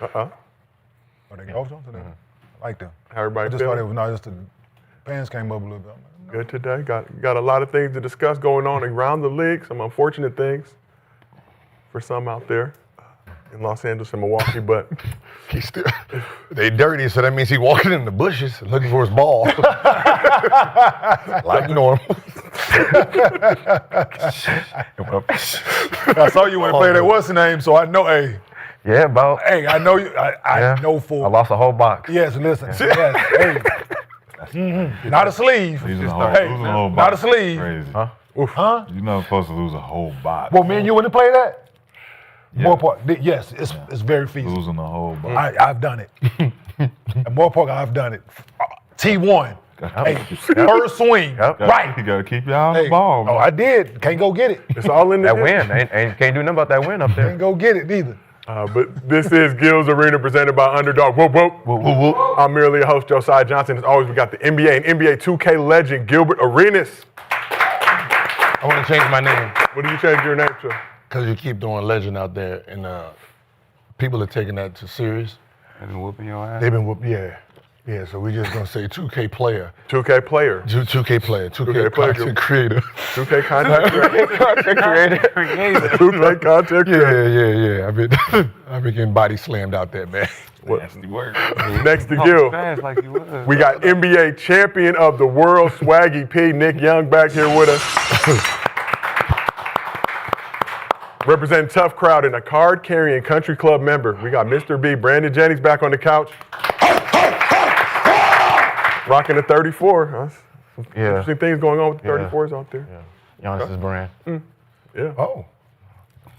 Uh-uh. Oh, they go something? I like them. How everybody I just thought feeling? it was not just the pants came up a little bit. I'm like, Good today. Got a lot of things to discuss going on around the league. Some unfortunate things for some out there in Los Angeles and Milwaukee, but He's still, they dirty, so that means he's walking in the bushes looking for his ball. Like normal. I saw you when they played that what's the name, so I know. Hey, Yeah, about. I know you. I know I for. lost a whole box. Yes, listen. Yes, hey. Not a sleeve. Losing a Hey, whole not box. a sleeve. Crazy. Huh? Huh? You're not supposed to lose a whole box. Well, me and you wouldn't play that. Yeah. Moore Park. Yes, it's very feasible. Losing a whole box. I've done it. At Moore Park, I've done it. T1. Hey, first swing. Yep. Right. You got to keep your eye on Hey, the ball, oh, man. I did. Can't go get it. it's all in the That win. Ain't can't do nothing about that win up there. Can't go get it neither. But this is Gil's Arena presented by Underdog. Whoop, whoop. Whoop, whoop, whoop. I'm merely a host, Josiah Johnson. As always, we got the NBA and NBA 2K legend, Gilbert Arenas. I want to change my name What do you change your name to? because you keep throwing legend out there, and people are taking that too serious. I've been whooping your ass. They've been whooping, yeah. So we just gonna say 2K player, 2K player. 2K player, 2K player. content creator. 2K content creator. Creator. 2K content creator. Yeah. I've been getting body slammed out there, man. Nasty work. Next to Gil, Fast like you was. we got NBA champion of the world, Swaggy P, Nick Young, back here with us. Representing Tough Crowd and a card-carrying country club member, we got Mr. B, Brandon Jennings, back on the couch. Rocking the 34. Huh? Yeah. Interesting things going on with the Yeah. 34s out there. Giannis's brand. Yeah. Oh,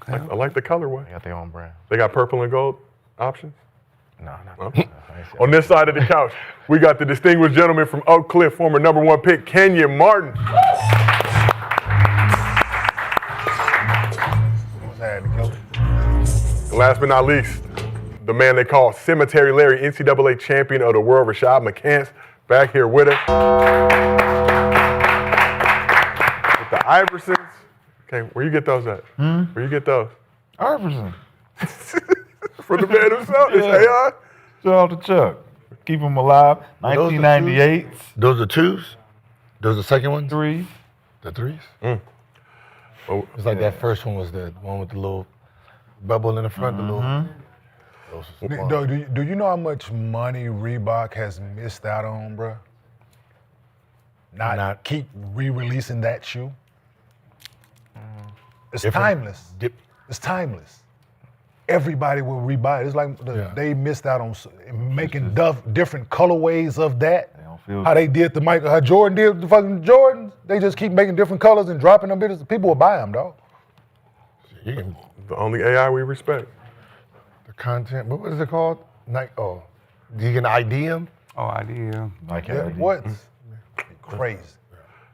I like the colorway. They got their own brand. They got purple and gold options. No. On this side of the couch, we got the distinguished gentleman from Oak Cliff, former #1 pick, Kenyon Martin. What's happening, Gilbert? And last but not least, the man they call Cemetery Larry, NCAA champion of the world, Rashad McCants, back here with us. With the Iversons. Okay, where you get those at? Where you get those? Iverson. From the man himself? It's AI? Shout out to Chuck. Keep him alive. Those are 1998. those are twos? Those are second ones? Three. The threes? Oh, It's like that first one was the one with the little bubble in the front, the little. Those was Nick, fun. do you know how much money Reebok has missed out on, bro? Not keep re-releasing that shoe. It's timeless. It's timeless. Everybody will rebuy it. It's like they missed out on making different colorways of that. They don't feel How they did how Jordan did the fucking Jordans. They just keep making different colors and dropping them bitches. People will buy them, dog. You can, the only AI we respect. the content, what is it called? You can ID them? Oh, idea. like Yeah, what? Crazy.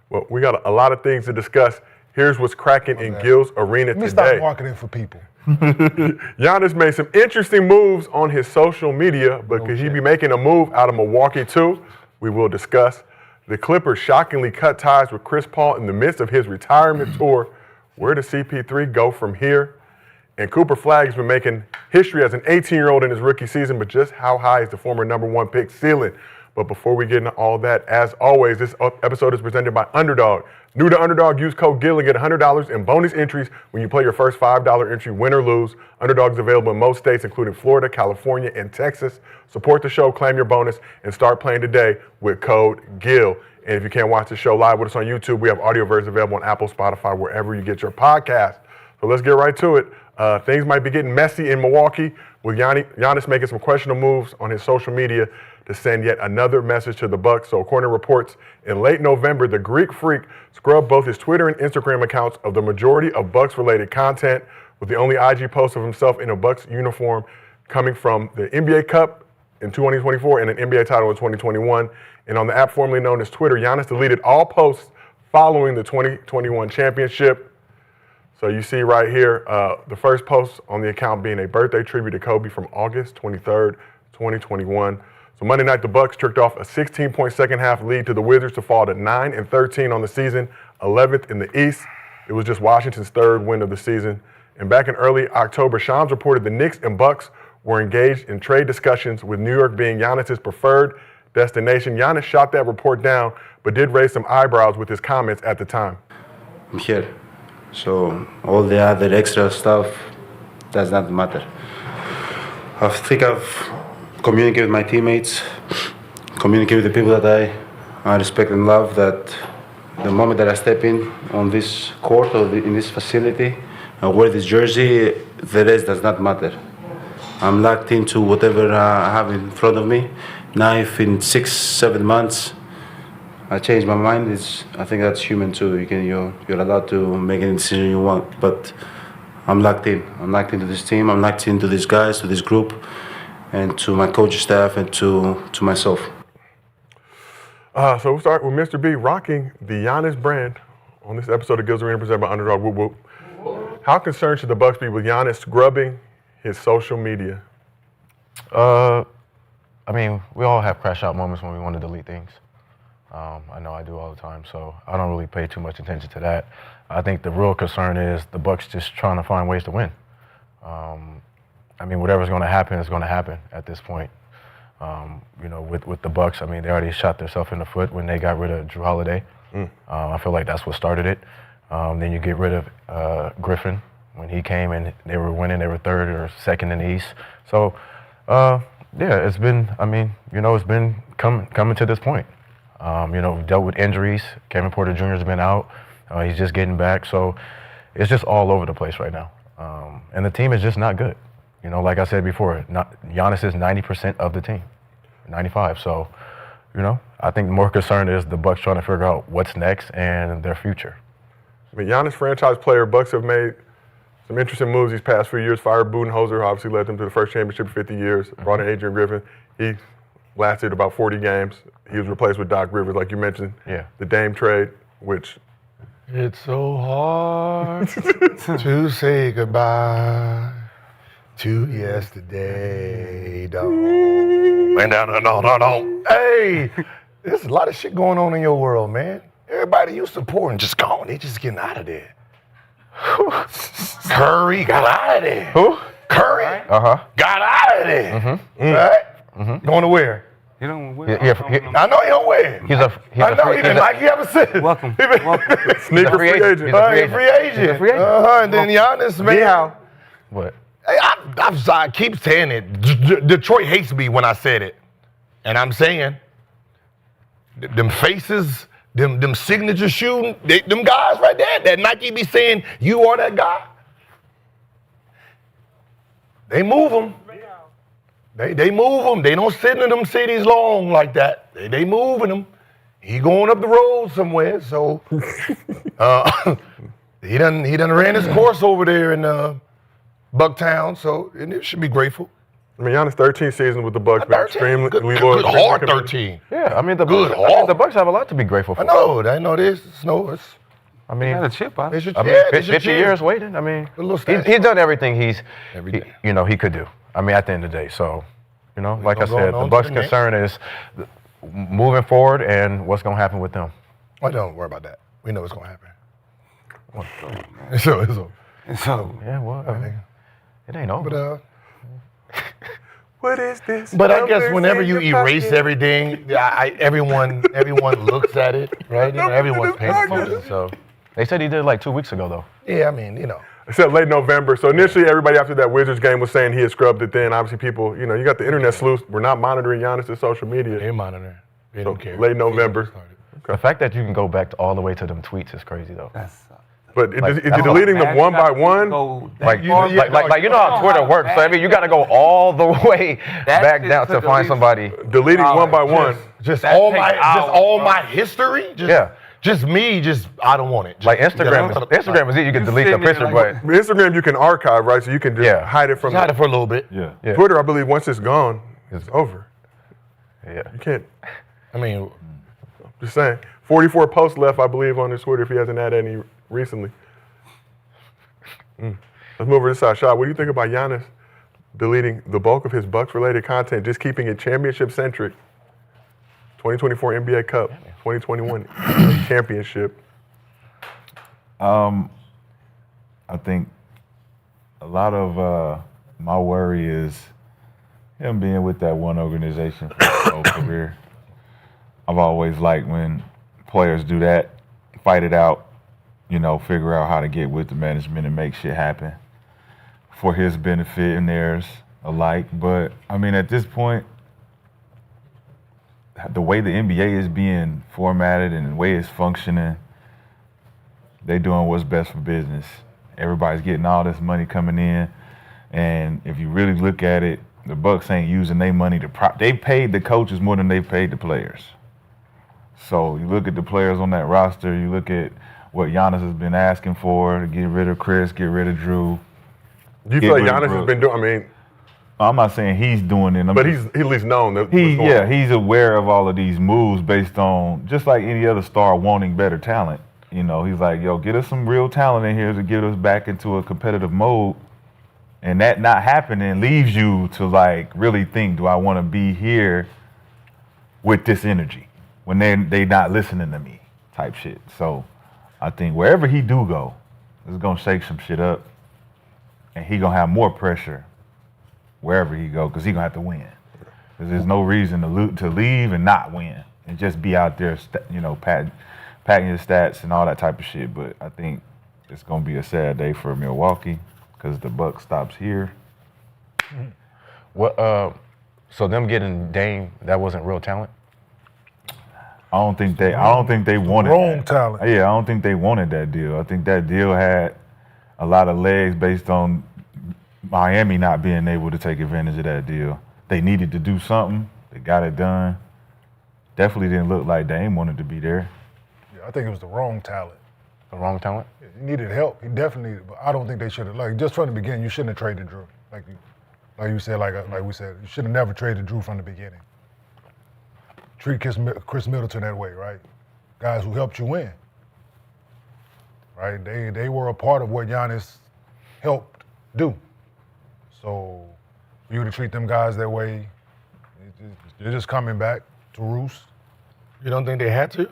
Well, we got a lot of things to discuss. Here's what's cracking in Gil's Arena Let me stop today. marketing for people. Giannis made some interesting moves on his social media, but could he be making a move out of Milwaukee too? We will discuss. The Clippers shockingly cut ties with Chris Paul in the midst of his retirement tour. Where does CP3 go from here? And Cooper Flagg has been making history as an 18-year-old in his rookie season, but just how high is the former #1 pick ceiling? But before we get into all that, as always, this episode is presented by Underdog. New to Underdog, use code GIL and get $100 in bonus entries when you play your first $5 entry, win or lose. Underdog is available in most states, including Florida, California, and Texas. Support the show, claim your bonus, and start playing today with code GIL. And if you can't watch the show live with us on YouTube, we have audio versions available on Apple, Spotify, wherever you get your podcast. So let's get right to it. Things might be getting messy in Milwaukee with Giannis making some questionable moves on his social media to send yet another message to the Bucks. So according to reports, in late November, the Greek Freak scrubbed both his Twitter and Instagram accounts of the majority of Bucks-related content, with the only IG post of himself in a Bucks uniform coming from the NBA Cup in 2024 and an NBA title in 2021. And on the app formerly known as Twitter, Giannis deleted all posts following the 2021 championship. So you see right here, the first post on the account being a birthday tribute to Kobe from August 23rd, 2021. So Monday night, the Bucks tricked off a 16-point second-half lead to the Wizards to fall to 9-13 on the season, 11th in the East. It was just Washington's third win of the season. And back in early October, Shams reported the Knicks and Bucks were engaged in trade discussions with New York being Giannis's preferred destination. Giannis shot that report down, but did raise some eyebrows with his comments at the time. I'm here. So all the other extra stuff does not matter. I think I've communicated with my teammates, communicated with the people that I respect and love, that the moment that I step in on this court or in this facility and wear this jersey, the rest does not matter. I'm locked into whatever I have in front of me. Now if in 6-7 months I change my mind, I think that's human too. You're allowed to make any decision you want, but I'm locked in. I'm locked into this team. I'm locked into these guys, to this group, and to my coaching staff, and to myself. So we'll start with Mr. B rocking the Giannis brand on this episode of Gilbert Arena presented by Underdog. Whoop whoop. How concerned should the Bucks be with Giannis scrubbing his social media? I mean, we all have crash out moments when we want to delete things. I know I do all the time, so I don't really pay too much attention to that. I think the real concern is the Bucks just trying to find ways to win. I mean, whatever's going to happen is going to happen at this point. You know, with the Bucks, I mean, they already shot themselves in the foot when they got rid of Drew Holiday. I feel like that's what started it. Then you get rid of Griffin when he came and they were winning. They were third or second in the East. So, yeah, it's been. I mean, you know, it's been coming to this point. You know, dealt with injuries. Kevin Porter Jr. has been out. He's just getting back. So it's just all over the place right now. And the team is just not good. You know, like I said before, Giannis is 90% of the team, 95. So, you know, I think the more concern is the Bucks trying to figure out what's next and their future. I mean, Giannis, franchise player. Bucks have made some interesting moves these past few years. Fired Budenholzer, obviously led them to the first championship in 50 years. Brought in Adrian Griffin. He lasted about 40 games. He was replaced with Doc Rivers, like you mentioned. Yeah. The Dame trade, which It's so hard to say goodbye to yesterday, dog. No. Hey, there's a lot of shit going on in your world, man. Everybody you supporting just gone. They just getting out of there. Curry got out of there. Who? Curry got out of there. Right? Going to where? I know he don't wear it. He didn't like you ever said. Welcome. sneaker free agent. He's a free agent. Free agent. And then Giannis, man. What? Hey, I keep saying it. Detroit hates me when I said it. And I'm saying, them faces, them signature shooting, them guys right there, that Nike be saying, you are that guy. They move them. They move them. They don't sit in them cities long like that. They moving them. He going up the road somewhere, so he done ran his course over there in Bucktown, so and it should be grateful. I mean, Giannis' 13th season with the Bucks, been extremely loyal. Good hard 13. Yeah, I mean the Bucks have a lot to be grateful for. I know this. I mean, Had a chip on. 50 years waiting. I mean, he's done everything he could do. I mean, at the end of the day. So, you know, like I said, the Bucks' concern is moving forward and what's going to happen with them. Well, don't worry about that. We know what's going to happen. So. Yeah, well, I mean, it ain't over. But What is this? But I guess whenever you erase everything, everyone looks at it, right? You know, everyone's paying attention. So They said he did it like 2 weeks ago, though. yeah, I mean, you know. Except late November. So initially, everybody after that Wizards game was saying he had scrubbed it. Then obviously, people, you know, you got the internet sleuths. We're not monitoring Giannis' social media. They're monitoring. They don't care. Late November. The fact that you can go back all the way to them tweets is crazy, though. But is he deleting them one by one? Like you know how Twitter works. So I mean, you got to go all the way back down to find somebody. Deleting one by one. Just all my history. Just me. I don't want it. Like Instagram is easy. You can delete the picture, but Instagram you can archive, right? So you can just hide it from. Hide it for a little bit. Yeah. Twitter, I believe, once it's gone, it's over. Yeah. You can't. I mean, Just saying. 44 posts left, I believe, on his Twitter if he hasn't had any recently. Let's move over to this side. Rashad, what do you think about Giannis deleting the bulk of his Bucks-related content, just keeping it championship-centric? 2024 NBA Cup, 2021 championship. I think a lot of my worry is him being with that one organization for his whole career. I've always liked when players do that, fight it out, figure out how to get with the management and make shit happen for his benefit and theirs alike. But, I mean, at this point, the way the NBA is being formatted and the way it's functioning, they doing what's best for business. Everybody's getting all this money coming in, and if you really look at it, the Bucks ain't using their money they paid the coaches more than they paid the players. So you look at the players on that roster, you look at what Giannis has been asking for to get rid of Chris, get rid of Drew. Do you feel like Giannis has been doing? I mean, I'm not saying he's doing it, but he's at least known that. He's aware of all of these moves based on just like any other star wanting better talent. He's like, yo, get us some real talent in here to get us back into a competitive mode. And that not happening leaves you to like really think, do I want to be here with this energy when they not listening to me type shit. So I think wherever he do go, it's going to shake some shit up. And he going to have more pressure wherever he go because he going to have to win. Because there's no reason to leave and not win and just be out there, packing his stats and all that type of shit. But I think it's going to be a sad day for Milwaukee because the Bucks stops here. What? So them getting Dame, that wasn't real talent? I don't think they wanted Wrong that. talent. Yeah, I don't think they wanted that deal. I think that deal had a lot of legs based on Miami not being able to take advantage of that deal. They needed to do something. They got it done. Definitely didn't look like Dame wanted to be there. Yeah, I think it was the wrong talent. The wrong talent? He needed help. He definitely. But I don't think they should have. Just from the beginning, you shouldn't have traded Drew. Like you said, like we said, you should have never traded Drew from the beginning. Treat Chris Middleton that way, right? Guys who helped you win, right? They were a part of what Giannis helped do. So for you to treat them guys that way, they're just coming back to roost. You don't think they had to?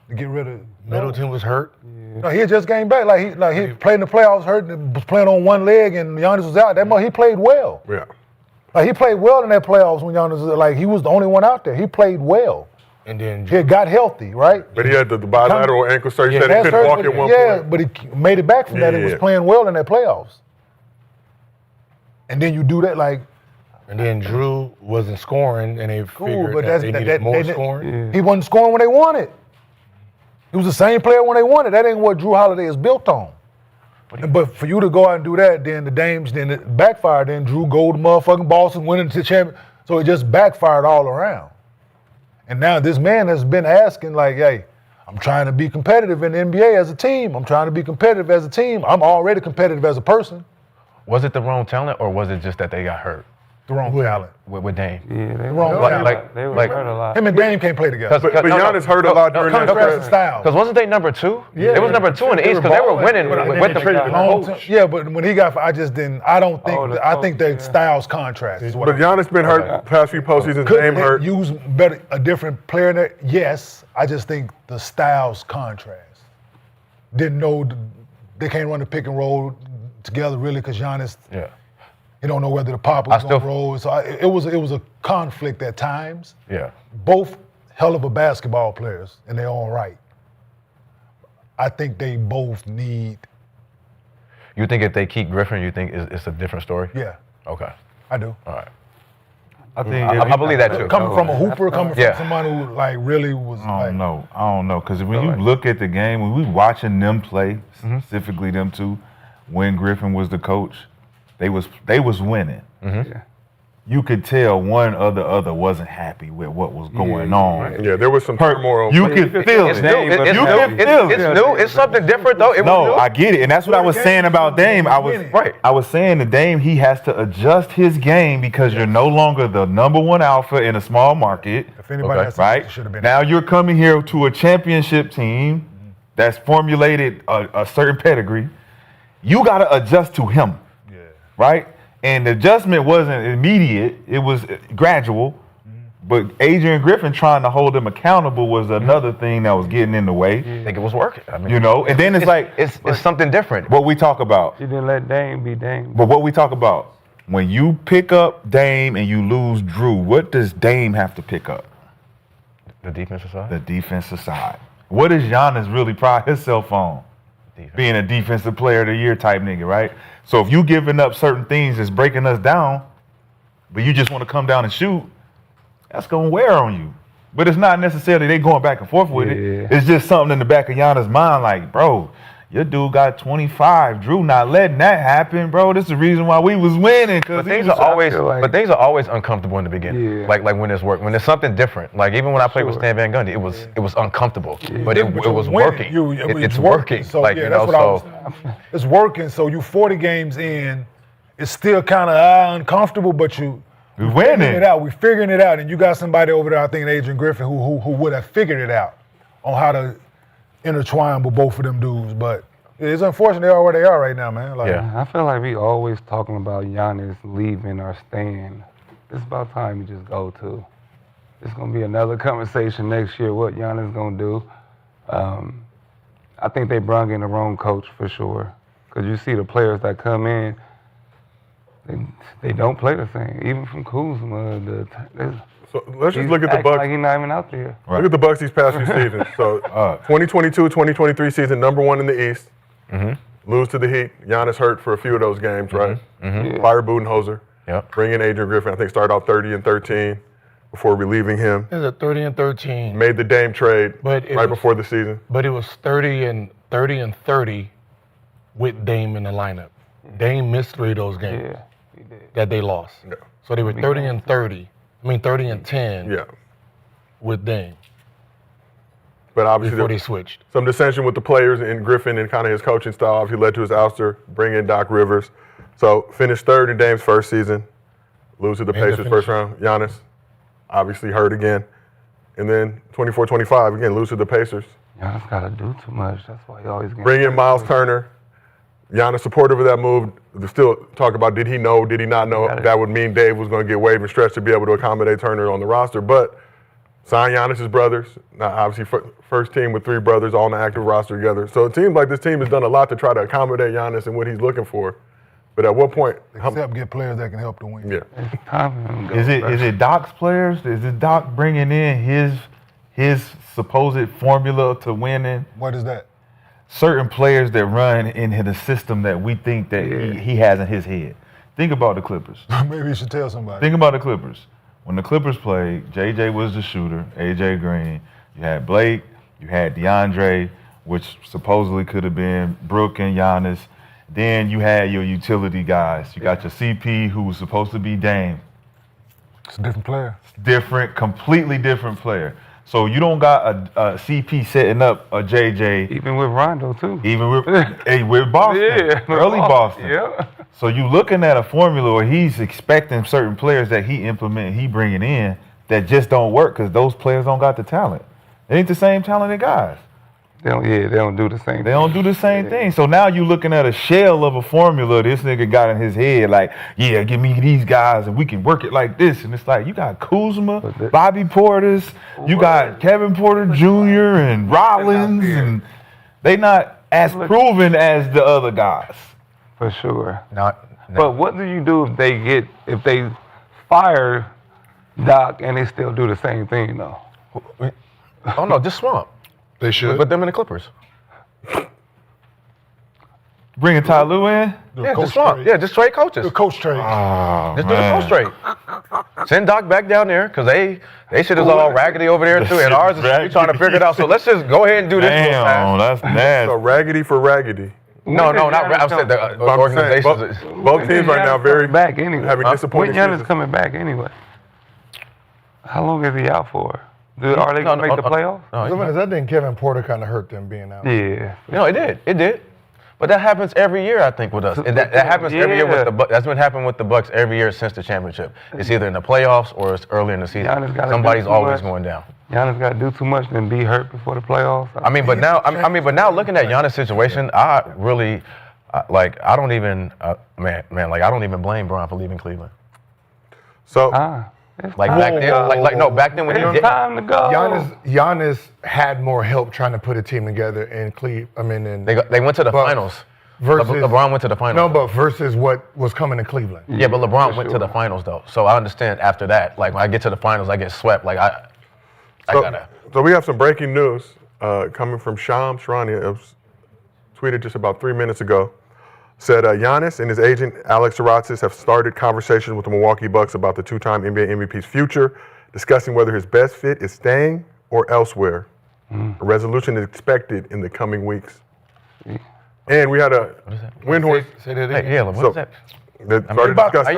To get rid of Middleton was hurt. No, he had just came back. He played in the playoffs, hurt, and was playing on one leg, and Giannis was out. He played well. Yeah. He played well in that playoffs when Giannis was he was the only one out there. He played well. And then He got healthy, right? But he had the bilateral ankle surgery. He said he That's couldn't hurt, walk in one yeah, point. but he made it back from that and was Yeah. playing well in that playoffs. And then you do that and then Drew wasn't scoring, and they figured but that they needed more scoring. He wasn't scoring when they wanted. He was the same player when they wanted. That ain't what Drew Holiday is built on. But for you to go out and do that, then the Dames, then it backfired. Then Drew go to motherfucking Boston, winning the champion. So it just backfired all around. And now this man has been asking, hey, I'm trying to be competitive in the NBA as a team. I'm trying to be competitive as a team. I'm already competitive as a person. Was it the wrong talent or was it just that they got hurt The wrong talent. with Dame? Yeah, they Wrong were, talent. they were like- hurt a lot. Him and Dame can't play together. But Giannis hurt a lot during that Contrast stretch. style. Because wasn't they number 2? Yeah. It was number 2 in the East because they were winning But with the traded coach. Yeah, but when he got, I don't think. Oh, the I think coach, the yeah. styles contrast. Is what But Giannis been hurt past few postseasons. could Dame they hurt. use better a different player in there? Yes, I just think the styles contrast. Didn't know they can't run the pick and roll together really because Giannis. Yeah. You don't know whether the pop was I going still- to roll. So it was a conflict at times. Yeah. Both hell of a basketball players in their own right. I think they both need. You think if they keep Griffin, you think it's a different story? Yeah, Okay. I do. All right. I think I believe that too. Coming from a hooper, coming from Yeah. somebody who really was. I don't know. Because when you look at the game, when we watching them play, specifically them two, when Griffin was the coach, they was winning. Yeah. You could tell one or the other wasn't happy with what was going on. Yeah, there was some turmoil. You could feel It's it. new. You could It's feel it's it. new. It's something different though. It was No, new. I get it, and that's what I was saying about Dame. I was saying to Dame, he has to adjust his game because you're no longer the number one alpha in a small market. If anybody has Right it should have been. now, you're coming here to a championship team that's formulated a certain pedigree. You got to adjust to him, right? And the adjustment wasn't immediate; it was gradual. But Adrian Griffin trying to hold him accountable was another thing that was getting in the way. I think it was working. I mean, And then it's like it's something different. what we talk about. She didn't let Dame be Dame. But what we talk about, when you pick up Dame and you lose Drew, what does Dame have to pick up? The defensive side? The defensive side. What does Giannis really pride himself on? Being a defensive player of the year type nigga, right? So if you giving up certain things that's breaking us down, but you just want to come down and shoot, that's going to wear on you. But it's not necessarily they going back and forth with it. It's just something in the back of Giannis' mind like, bro, your dude got 25. Drew not letting that happen, bro. This is the reason why we was winning. But things are always uncomfortable in the beginning. Yeah. Like when it's work, when there's something different. Like even when I played with Stan Van Gundy, it was uncomfortable, but it was working. It's working. So like yeah, you that's know, what it's working. So you 40 games in, it's still kind of uncomfortable, but we figuring winning it out. We figuring it out, and you got somebody over there, I think Adrian Griffin, who would have figured it out on how to intertwine with both of them dudes. But it's unfortunate they are where they are right now, man. Like, Yeah. I feel like we always talking about Giannis leaving or staying. It's about time you just go to. It's gonna be another conversation next year. What Giannis gonna do? I think they brought in the wrong coach for sure. Cause you see the players that come in, they don't play the same. Even from Kuzma, So let's just look at the Bucks. Like he's not even out there. Look at the Bucks these past few seasons. So 2022-2023 season, number 1 in the East. Lose to the Heat. Giannis hurt for a few of those games, right? Yeah. Fire Budenholzer. Yep. Bring in Adrian Griffin. I think started out 30-13 before relieving him. Is it 30-13? Made the Dame trade But it right was- before the season. But it was 30 with Dame in the lineup. Dame missed 3 of those games Yeah, he did. that they lost. Yeah. So they were 30-30. I mean 30-10 Yeah. with Dame But obviously before there they switched. some dissension with the players and Griffin and kind of his coaching style obviously led to his ouster, bring in Doc Rivers. So finished 3rd in Dame's first season, lose to the And the Pacers first round. Giannis obviously hurt again. And then 24-25, again, lose to the Pacers. Giannis gotta do too much. That's why he always getting Bring in hurt. Miles Turner. Giannis supportive of that move. There's still talk about did he know, did he not know Got it. that would mean Dave was going to get waived and stretched to be able to accommodate Turner on the roster. But sign Giannis's brothers. Now, obviously, first team with 3 brothers all on the active roster together. So it seems like this team has done a lot to try to accommodate Giannis and what he's looking for. But at what point? except get players that can help to win. Yeah. It's time for him to go. Is it Doc's players? Is it Doc bringing in his supposed formula to winning? What is that? Certain players that run in the system that we think that he has in his head. Think about the Clippers. Maybe you should tell somebody. Think about the Clippers. When the Clippers played, JJ was the shooter, AJ Green. You had Blake, you had DeAndre, which supposedly could have been Brooke and Giannis. Then you had your utility guys. You got your CP, who was supposed to be Dame. It's a different player. Different, completely different player. So you don't got a CP setting up a JJ, Even with Rondo too. even with Boston, Yeah, early Boston. Yeah. So you looking at a formula where he's expecting certain players that he implement, he bringing in that just don't work because those players don't got the talent. They ain't the same talented guys. They don't do the same They don't do the same thing. So now you looking at a shell of a formula this nigga got in his head, like, yeah, give me these guys and we can work it like this. And it's like, you got Kuzma, Bobby Portis, you got Kevin Porter Jr. and Rollins, and they not as proven as the other guys. For sure. Not. But what do you do if they fire Doc and they still do the same thing though? Oh no, just swamp. They should. Put them in the Clippers. Bringing Ty Lue in? Yeah, coach just swamp. trade. Yeah, just trade coaches. The coach trade. Just do the coach trade. Send Doc back down there because they shit is all raggedy over there too, and ours is we trying to figure it out. So let's just go ahead and do this. real Damn, fast. that's nasty. So raggedy for raggedy. No, not. I'm saying the But I'm saying organizations. both teams right now very back anyway. having disappointing When Giannis seasons. coming back anyway? How long is he out for? Are they gonna make the playoffs? I think Kevin Porter kind of hurt them being out. Yeah. No, it did. But that happens every year, I think, with us. And that happens every year with the Bucks. That's been happening with the Bucks every year since the championship. It's either in the playoffs or it's early in the season. Giannis gotta Somebody's do too always much. going down. Giannis got to do too much and be hurt before the playoffs. I mean, but now looking at Giannis' situation, I really I don't even I don't even blame Bron for leaving Cleveland. So it's Like time back to then, go. back then when he It's did. time to go. Giannis had more help trying to put a team together in Cleveland. I mean, They went to the Bucks. finals. versus LeBron went to the finals. No, but versus what was coming to Cleveland. Yeah, but LeBron went to the finals though, so I understand after that. Like when I get to the finals, I get swept. Like I gotta. So we have some breaking news coming from Shams Shrani. It was tweeted just about 3 minutes ago. Said Giannis and his agent Alex Saratzis have started conversations with the Milwaukee Bucks about the two-time NBA MVP's future, discussing whether his best fit is staying or elsewhere. A resolution is expected in the coming weeks. And we had a Windhorse. Say that Hey, again. yeah, what is that? That started discussing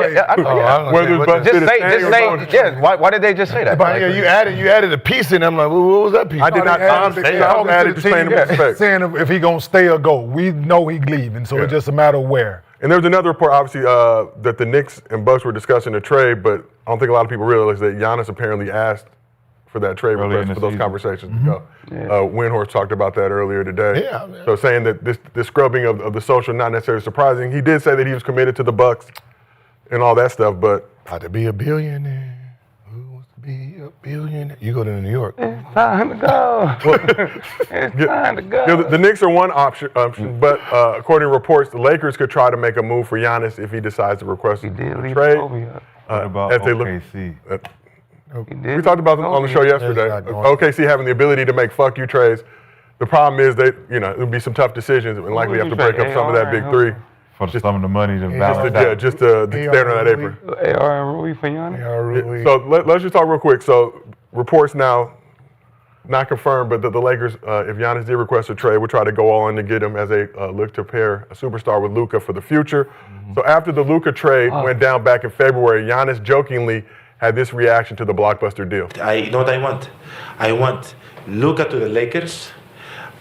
whether his best fit is Just staying or going. say, yeah. Why did they just say that? But yeah, you added a piece in. I'm like, well, what was that piece? I did not. I'm added just paying him respect. Saying if he gonna stay or go. We know he leaving, so it's just a matter of where. And there was another report, obviously, that the Knicks and Bucks were discussing a trade, but I don't think a lot of people realize that Giannis apparently asked for that trade Early in request the for those season. conversations to go. Windhorse talked about that earlier today. Yeah, man. So saying that this scrubbing of the social, not necessarily surprising. He did say that he was committed to the Bucks and all that stuff, but About to be a billionaire. Who wants to be a billionaire? You go to New York. It's time to go. It's time to go. you know, the Knicks are one option, but according to reports, the Lakers could try to make a move for Giannis if he decides to request He did a leave trade. Kobe up. What about as they look- OKC? He did We talked about it leave on the Kobe show up. yesterday. That's not going- OKC having the ability to make fuck you trades. The problem is that it would be some tough decisions and likely have to break up some of that big three. For some of the money to Just balance to, out. just to stand on that apron. AR and Rui for Giannis. Yeah, really. So let's just talk real quick. So reports now, not confirmed, but the Lakers, if Giannis did request a trade, would try to go all in to get him as they look to pair a superstar with Luka for the future. So after the Luka trade went down back in February, Giannis jokingly had this reaction to the blockbuster deal. You know what I want? I want Luka to the Lakers.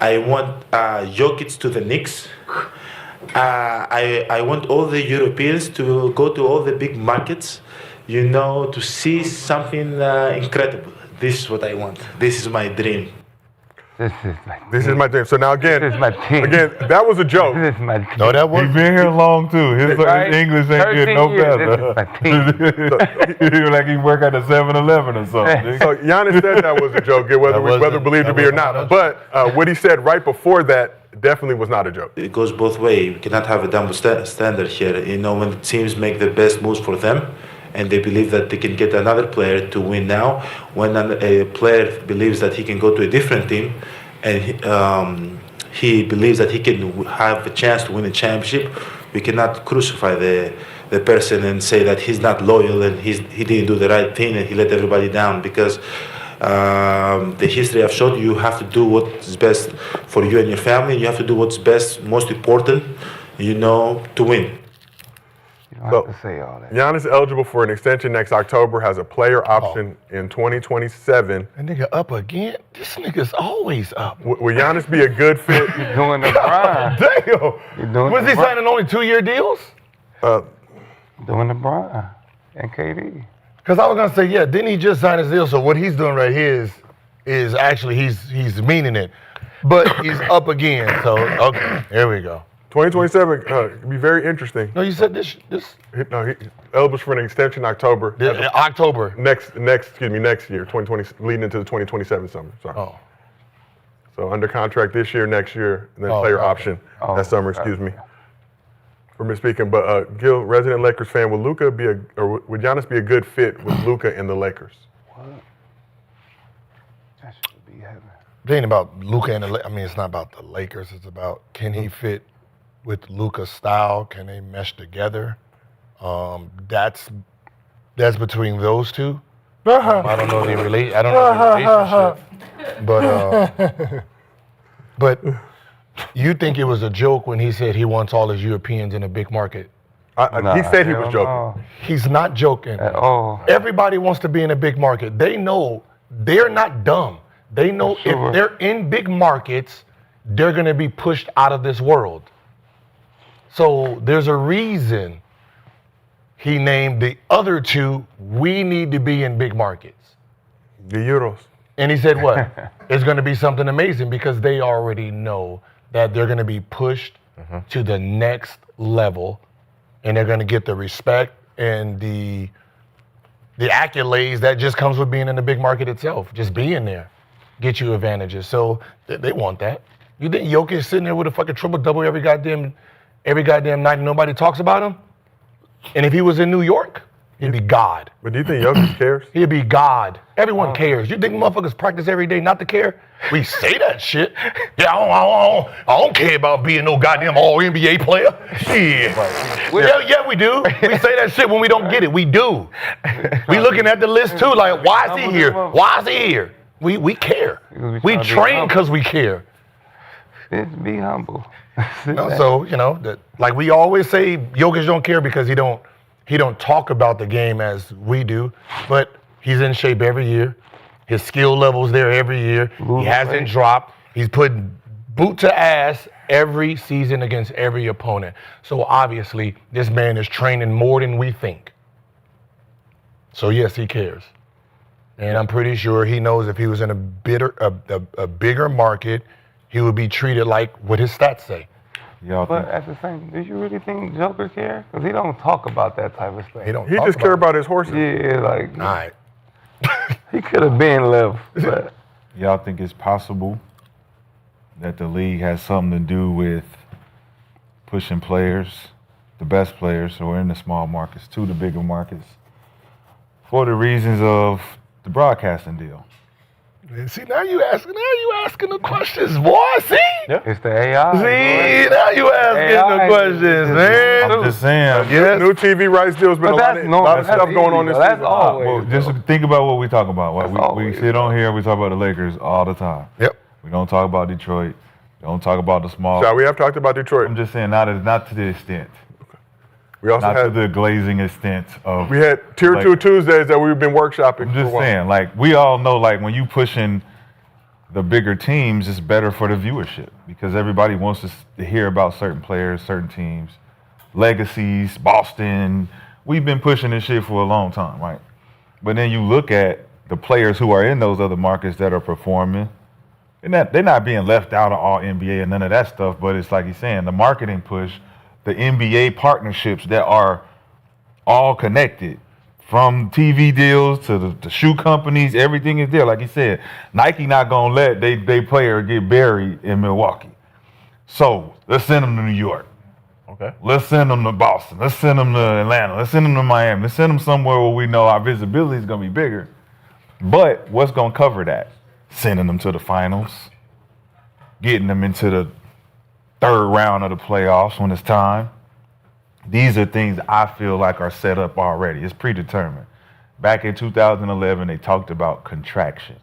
I want Jokic to the Knicks. I want all the Europeans to go to all the big markets, to see something incredible. This is what I want. This is my dream. This is my This is my dream. So now again, This is my team. that was a joke. This is my team. No, that He's was been here long too. His Right? English ain't getting no 13 years, better. this is my He like he work at a 7-Eleven or something. So Giannis said that was a joke, whether believed to be or not. But what he said right before that definitely was not a joke. It goes both ways. We cannot have a double standard here. When the teams make the best moves for them, and they believe that they can get another player to win now, when a player believes that he can go to a different team, and he believes that he can have a chance to win a championship, we cannot crucify the person and say that he's not loyal and he didn't do the right thing and he let everybody down, because the history I've showed you have to do what's best for you and your family. You have to do what's best, most important, to win. You don't have to say all that. Giannis is eligible for an extension next October, has a player option in 2027. that nigga up again. This nigga's always up. Will Giannis be a good fit? You're doing the Brian. Damn. You're doing Was the he Brian. signing only 2-year deals? Doing the Brian and KD. Because I was gonna say, yeah, didn't he just sign his deal? So what he's doing right here is actually he's meaning it, but he's up again. So okay, there we go. 2027 could be very interesting. No, you said this He's eligible for an extension in October. October. Next year, 2020, leading into the 2027 summer. Sorry. Oh. So under contract this year, next year, and then Oh, player okay. option that summer. Excuse me for misspeaking. But Gil, resident Lakers fan, would would Giannis be a good fit with Luka and the Lakers? That should be heaven. It ain't about Luka and it's not about the Lakers. It's about, can he fit with Luka's style? Can they mesh together? That's between those two. I don't know the relationship, but you think it was a joke when he said he wants all his Europeans in a big market? He said he was hell joking. no. He's not joking. At all. Everybody wants to be in a big market. They know they're not dumb. They know Sure. if they're in big markets, they're going to be pushed out of this world. So there's a reason he named the other two, we need to be in big markets. The Euros. And he said what? It's going to be something amazing because they already know that they're going to be pushed to the next level, and they're going to get the respect and the accolades that just comes with being in the big market itself. Just being there get you advantages. So they want that. You think Jokic sitting there with a fucking triple-double every goddamn every goddamn night and nobody talks about him? And if he was in New York, he'd be God. But do you think Jokic cares? He'd be God. Everyone cares. You think motherfuckers practice every day not to care? We say that shit. Yeah, I don't care about being no goddamn all-NBA player. Shit. Yeah, we do. We say that shit when we don't get it. We do. We looking at the list too, like, why is he here? Why is he here? We care. We train because we care. Just be humble. So, like we always say, Jokic don't care because he don't talk about the game as we do, but he's in shape every year. His skill level's there every year. He hasn't dropped. He's put boot to ass every season against every opponent. So obviously, this man is training more than we think. So yes, he cares. And I'm pretty sure he knows if he was in a bigger market, he would be treated like what his stats say. But at the same, do you really think Joker cares? Because he don't talk about that type of stuff. He just care about his horses. Yeah, like All right. he could have been left. But Y'all think it's possible that the league has something to do with pushing players, the best players who are in the small markets to the bigger markets for the reasons of the broadcasting deal? See, now you asking the questions, boy. See? it's the AI. See, now you asking AI the questions, man. I'm just saying. Yes. New TV rights deal's been But a lot that's of, normal. lot of That's stuff going on easy, this though. That's season. always. Well, just think about what we talk about. That's We always, sit on here, we talk about the Lakers all the time. Yep. We don't talk about Detroit. We don't talk about the small. So we have talked about Detroit. I'm just saying, not to the extent. We also Not to had the glazing extent of. we had Tier 2 Tuesdays that we've been workshopping. I'm for a just while. saying, like, we all know, like, when you pushing the bigger teams, it's better for the viewership because everybody wants to hear about certain players, certain teams, legacies, Boston. We've been pushing this shit for a long time, right? But then you look at the players who are in those other markets that are performing, and they're not being left out of all NBA and none of that stuff, but it's like he's saying, the marketing push, the NBA partnerships that are all connected. From TV deals to the shoe companies, everything is there. Like you said, Nike not gonna let they player get buried in Milwaukee. So let's send them to New York. Okay. Let's send them to Boston. Let's send them to Atlanta. Let's send them to Miami. Let's send them somewhere where we know our visibility is gonna be bigger. But what's gonna cover that? Sending them to the finals, getting them into the third round of the playoffs when it's time. These are things I feel like are set up already. It's predetermined. Back in 2011, they talked about contraction.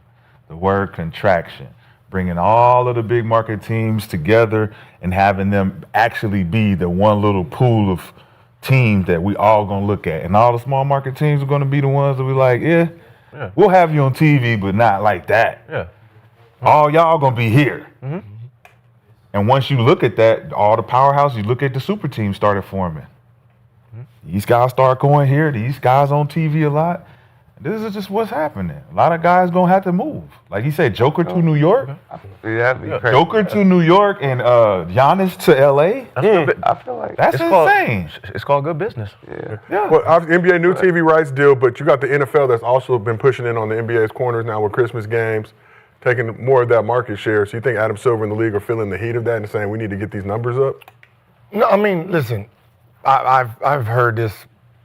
The word contraction, bringing all of the big market teams together and having them actually be the one little pool of teams that we all gonna look at. And all the small market teams are gonna be the ones that we like, yeah, we'll have you on TV, but not like that. Yeah. All y'all gonna be here. And once you look at that, all the powerhouse, you look at the super teams started forming. These guys start going here. These guys on TV a lot. This is just what's happening. A lot of guys gonna have to move. Like you said, Joker to New York. That'd be crazy. Joker to New York and Giannis to LA. I feel like That's insane. It's called good business. Yeah. Well, NBA new TV rights deal, but you got the NFL that's also been pushing in on the NBA's corners now with Christmas games, taking more of that market share. So you think Adam Silver and the league are feeling the heat of that and saying we need to get these numbers up? No, I mean, listen, I've heard this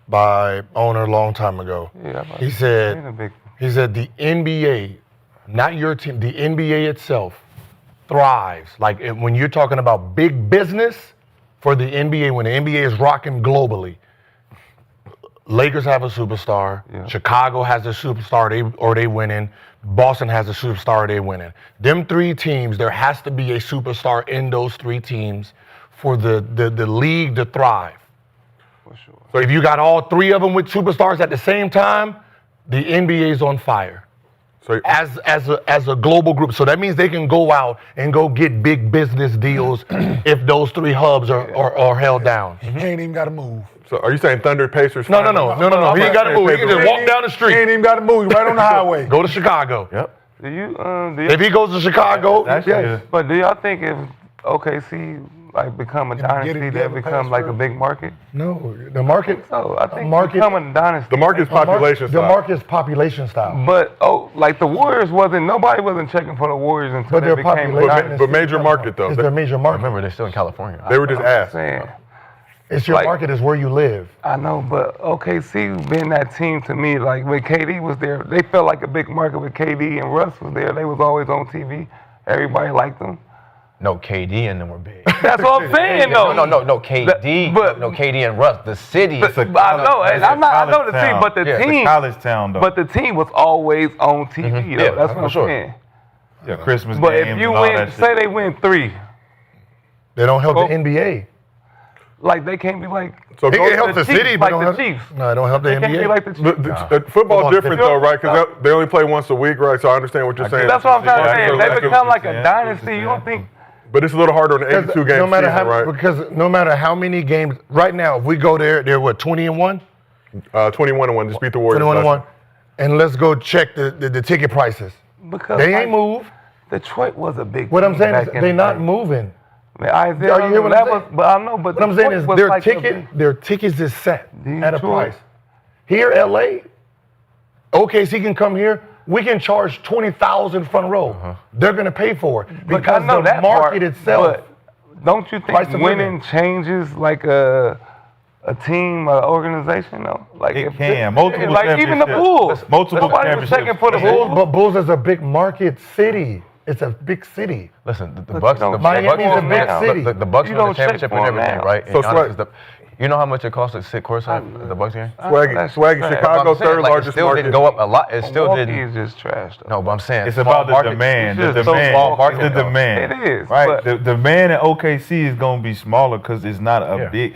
by owner a long time ago. Yeah, He said the NBA, not your team, the NBA itself thrives. Like when you're talking about big business for the NBA, when the NBA is rocking globally, Lakers have a superstar. Yeah. Chicago has a superstar, they winning. Boston has a superstar, they winning. Them three teams, there has to be a superstar in those three teams for the league to thrive. for sure. So if you got all three of them with superstars at the same time, the NBA is on fire. So As a global group. So that means they can go out and go get big business deals if those three hubs are held down. He ain't even got to move. So are you saying Thunder Pacers? No. He ain't got to move. He can just walk down the He street. ain't even got to move. He's right on the highway. Go to Chicago. Yep. Do you If he goes to Chicago, Actually, but do y'all think if OKC like become a Get it dynasty, together that become like a fast big market? no, the market. So I think market- becoming a dynasty. The market's population The style. market's population style. But like the Warriors nobody wasn't checking for the Warriors until But they their became a population dynasty. But major market though. It's their major market. Remember, they're still in California. They were just asked. Saying, It's your Like- market is where you live. I know, but OKC been that team to me. Like when KD was there, they felt like a big market. With KD and Russ was there, they was always on TV. Everybody liked them. No, KD and them were big. That's what I'm saying, though. No, KD. But- no, KD and Russ. The city. But I know, and I know the team, but the It's a team, college town, though. but the team was always on TV. Though. Yeah, That's what for I'm sure. saying. yeah, Christmas But games if you and all win, that say shit. they win 3, They don't help Well- the NBA. like they can't be like So It go, can help the Chiefs, city, like but the don't help. Chiefs. No, it don't help the They can't be NBA. like the Chiefs. football's Football's different though, right? Because they only play once a week, right? So I understand what you're saying. That's what I'm trying to say. If Yeah, they I become get like what a you're saying. dynasty, you don't think? But it's a little harder on an 82 game no matter season, how, right? because no matter how many games, right now, if we go there, they're what, 20-1? 21-1, just beat the Warriors. 21-1. And let's go check the ticket prices. Because They like, ain't moved. Detroit was a big. What I'm team saying is back in they're the not day. moving. Man, Isaiah, Are you hear what that I'm was, saying? but I know, but What I'm saying is Detroit was their like their tickets is set at a Detroit. price. Here, LA, OKC can come here. We can charge 20,000 front row. They're gonna pay for it But because I know the that market part, itself. But don't you Price think of winning living. changes like a team, an organization? Though, like It if can. Multiple like even the championships. Bulls. Multiple Nobody was checking championships. for the Bulls, Bulls. but Bulls is a big market city. It's a big city. Listen, the But Bucks. you don't The check Bucks Miami's a big the- city. The Bucks You won the don't check championship for and them everything, now. right? So And Giannis Swag- is the. You know how much it costs to sit courtside at the Bucks game? Swaggy, That's Swaggy, trash. Chicago I'm saying, third like, largest it still market. didn't go up a lot. It still Milwaukee didn't. is just trash. Though. No, but I'm saying It's small about the market- demand. It's The just so demand. small market, the though. demand. It is, Right. but- The demand in OKC is going to be smaller because it's not a Yeah. big,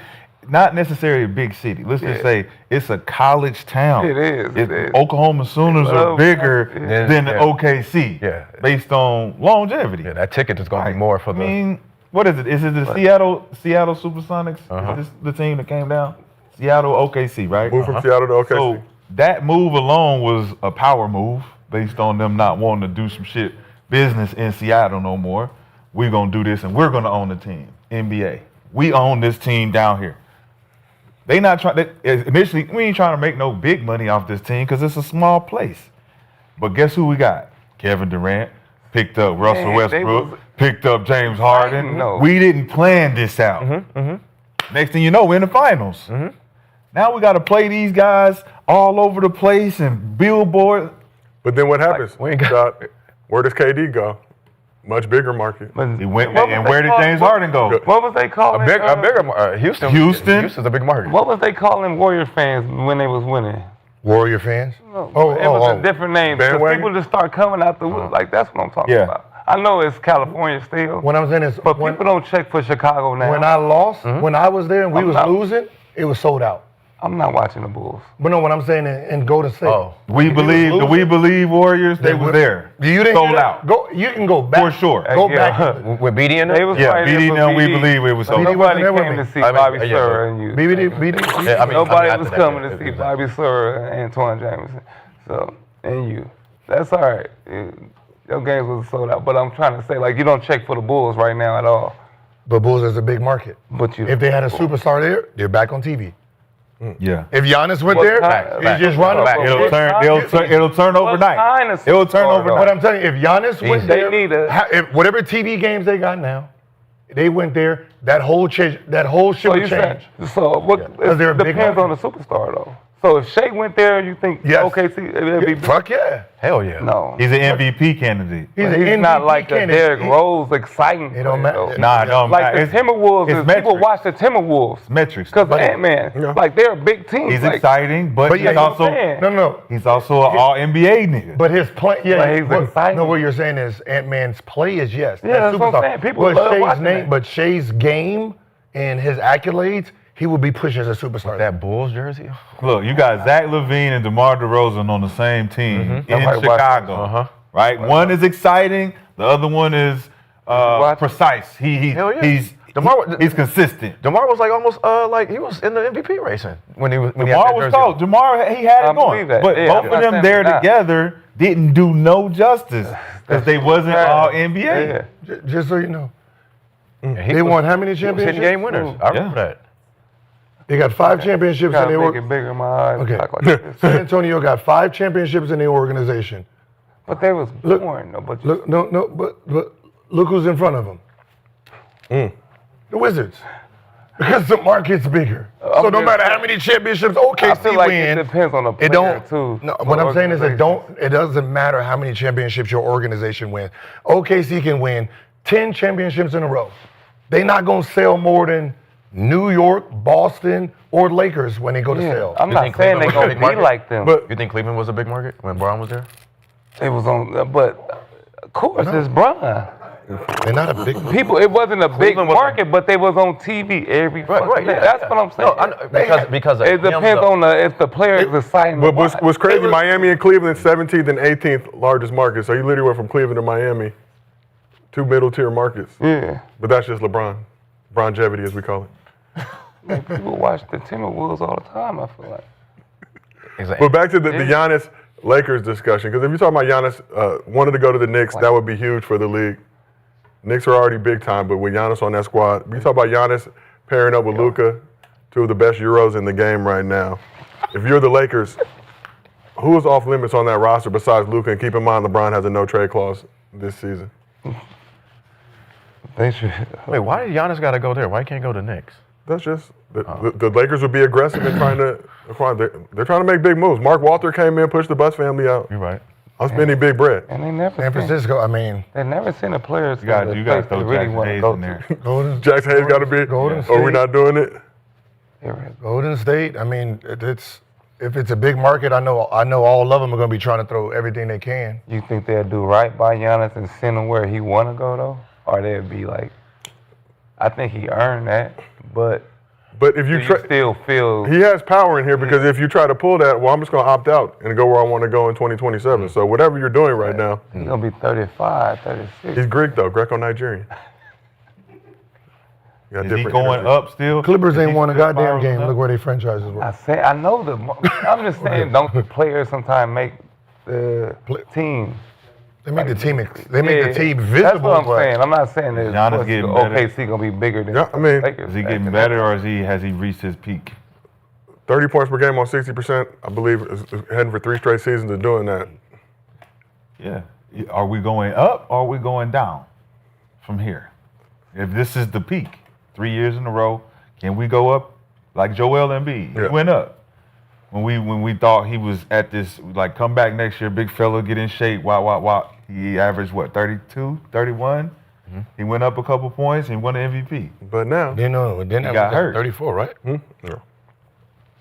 not necessarily a big city. Let's just Yeah. say it's a college town. It is, it is. Oklahoma Sooners are Love- bigger Yeah. than Yeah. OKC. Yeah. Based on longevity. Yeah, that ticket is going to be more for I the. mean, what is it? Is it the Seattle Supersonics? Uh-huh. Is this the team that came down? Seattle OKC, right? Move from Seattle to OKC. So that move alone was a power move based on them not wanting to do some shit business in Seattle no more. We're gonna do this and we're gonna own the team. NBA. We own this team down here. They not trying. Initially, we ain't trying to make no big money off this team because it's a small place. But guess who we got? Kevin Durant picked up Russell Man, they Westbrook, was picked up James Harden. fighting, though. We didn't plan this out. Next thing you know, we're in the finals. Now we got to play these guys all over the place and billboard. But then what happens? we ain't got- Doc? Where does KD go? Much bigger market. But He went, what was and they where did call- James Harden go? What was they calling? a bigger Houston. Houston? Houston's a big market. What was they calling Warrior fans when they was winning? Warrior fans. It was a different name. Because Bandwagon? people just start coming out the wood. Like that's what I'm talking Yeah. about. I know it's California still, What I'm saying is, but people don't check for Chicago now. when I lost, when I was there and we I'm was not- losing, it was sold out. I'm not watching the Bulls. But no, what I'm saying in Golden State. Oh. We believe Warriors. They were there. You didn't sold hear that? out Go. You can go back for sure. Go Yeah. back. With BD in They there? was Yeah, fighting BD for know we BD. believe it was sold BD out. Nobody wasn't there came with to me. see I mean, Bobby yeah, Sura and you. BD. Yeah, I mean, Nobody after was that, coming yeah, to see it was Bobby Sura and Antoine Jameson. So, and you. That's all right. Your games was sold out. But I'm trying to say, like, you don't check for the Bulls right now at all. But Bulls is a big market. But you. If they had a superstar there, they're back on TV. Yeah. If Giannis went What there, kind- he's just running. Back. It'll turn overnight. kind of It'll turn superstar, overnight. But I'm telling you, if Giannis went They there, need a- if whatever TV games they got now, they went there, that whole shit So would you said, change. so what? Because they're a It big depends on the market. superstar though. So if Shea went there, you think Yes. OKC it'd be Fuck yeah. Hell yeah. no. He's an MVP candidate. He's But an he's not MVP like a candidate. Derrick Rose exciting. It don't player, matter. though. Nah, it don't Like matter. the Timberwolves, it's is people metrics. watch the Timberwolves Metrics. because But Ant-Man. Yeah. Like they're a big team. he's like, exciting, but But yeah, he's you also saying. No. he's also an All NBA nigga. But his play, But yeah. he's exciting. No, what you're saying is Ant-Man's play is yes. Yeah, that's what I'm superstar. saying. People but love Shea's watching name, that. but Shea's game and his accolades, he would be pushed as a superstar. That Bulls jersey? Look, you got Zach LaVine and DeMar DeRozan on the same team in Nobody watched Chicago. Uh-huh. Right? One is exciting, the other one is watch? precise. Hell yeah. He's consistent. DeMar was like almost like he was in the MVP racing when he had DeMar that was jersey cold. on. DeMar, he had I it going. believe that. But Yeah, both I'm of not them saying there they're not. together didn't do no justice because they wasn't all NBA. Yeah. Just so you know. And he They was- won how many he was hitting championships? game winners. I remember that. They got 5 championships Gotta in make their it bigger in my eyes. Okay. Talk like this. San Antonio got 5 championships in their organization. But they was born though. But Look, but look who's in front of them. The Wizards. Because the market's bigger. So no matter how many championships OKC I feel like win, it depends on the player it don't. too. No, what I'm saying is it doesn't matter how many championships your organization wins. OKC can win 10 championships in a row. They're not gonna sell more than New York, Boston, or Lakers when they go to sell. I'm not saying they're gonna be like them. But you think Cleveland was a big market when Braun was there? It was on, but of course it's Braun. They're not a big. People, it wasn't a big Cleveland was market, but they was on TV every fucking day. That's what I'm saying. No, I know, because of it him, depends though. on if the player is exciting. But what's crazy, Miami and Cleveland, 17th and 18th largest markets. So you literally went from Cleveland to Miami, 2 middle-tier markets. Yeah. But that's just LeBron. Bronjevity, as we call it. People watch the Timberwolves all the time, I feel like. Exactly. But back to the Giannis Lakers discussion, because if you're talking about Giannis wanted to go to the Knicks, that would be huge for the league. Knicks are already big time, but with Giannis on that squad, you talk about Giannis pairing up with Luka, 2 of the best Euros in the game right now. If you're the Lakers, who is off limits on that roster besides Luka? And keep in mind, LeBron has a no-trade clause this season. They should. Wait, why did Giannis got to go there? Why can't he go to Knicks? That's just the Lakers would be aggressive in trying to acquire. They're trying to make big moves. Mark Walter came in, pushed the Buss family out. You're right. I'm spending big bread. And they never San Francisco, I mean, They never seen a player You got to they throw really Jackson want to Hayes go in there. to. Jackson Hayes got to be. Golden Or we State. not doing it? Golden State. I mean, if it's a big market, I know all of them are going to be trying to throw everything they can. You think they'll do right by Giannis and send him where he want to go though, or they'll be like, I think he earned that, but if you still feel he has power in here because if you try to pull that, well, I'm just going to opt out and go where I want to go in 2027. So whatever you're doing right now, he's gonna be 35, 36. he's Greek though, Greco-Nigerian. Is he going up still? Clippers Is ain't he won a still goddamn spiraling game. up? Look where their franchises were. I know I'm just saying, don't the players sometimes make the team? They make the team. They make the team visible. That's what I'm but saying. I'm not saying that Giannis getting better. OKC gonna be bigger than Yeah, I mean, Lakers. Is he getting better or has he reached his peak? 30 points per game on 60%, I believe, is heading for 3 straight seasons of doing that. Yeah. Are we going up or are we going down from here? If this is the peak, 3 years in a row, can we go up like Joel Embiid? Yeah. He went up. When we thought he was at this, like, come back next year, big fella, get in shape, wow. He averaged, 32, 31? Mm-hmm. He went up a couple points and won the MVP. But now, then He got hurt. 34, right? yeah.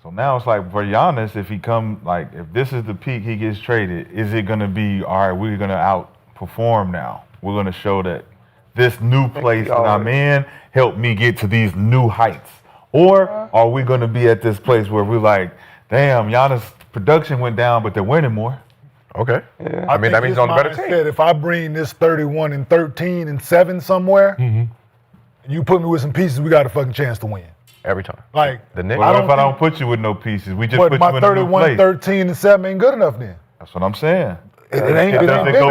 So now it's like for Giannis, if this is the peak, he gets traded, is it going to be, all right, we're going to outperform now. We're going to show that this new place that I'm in helped me get to these new heights. Or are we going to be at this place where we're like, damn, Giannis' production went down, but they're winning more? Okay. Yeah. I mean, that means he's on the better team. Said if I bring this 31 and 13 and 7 somewhere, and you put me with some pieces, we got a fucking chance to win. Every time. Like The Knicks. Well, if I don't put you with no pieces, we just but put my you in a new 31, place. 13, and 7 ain't good enough then. That's what I'm saying. It ain't been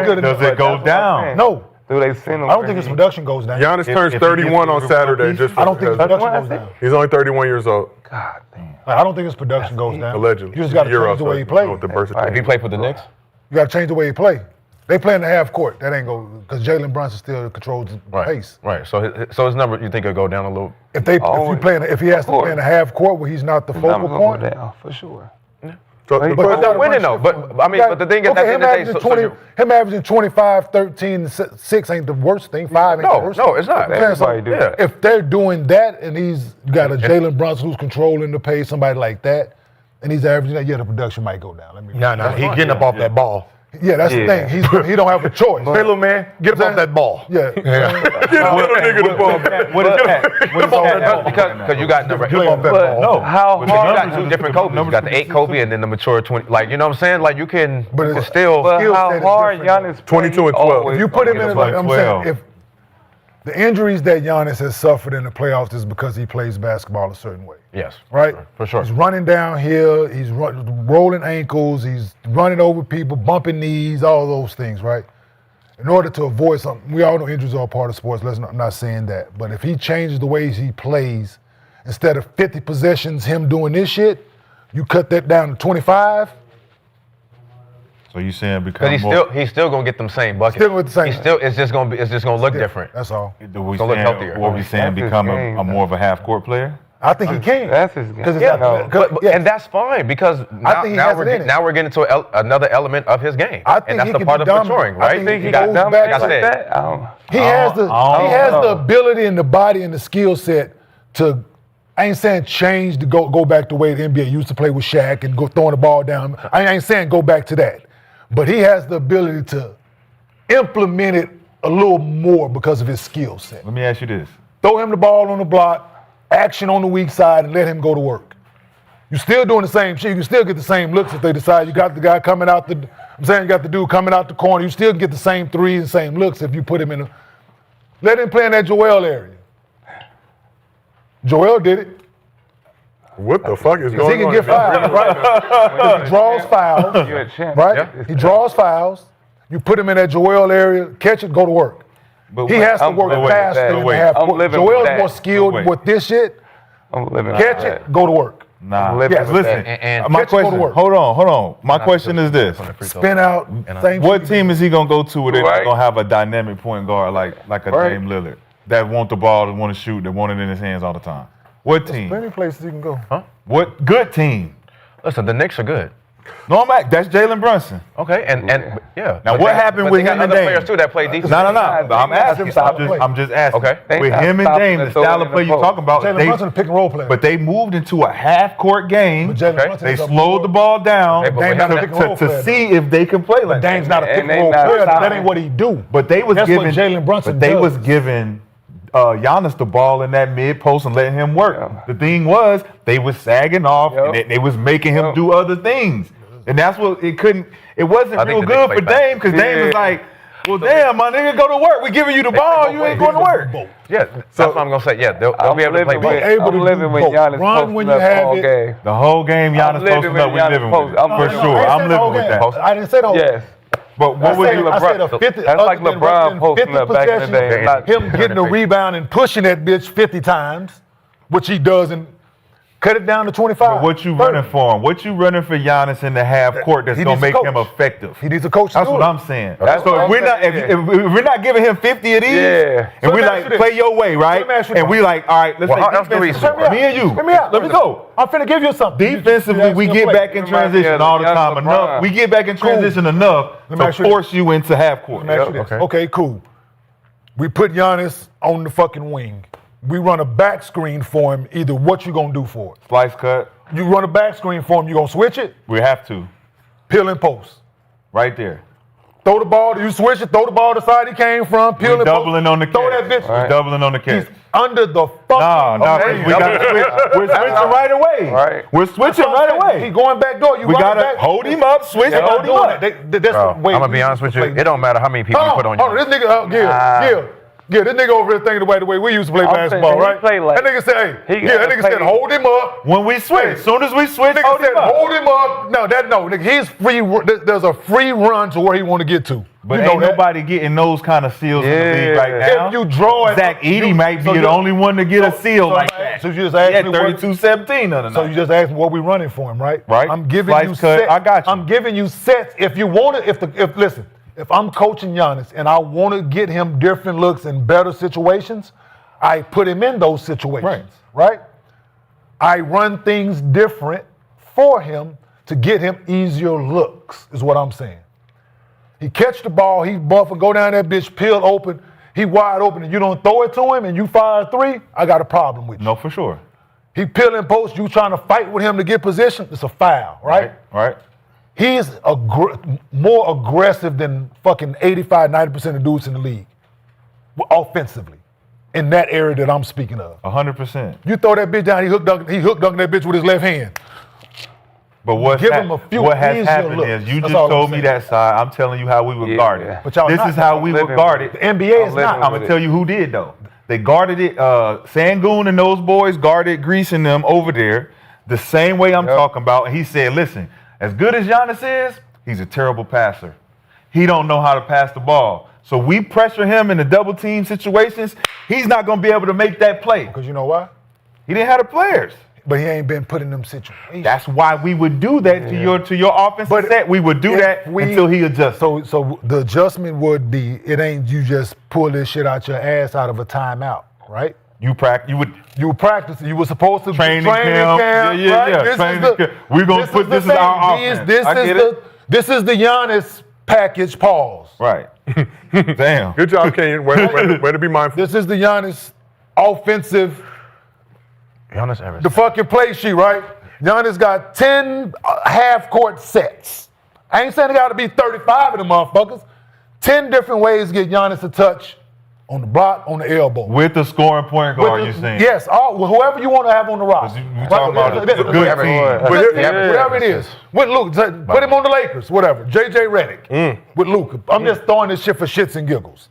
good enough. Does it go down? No, Do they send him? I don't think his production goes down. Giannis turns if he 31 gets on the Saturday. rookie, Just I don't think his because production goes down. he's only 31 years old, God damn. Like, I don't think his production goes down. allegedly. You just got to Euro, change the way he so plays. with the versatility. If he played for the Knicks, You got to change the way he play. They play in the half court. That ain't go because Jalen Brunson still controls the pace. Right. So his number, you think it'll go down a little? If he has to play in the half court where he's not the focal Numbers gonna point. go down for sure. So But the you question- gotta winning run though. shit But I mean, but the thing is, at the end of the day, him averaging him averaging 25, 13, 6 ain't the worst thing. 5 ain't the worst. no, it's not. thing. So Everybody do that. if they're doing that and you got a Jalen Brunson who's controlling the pace, somebody like that, and he's averaging that, the production might go down. No, he getting up off that ball. Yeah, that's the thing. He don't have a choice. Hey, little man, get up off that ball. Yeah. Get a little nigga the ball back. What is that? What is that? Because you got number. Get up off that But ball. how But you hard? got two different Kobe's. You got the 8 Kobe and then the mature 20. Like, you know what I'm saying? Like, you can it's- still. But skill how set is hard different, Giannis 22 and 12. If you put him in, That's like like I'm 12. saying, if the injuries that Giannis has suffered in the playoffs is because he plays basketball a certain way. Yes. Right? For sure. He's running downhill, he's rolling ankles, he's running over people, bumping knees, all those things, right? In order to avoid something, we all know injuries are a part of sports, I'm not saying that. But if he changes the ways he plays, instead of 50 possessions, him doing this shit, you cut that down to 25, So you saying become Because he's still gonna get them same buckets. Still with the same. It's just gonna look different. That's all. we So look saying, healthier. what we saying, That's his become game, a more of a half court player? I think he can. That's his game. Because Yeah, yeah. and that's fine because I think he has it in it. now we're getting to another element of his game, I think and that's he the can part be of dominant. maturing, I right? think he You got goes like back I like said, that. I don't- He has the know. ability and the body and the skill set to. I ain't saying change to go back the way the NBA used to play with Shaq and go throwing the ball down. I ain't saying go back to that, but he has the ability to implement it a little more because of his skill set. Let me ask you this. Throw him the ball on the block, action on the weak side, and let him go to work. You're still doing the same shit. You can still get the same looks if they decide you got the guy coming out the. I'm saying you got the dude coming out the corner. You still get the same threes and same looks if you put him in. Let him play in that Joel area. Joel did it. What the fuck is He going can on? get fouls, right? He draws fouls, You're a champ. right? Yeah. He draws fouls. You put him in that Joel area, catch it, go to work. But He wait, has to I'm work living with faster that. than Wait, half I'm court. living with Joel's that. more skilled Wait. with this shit. I'm living Catch with it, that. go to work. Nah, living with listen. that. And my catch it, go to question. work. Hold on. My question is this: Spin out, same what shit. team is he gonna go to where they're Right. gonna have a dynamic point guard like a Right. Dame Lillard that want the ball, that want to shoot, that want it in his hands all the time? What team? Plenty of places you can go. What good team? listen, the Knicks are good. No, that's Jalen Brunson. Okay, and yeah. Now, But what they- happened but with they got him and other Dame? players too that play defense. No. I'm They asking. not stopping I'm just asking. Okay. They With not him and stopping Dame, to the throw style it of in play the you post. talking about, Jalen Brunson, a pick and roll player. but they moved into a half-court game. But Jalen Okay. Brunson They is a slowed more- the ball down Hey, but Dame not a to, pick and roll to player. see if they can play like Dame's that. not a pick And and they roll not player. That stopping. ain't what he do. But they was That's giving what Jalen Brunson But they does. was giving Giannis the ball in that mid post and letting him work. Yeah. The thing was they was sagging off Yep. and they was making him Yep. do other things. And that's what it couldn't. It wasn't I think real the good Knicks for play Dame because Dame was Yeah. like, "Well, damn, my nigga, go to work. We giving you the ball. both You ain't ways. going to work." Yeah, that's what I'm gonna say. Yeah, they'll be able to play both. able to I'm living do with both. Giannis Run posting when you up have all it. game. The whole game, Giannis living posting with up. We Giannis living with post. it. I'm For living sure. with it. I'm living with that. I didn't say the whole. Yes. But what would you? I said a 50. That's like other than LeBron running posting 50 up back in the possessions, day. Not him getting the rebound and pushing that bitch 50 times, which he does, and cut it down to 25. But what you 30. running for him? What you running for Giannis in the half court that's He gonna needs a make coach. him effective? He needs a coach to That's do what it. I'm saying. That's So what if I'm we're not, saying, if we're not giving him 50 of these, Yeah. and So we let me like ask you this. play your way, right? let me ask you And this. we like, all right, let's Well, say how else do we defensively, score? me and you. Hear me out. Let me go. I'm finna give you something. Defensively, we get back in Remind me transition of all the young time. LeBron. Enough. We get back in transition enough Let me to ask you this. force you into half court. Let me ask you this. Okay. Okay, cool. We put Giannis on the fucking wing. We run a back screen for him. Either what you gonna do for it? Slice cut. You run a back screen for him. You gonna switch it? We have to. Peel and post. Right there. Throw the ball. You switch it. Throw the ball to the side he came from. Peel We're and post. doubling on the catch. Throw that bitch. We're doubling on the catch. He's under the fucking. No, ring. we got to switch. We're switching right away. Right. We're switching right away. He going back door. You We run gotta back. hold him up, switch, They're hold not him doing up. it. That's Bro, the way I'm gonna we be honest with used to you. play. It don't matter how many people you put on Hold on, you. this nigga, Gil, this nigga over here thinking the way we used to play I'm basketball, saying he right? play like- that nigga said, he hey, that gotta nigga said, play- hold him up. When we switch, as soon as we switch, Nigga hold said, him up. hold him up. No, nigga, he's free. There's a free run to where he want to get to. But you ain't know that. nobody getting those kind of seals in the league right now. If you draw it, Zach Edey you- might so be the you- only one to get a seal so- like that. so you just asked He had me what- 32-17 the other night. So you just asked me what we running for him, right? Right. I'm giving Slice you cut. sets. I got you. I'm giving you sets. If you want to, listen, if I'm coaching Giannis and I want to get him different looks in better situations, I put him in those situations, right? I run things different for him to get him easier looks, is what I'm saying. He catch the ball, he buff and go down that bitch, peel open, he wide open, and you don't throw it to him and you fire a three, I got a problem with you. No, for sure. He peel and post, you trying to fight with him to get position, it's a foul, right? Right. He's more aggressive than fucking 85, 90% of dudes in the league, offensively, in that area that I'm speaking of. 100%. You throw that bitch down, he hook dunk that bitch with his left hand. But what Give him a few has easier happened looks. is you That's just all I'm told me saying. that side. I'm telling you how we would Yeah. guard it. But y'all This not. is how we would living guard with it. The NBA is living not. I'm with gonna it. tell you who did though. They guarded it. Sangoon and those boys guarded Grease and them over there the same way I'm talking about. And he said, "Listen, as good as Giannis is, he's a terrible passer. He don't know how to pass the ball. So we pressure him in the double team situations. He's not gonna be able to make that play. Because you know why? He didn't have the players. But he ain't been put in them situations. That's why we would do that to your offensive set. We would do that until he adjusts. So the adjustment would be, it ain't you just pull this shit out your ass out of a timeout, right? You practice. You were supposed to Training train camp. right? Yeah. This Training is the, camp. We're gonna put this is our offense. This is the Giannis package. Pause. Right. Damn. Good job, Kenyon. Way to be mindful. This is the Giannis offensive. Giannis Evans. The fucking play sheet, right? Giannis got 10 half-court sets. I ain't saying it got to be 35 of them motherfuckers. 10 different ways to get Giannis a touch on the block, on the elbow. With the scoring point guard, you're saying? Yes, whoever you want to have on the roster. You talking about a good team. Whatever it is. With Luke, put him on the Lakers, whatever. JJ Redick with Luka. I'm just throwing this shit for shits and giggles.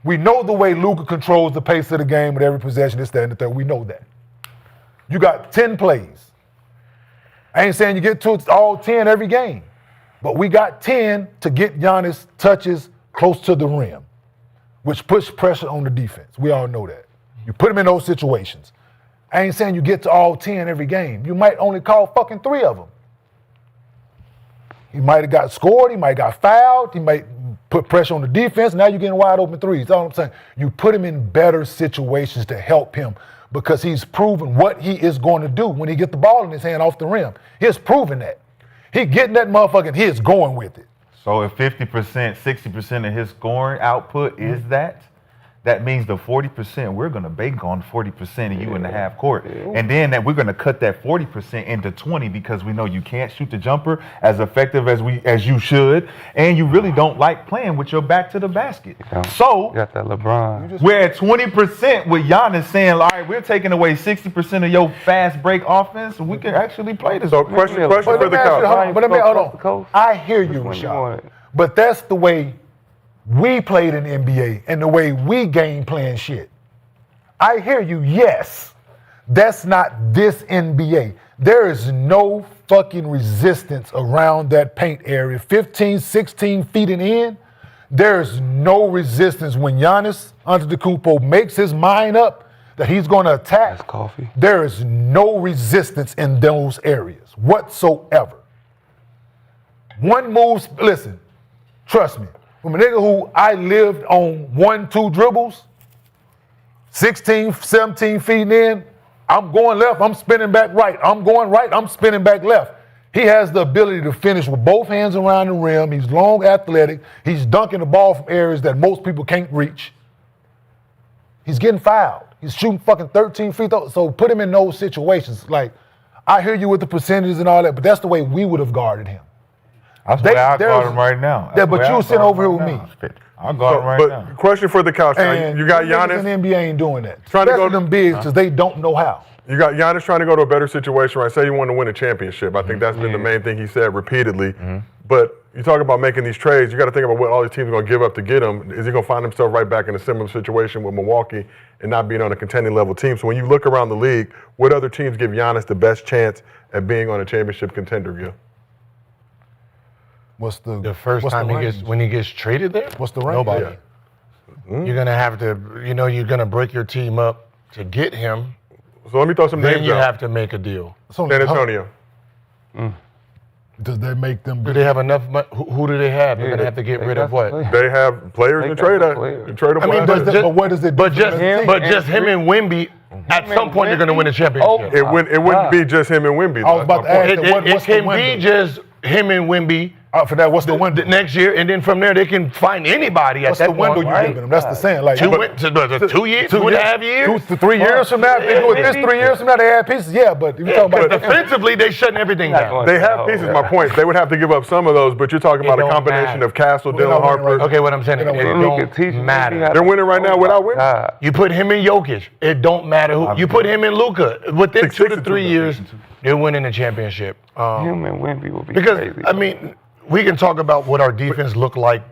We know the way Luka controls the pace of the game with every possession, this, that, and the third. We know that. You got 10 plays. I ain't saying you get to all 10 every game, but we got 10 to get Giannis touches close to the rim, which puts pressure on the defense. We all know that. You put him in those situations. I ain't saying you get to all 10 every game. You might only call fucking 3 of them. He might have got scored. He might have got fouled. He might put pressure on the defense. Now you're getting wide open threes. That's all I'm saying. You put him in better situations to help him because he's proven what he is going to do when he get the ball in his hand off the rim. He has proven that. He getting that motherfucker and he is going with it. So if 50%, 60% of his scoring output is that means the 40%, we're going to bank on 40% of you in the half court. And then that we're going to cut that 40% into 20 because we know you can't shoot the jumper as effective as you should. And you really don't like playing with your back to the basket. So You got that LeBron. we're at 20% with Giannis saying, all right, we're taking away 60% of your fast break offense. We can actually play this. So question for the coach. Hold on. I hear you, Rashad. But that's the way we played in the NBA and the way we game plan shit. I hear you, yes. That's not this NBA. There is no fucking resistance around that paint area. 15, 16 feet and in, there's no resistance. When Giannis Antetokounmpo makes his mind up that he's going to attack, That's coffee. there is no resistance in those areas whatsoever. One move, listen, trust me, from a nigga who I lived on 1-2 dribbles, 16, 17 feet in, I'm going left, I'm spinning back right. I'm going right, I'm spinning back left. He has the ability to finish with both hands around the rim. He's long, athletic. He's dunking the ball from areas that most people can't reach. He's getting fouled. He's shooting fucking 13 free throws. So put him in those situations. Like, I hear you with the percentages and all that, but that's the way we would have guarded him. That's the way I guard him right now. Yeah, but you sitting over here with me. I'll guard him right now. Question for the couch. And You got the niggas Giannis. in the NBA ain't doing that. Trying to Especially go- them bigs because they don't know how. You got Giannis trying to go to a better situation, right? Say you want to win a championship. I think that's been the main thing he said repeatedly. But you talk about making these trades, you got to think about what all these teams are going to give up to get him. Is he going to find himself right back in a similar situation with Milwaukee and not being on a contending level team? So when you look around the league, what other teams give Giannis the best chance at being on a championship contender, Gil? What's The first time when he gets traded there? What's the range? Nobody. Yeah. You're gonna have to, you're gonna break your team up to get him. So let me throw some Then names you out. have to make a deal. San Antonio. Does that make them? Do they have enough money? Who do they have? They're gonna have to get rid of what? They have players They in got trade the at players. tradable. I mean, assets. but what does it do? But for just the team? just him and Wemby. At some point, you're gonna win a championship. It wouldn't be just him and Wemby. I was about to ask. It What's the can be window? just him and Wemby. For that, what's the window? Next year, and then from there they can find anybody at What's that the window point, you right? giving them? That's the saying. Like 2 years, 2.5 years. 2 to 3 years from now, if they go with this 3 years from now, they add pieces. Yeah, but you're talking But about defensively, they shutting everything down. They have pieces, my point. They would have to give up some of those, but you're talking about a don't combination matter. of Castle, They're Dylan not winning Harper. right Okay, what I'm saying, it don't matter. They're winning right now without Wemby. You put him in Jokic, it don't matter who. You put him in Luka. Within 2 to 3 years, they're winning the championship. Him and Wemby will be Because crazy. I mean, we can talk about what our defense looked like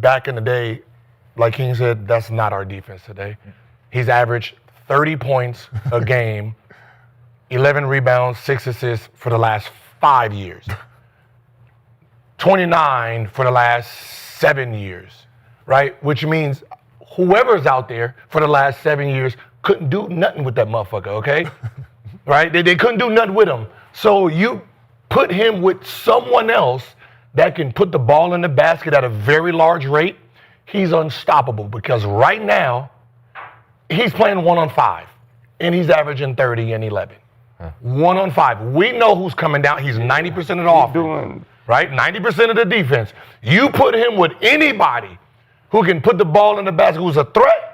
back in the day. Like King said, that's not our defense today. He's averaged 30 points a game, 11 rebounds, 6 assists for the last 5 years, 29 for the last 7 years, right? Which means whoever's out there for the last 7 years couldn't do nothing with that motherfucker, okay? right? They couldn't do nothing with him. So you put him with someone else that can put the ball in the basket at a very large rate, he's unstoppable because right now, he's playing 1-on-5, and he's averaging 30 and 11. 1-on-5. We know who's coming down. He's 90% of the offense, right? 90% of the defense. You put him with anybody who can put the ball in the basket, who's a threat,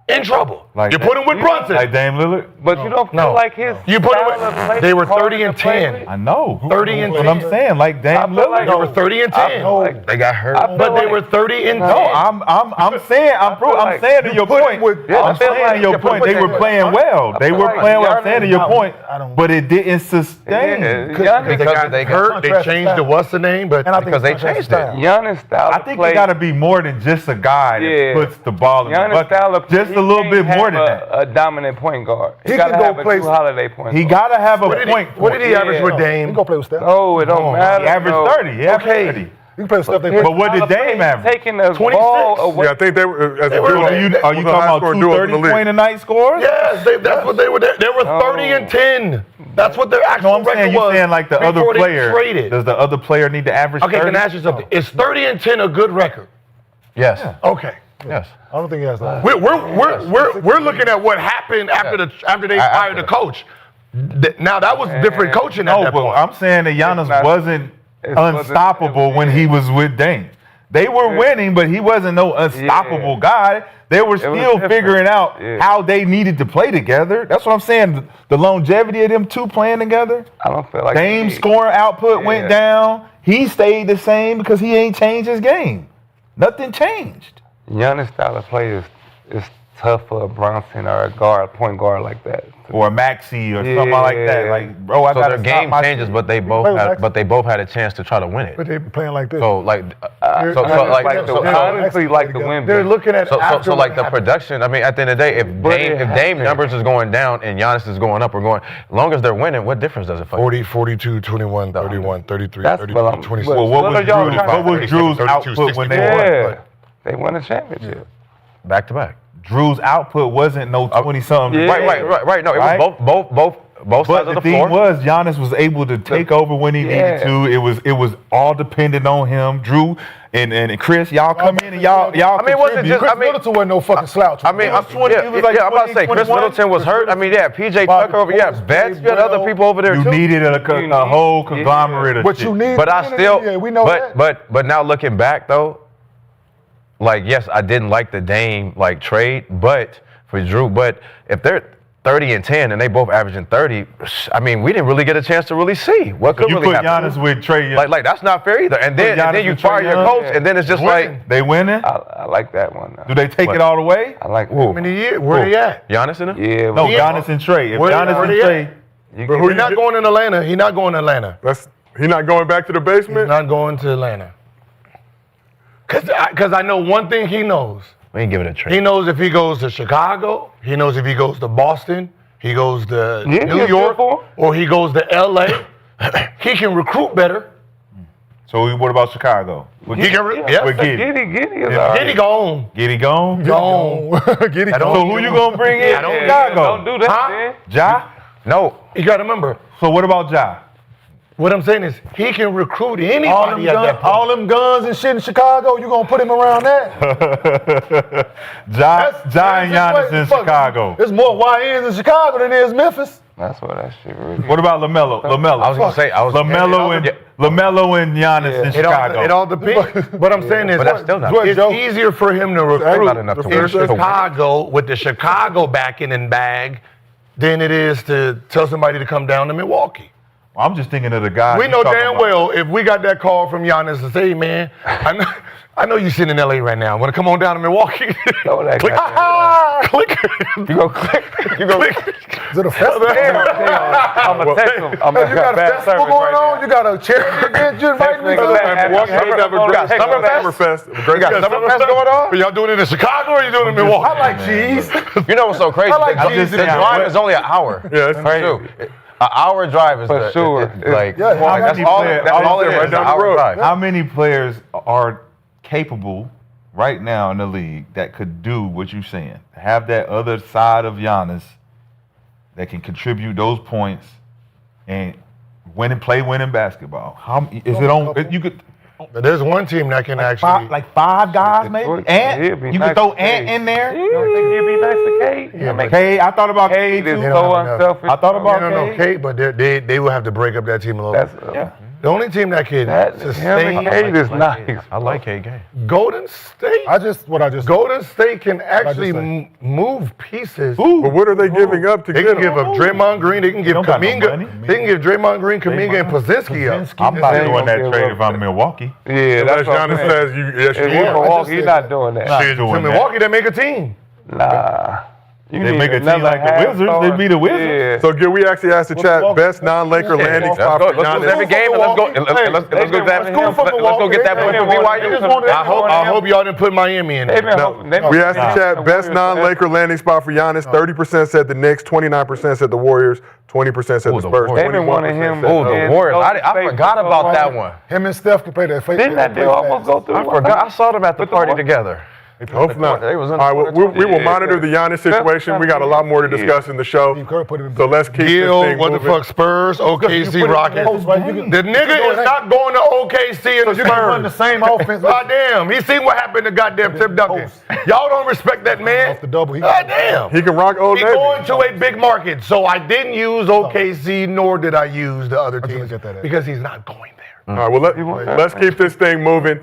in trouble. Like you put him with Brunson. Like Dame Lillard? But you don't feel like his You put him style of play with, they were is harder 30 and to play 10. with? I know. 30 and But 10. I'm saying, like Dame I feel Lillard. like They were 30 and 10. They got hurt. But they were 30 and 10. No, I'm saying, I'm saying to your point. I'm saying to your point, they were playing well. They were playing well. I'm saying to your point, but it didn't sustain. Because they got hurt. They changed the what's the name, but Because they changed it. Giannis style I of think play. you got to be more than just a guy that puts the ball in the Giannis style of bucket. play, Just he a little can't bit more have than that. a dominant point guard. He He got to can go have a play- true holiday point He guard. got to have a point. what did he average with He Dame? can go play with Steph. No, it don't matter. He averaged no. 30. He averaged Okay. 30. You can play with Steph. They His But what did style of play, Dame he's average? taking the 26. ball away. Yeah, I think they were as a were- duo. Are you was talking the highest about scoring two duos in the 30-point a league. night scores? Yes, that's what they were. They were 30 and 10. That's what their actual No, I'm saying record you're was. saying like the other before they player. traded. Does the other player need to average Okay, 30? can I ask you something? Is 30 and 10 a good record? Yes. Okay. Yes. I don't think he has that. We're looking at what happened after they fired the coach. Now that was different coaching at No, that but point. I'm saying that Giannis not- wasn't it wasn't- unstoppable when he was with Dame. They were winning, but he wasn't no unstoppable guy. They were still different. figuring out Yeah. how they needed to play together. That's what I'm saying. The longevity of them two playing together. I don't feel like Dame's scoring output went Yeah. down. He stayed the same because he ain't changed his game. Nothing changed. Giannis style of play is tough for a Bronson or a point guard like that. Or a Maxi or something like that. Yeah. Like, bro, I So got their game changes, but they both play with had, Max. but they both had a chance to try to win But it. they playing like this. So like, They're- so like like, the- so, honestly, like the win. They're looking at so like the production. I mean, at the end of the day, if Dame numbers is going down and Giannis is going up or going, as long as they're winning, what difference does it make? 40, 42, 21, 31, 33, That's 32, what I'm- 26. Well, what was y'all Drew's, trying to say? output when they won? Yeah, they won a championship. Back to back. Drew's output wasn't no 20-something. Yeah. Right. No, it Right? was both But sides the of the thing floor. was, Giannis was able to take over when he needed to. It was all dependent on him. Drew and Chris, y'all come in and y'all. I mean, was it contribute. just? Chris I mean, Middleton wasn't no fucking slouch. I mean, He was 20, he was like I'm about to say 20, Chris 21. Middleton was hurt. I mean, yeah, PJ Tucker over, yeah, Betts, you had other people over there You too. needed a whole conglomerate of What shit. you need, But I still, yeah, we know that. but now looking back though, like yes, I didn't like the Dame like trade, but for Drew, but if they're 30 and 10 and they both averaging 30, I mean, we didn't really get a chance to really see what could You really put happen. Giannis with Trey Young. Like that's not fair either. And then Giannis you with Trae fire your Young. coach, and then it's just like They winning? I like that one. Do they take it all the way? I like How many years? Where they at? Giannis in it. Yeah, No, Yeah. Giannis and Trey. If Where Giannis and they Trey, at? He's not going in Atlanta. He's not going to Atlanta. He not going back to the He's basement. not going to Atlanta. Because I know one thing he knows. We ain't give it a He trade. knows if he goes to Chicago, he knows if he goes to Boston, he goes to Yeah, New he's York, good for him. or he goes to LA, he can recruit better. so what about Chicago? With He can Giddy. With Giddy. Giddy is Yeah. all right. Giddy gone. Giddy gone? Gone. Get it I don't- So who you gonna bring in? I don't- Chicago. Don't do that, Huh? man. Ja? No, You got to remember, So what about Ja? what I'm saying is he can recruit all them, anybody at that point. all them guns and shit in Chicago, you gonna put him around that? Ja and Giannis in Fuck, Chicago. There's more YNs in Chicago than there is Memphis. That's what that shit really. What about LaMelo? I was gonna say LaMelo and Giannis in Chicago. It all depends. What I'm saying is, But that's still not- it's easier for him to recruit not enough to in win. Chicago with the Chicago backing and bag than it is to tell somebody to come down to Milwaukee. I'm just thinking of the guy. We know damn well if we got that call from Giannis to say, hey, man, I know you sitting in LA right now. Want to come on down to Milwaukee? Throw that Click. goddamn- Click. You go click. You go click. Is it a festival? I'm gonna text him. I'm Hey, you got a festival going on? You got a charity event you inviting me Text me to? back. Milwaukee does have a great Summerfest. Summerfest. Great Summerfest going on? Are y'all doing it in Chicago or are you doing it in Milwaukee? I like cheese. You know what's so crazy? I like The cheese the and drive is only an hour. Yeah, it's Right? An hour drive is For sure. like Yeah, how that's many all. players- That's all it is. right An down the hour road. drive. How many players are capable right now in the league that could do what you're saying? Have that other side of Giannis that can contribute those points and play winning basketball? How is it on? You could There's one team that can actually. five guys maybe. Detroit, Ant, he'd be you nice could throw to Ant Cade. in there. You don't think he'd be nice to Cade? Yeah, but Cade, I thought about Cade Cade is too. so unselfish. I thought about no, Cade. Kate, but they will have to break up that team a little That's bit. The only team that can him sustain and Cade is nice. I like KK. Golden State. Golden State can actually move pieces. But what are they giving up to They get can give him? up Draymond Green. They can give don't got no Kuminga. money. They can give Draymond Green, Kuminga, and Pozinski up. I'm not They ain't doing gonna that give trade up. if I'm Milwaukee. Yeah, As that's what I'm Giannis saying. says, yes, If you you're are. Milwaukee, you're not doing that. Not To doing that. Milwaukee, they make a team. Nah. You They need make a team another like the Wizards. half-star. They be the Wizards. Yeah. So, Gil, we actually asked the chat best non-Laker landing spot for Let's lose Giannis. every game and let's go get that. Let's go get that win for BYU. I hope y'all didn't put Miami in there. We asked the chat best non-Laker landing spot for Giannis. 30% said the Knicks, 29% said the Warriors, 20% said the Spurs. They've been wanting 21% him. said Oh, the Warriors. I forgot about that one. Him and Steph could play that fake. Didn't that deal almost go through? I forgot. I saw them at the party together. Hope not. They was All in the right, well, corner we will Yeah, monitor the Giannis situation. We got a lot more to discuss in the show. Steve Kerr put it in So let's keep this Gil, thing what the moving. fuck, Spurs, OKC, Rockets. Right? You can- The nigga is not going to OKC and the you can run the Spurs. same offense. Goddamn, he seen what happened to goddamn Tim Duncan. Y'all don't respect that man. Off the double, he- Goddamn. He can rock Old He Navy. going to a big market, so I didn't use OKC, nor did I use the other teams get that. because he's not going there. All right, well, let's keep this thing moving.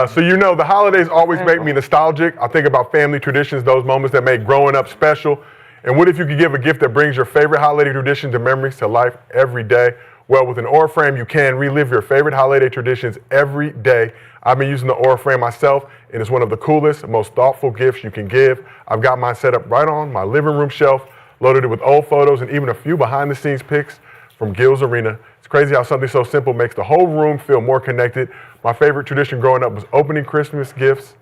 So you know, the holidays always make me nostalgic. I think about family traditions, those moments that make growing up special. And what if you could give a gift that brings your favorite holiday traditions and memories to life every day? Well, with an Aura frame, you can relive your favorite holiday traditions every day. I've been using the Aura frame myself, and it's one of the coolest, most thoughtful gifts you can give. I've got mine set up right on my living room shelf, loaded it with old photos and even a few behind-the-scenes pics from Gil's Arena. It's crazy how something so simple makes the whole room feel more connected. My favorite tradition growing up was opening Christmas gifts,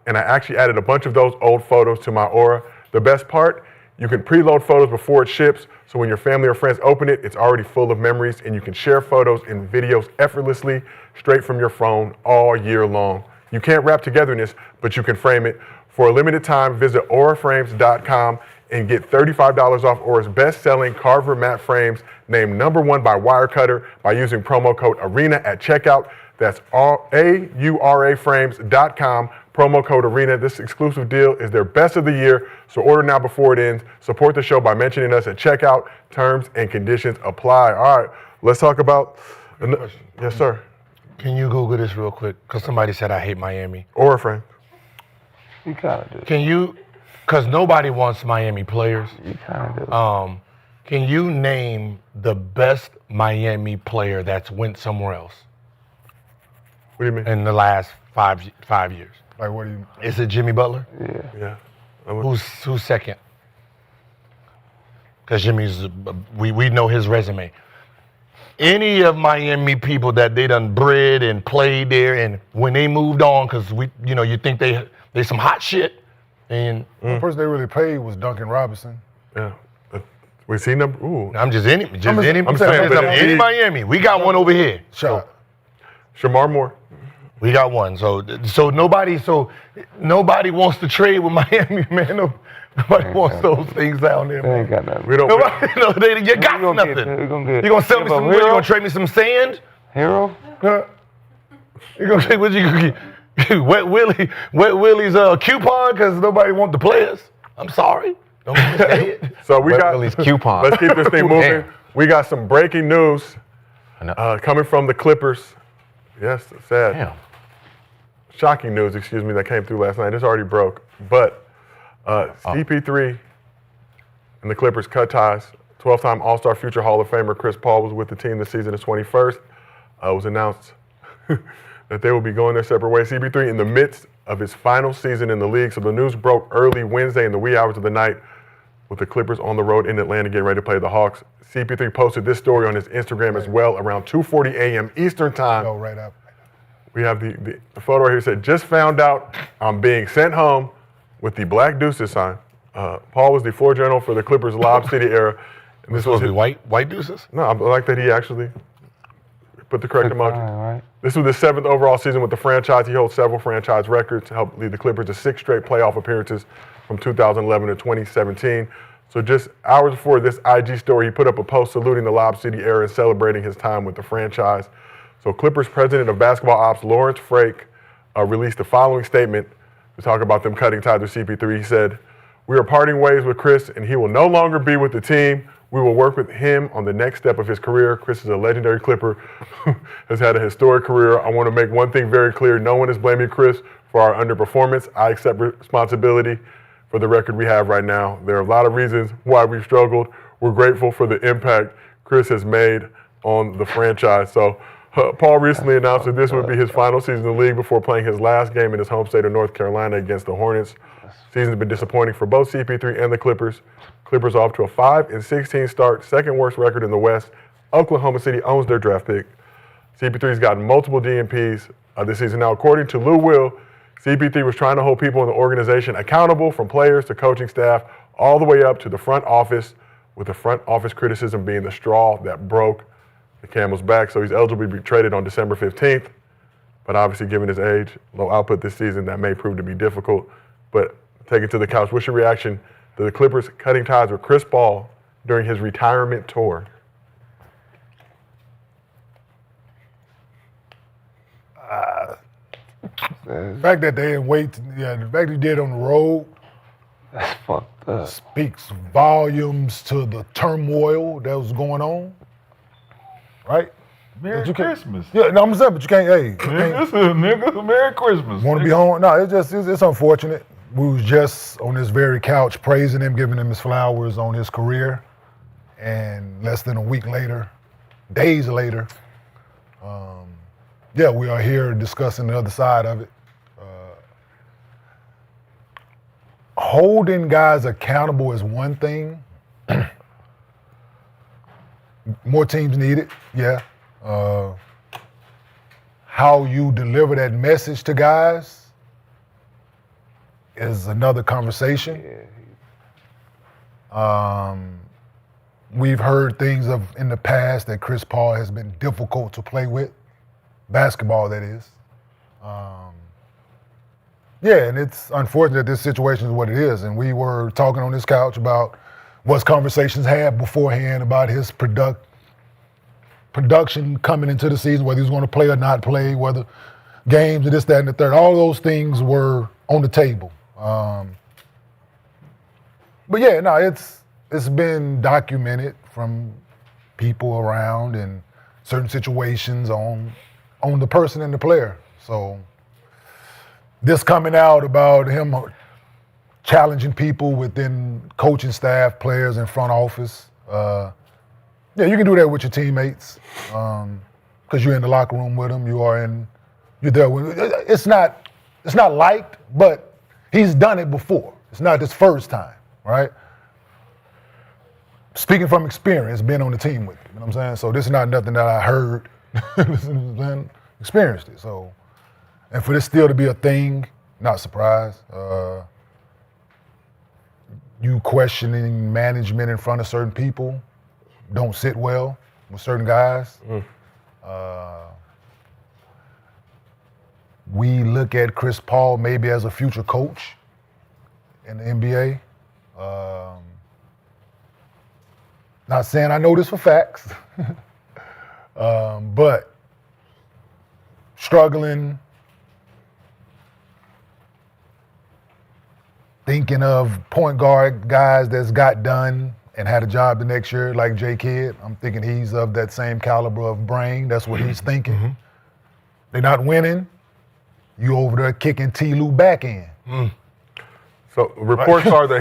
and I actually added a bunch of those old photos to my Aura. The best part, you can preload photos before it ships, so when your family or friends open it, it's already full of memories, and you can share photos and videos effortlessly straight from your phone all year long. You can't wrap togetherness, but you can frame it. For a limited time, visit auraframes.com and get $35 off Aura's best-selling Carver matte frames, named #1 by Wirecutter, by using promo code ARENA at checkout. That's auraframes.com, promo code ARENA. This exclusive deal is their best of the year, so order now before it ends. Support the show by mentioning us at checkout. Terms and conditions apply. All right, let's talk about... Yes, sir. Can you Google this real quick? Because somebody said I hate Miami. Aura frame. You kind of do. Can you, because nobody wants Miami players. You kind of do. Can you name the best Miami player that's went somewhere else What do you mean? in the last five years? Like, what do you? Is it Jimmy Butler? Yeah. Who's second? Because Jimmy's, we know his resume. Any of Miami people that they done bred and played there, and when they moved on, because you think they some hot shit, and The person they really paid was Duncan Robinson. Yeah. We see number... Ooh. I'm just any saying, but any he- Miami. We got one over here. Shot. Shamar Moore. We got one. So nobody wants to trade with Miami, man. Nobody wants those things down there, They man. ain't got nothing. We don't... Nobody, you got gonna nothing. get- we gonna get- You gonna sell me give some a wood? You hero? gonna trade me some sand? Hero? Huh? You gonna say what you gonna get? Wet Willie's coupon because nobody want the players. I'm sorry. Don't say it. So we got... Willie's coupon. Let's keep this thing moving. Damn. We got some breaking news I know. coming from the Clippers. Yes, sad. Damn. Shocking news, excuse me, that came through last night. It's already broke. But CP3 and the Clippers cut ties. 12-time All-Star future Hall of Famer Chris Paul was with the team this season, his 21st. It was announced that they will be going their separate ways. CP3 in the midst of his final season in the league. So the news broke early Wednesday in the wee hours of the night with the Clippers on the road in Atlanta getting ready to play the Hawks. CP3 posted this story on his Instagram as well around 2:40 a.m. Eastern time. Go right up. We have the photo right here. Said, just found out I'm being sent home with the Black Deuces sign. Paul was the floor general for the Clippers' Lob City era. And this was Supposed to be white deuces? No, I like that he actually put the correct emoji. All right. This was his 7th overall season with the franchise. He holds several franchise records, helped lead the Clippers to 6 straight playoff appearances from 2011 to 2017. So just hours before this IG story, he put up a post saluting the Lob City era and celebrating his time with the franchise. So Clippers president of basketball ops, Lawrence Frake, released the following statement to talk about them cutting ties with CP3. He said, "We are parting ways with Chris, and he will no longer be with the team. We will work with him on the next step of his career. Chris is a legendary Clipper who has had a historic career. I want to make one thing very clear. No one is blaming Chris for our underperformance. I accept responsibility for the record we have right now. There are a lot of reasons why we've struggled. We're grateful for the impact Chris has made on the franchise." So Paul recently announced that this would be his final season in the league before playing his last game in his home state of North Carolina against the Hornets. Season's been disappointing for both CP3 and the Clippers. Clippers off to a 5-16 start, second worst record in the West. Oklahoma City owns their draft pick. CP3's gotten multiple DNPs this season. Now, according to Lou Will, CP3 was trying to hold people in the organization accountable, from players to coaching staff, all the way up to the front office, with the front office criticism being the straw that broke the camel's back. So he's eligible to be traded on December 15th. But obviously, given his age, low output this season, that may prove to be difficult. But take it to the couch. What's your reaction to the Clippers cutting ties with Chris Paul during his retirement tour? The fact that they didn't wait, the fact he did on the road That's fucked up. speaks volumes to the turmoil that was going on, right? Merry But you can't- Christmas. Yeah, no, I'm saying, but you can't, hey, you can't Nigga, Merry Christmas. want to be home. No, it's unfortunate. We was just on this very couch praising him, giving him his flowers on his career, and less than a week later, days later, we are here discussing the other side of it. Holding guys accountable is one thing. More teams need it, yeah. How you deliver that message to guys is another conversation. We've heard things in the past that Chris Paul has been difficult to play with, basketball that is. And it's unfortunate that this situation is what it is. And we were talking on this couch about what conversations had beforehand about his production coming into the season, whether he was going to play or not play, whether games and this, that, and the third. All those things were on the table. It's been documented from people around in certain situations on the person and the player. So this coming out about him challenging people within coaching staff, players, and front office. You can do that with your teammates because you're in the locker room with them. You're there with. It's not liked, but he's done it before. It's not his first time, right? Speaking from experience, being on the team with him, you know what I'm saying? So this is not nothing that I heard, experienced it. So, and for this still to be a thing, not surprised. You questioning management in front of certain people don't sit well with certain guys. We look at Chris Paul maybe as a future coach in the NBA. Not saying I know this for facts, but struggling, thinking of point guard guys that's got done and had a job the next year, like J. Kidd. I'm thinking he's of that same caliber of brain. That's what he's thinking. They're not winning. You over there kicking T. Lou back in. So reports are that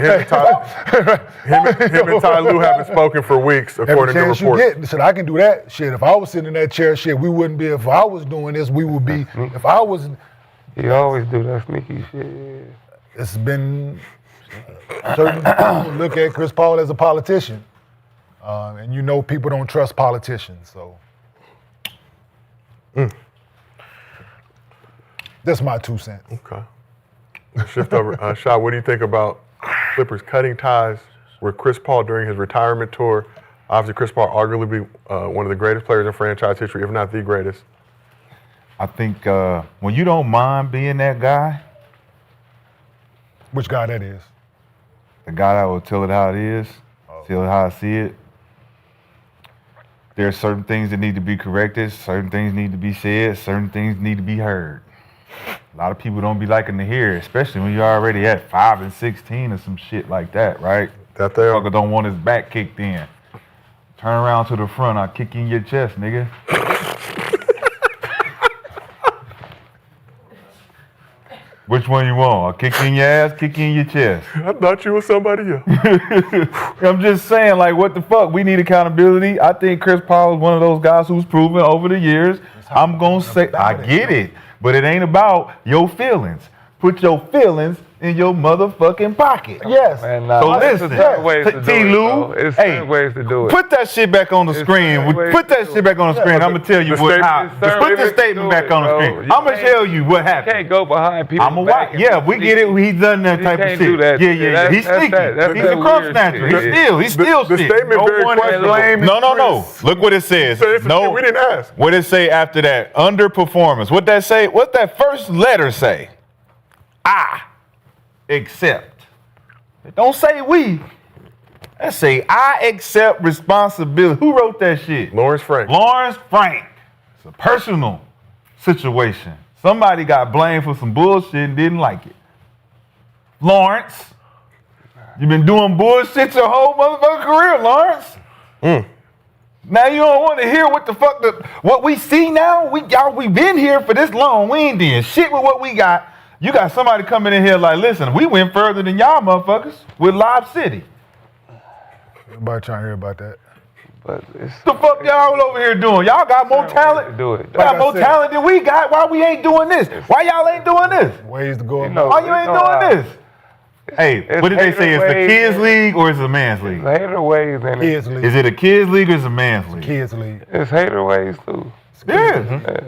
him and Ty Lue haven't spoken for weeks, according to reports. You get, said, I can do that. Shit, if I was sitting in that chair, we wouldn't be. If I was doing this, we would be. If I was. You always do that sneaky shit. Yeah. It's been certain people look at Chris Paul as a politician, and people don't trust politicians. So that's my 2 cents. Okay. Shift over. Shad, what do you think about Clippers cutting ties with Chris Paul during his retirement tour? Obviously, Chris Paul arguably one of the greatest players in franchise history, if not the greatest. I think when you don't mind being that guy, Which guy that is? a guy that will tell it how it is, tell it how I see it. There are certain things that need to be corrected, certain things need to be said, certain things need to be heard. A lot of people don't be liking to hear it, especially when you're already at 5 and 16 or some shit like that, right? That there. Fucker don't want his back kicked in. Turn around to the front, I'll kick you in your chest, nigga. Which one you want? I'll kick you in your ass, kick you in your chest. I thought you were somebody else. I'm just saying, like, what the fuck? We need accountability. I think Chris Paul is one of those guys who's proven over the years. I'm going to say, I get it, but it ain't about your feelings. Put your feelings in your motherfucking pocket. Yes. Man, So there's listen, certain ways to do it, T-Lou, though. It's hey, certain ways to do it. put that shit back on the screen. certain ways Put to that do shit back on the screen. I'm going to tell you the what statement- happened. certain Put the ways to statement do back it, on the bro. screen. You I'm going to can't- tell you what You happened. can't go behind people. I'm a white. Yeah, we get it. He's done that You type of can't shit. do that. Yeah, yeah, yeah. He's That's sneaky. that He's a weird crumb shit. snatcher. Yeah. He's still The shit. statement very questionable. No. Look what it says. So it's a No, shit we didn't ask. what it say after that? Underperformance. What that say? What that first letter say? I accept. It don't say we. That say I accept responsibility. Who wrote that shit? Lawrence Frank. Lawrence Frank. It's a personal situation. Somebody got blamed for some bullshit and didn't like it. Lawrence, you've been doing bullshit your whole motherfucking career, Lawrence. Now you don't want to hear what the fuck what we see now. We been here for this long. We ain't doing shit with what we got. You got somebody coming in here like, listen, we went further than y'all motherfuckers with Lob City. Everybody trying to hear about that. But it's The fuck y'all over here doing? Y'all got more talent. do it. Y'all got Like I more said- talent than we got. Why we ain't doing this? Why y'all ain't doing this? Ways to go. You know, Why you ain't doing this? Hey, it's what did they say? It's the hater kids ways. league or is it a man's league? It's hater ways and Kids league. Is it a kids league or is it a man's league? Kids league. it's hater ways too. Yeah.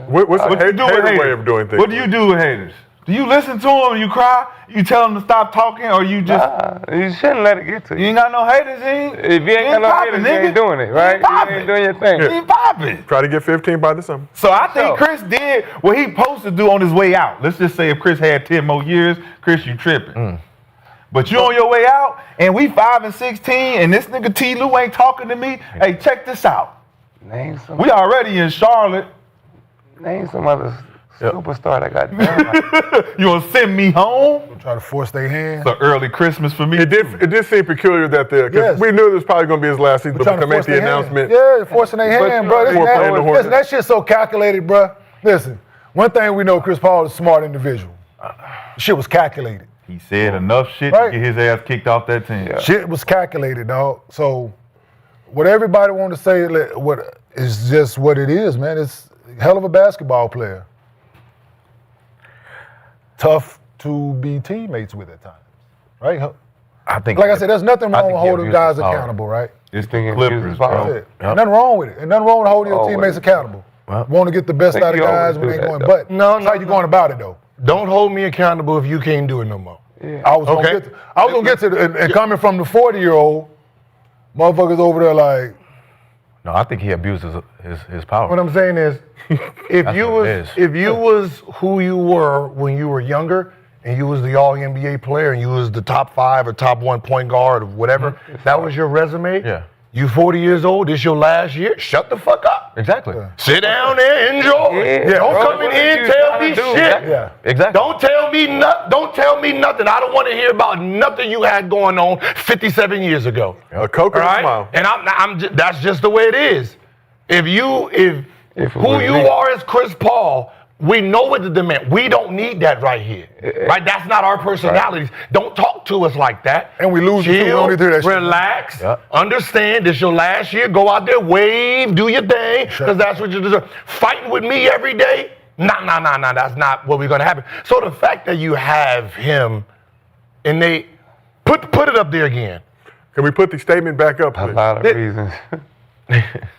What's the What you do with hater way haters? of doing things? What do you do with haters? Do you listen to them and you cry? You tell them to stop talking or you just, You shouldn't let it get to you you. ain't got no haters, you ain't, If you ain't got no haters, you ain't doing it, right? You ain't doing your thing. You ain't popping. Try to get 15 by December. So I think So- Chris did what he supposed to do on his way out. Let's just say if Chris had 10 more years, Chris, you tripping. But you on your way out, and we 5 and 16, and this nigga T. Lou ain't talking to me. Hey, check this out. Name some. We already in Charlotte. Name some other superstar that got done. You gonna send me home? Try to force their hand. It's an early Christmas for me. It did seem peculiar that because Yes. we knew this was probably going to be his last season, but Trying to to make force the their announcement. hand. Yeah, forcing their hand, bro. Before playing the Hornets. Listen, that shit's so calculated, bro. Listen, one thing we know, Chris Paul is a smart individual. Shit was calculated. He said enough shit Right. to get his ass kicked off that team. Shit was calculated, dog. So what everybody want to say, what is just what it is, man. It's a hell of a basketball player. Tough to be teammates with at times, right? I think, Like I said, there's nothing I wrong think with he holding abused guys his power. accountable, right? It's the Thinking Clippers, Jesus bro. power. That's it. Ain't nothing wrong with it. Ain't nothing wrong with holding your Always. teammates accountable. Well, Want to get the best think out of you always guys when do they that, going. though. But No, that's how you going about it, though. Don't hold me accountable if you can't do it no more. I was gonna Okay. get to and coming from the 40-year-old, motherfuckers over there like. no, I think he abuses his power. What I'm saying is, if That's you what was it is. if you was who you were when you were younger, and you was the All NBA player, and you was the top 5 or top 1 point guard or whatever, that was your resume. Yeah. You 40 years old. This your last year. Shut the fuck up. Exactly. Sit down there, enjoy. Yeah, Don't bro, come in what here are and you tell trying me to do? shit. Yeah. Exactly. Don't tell me nothing. I don't want to hear about nothing you had going on 57 years ago. A coke and a Right? smile. And that's just the way it is. If who it was you me. are as Chris Paul, we know what the demand. We don't need that right here. Right? That's not our personalities. Don't talk to us like that. And we lose too. We Chill, don't need to hear that shit. relax, Yep. understand this your last year. Go out there, wave, do your thing, because that's what you deserve. Fighting with me every day? Nah. That's not what we're gonna happen. So the fact that you have him, and they put it up there again. Can we put the statement back up, A please? lot of reasons.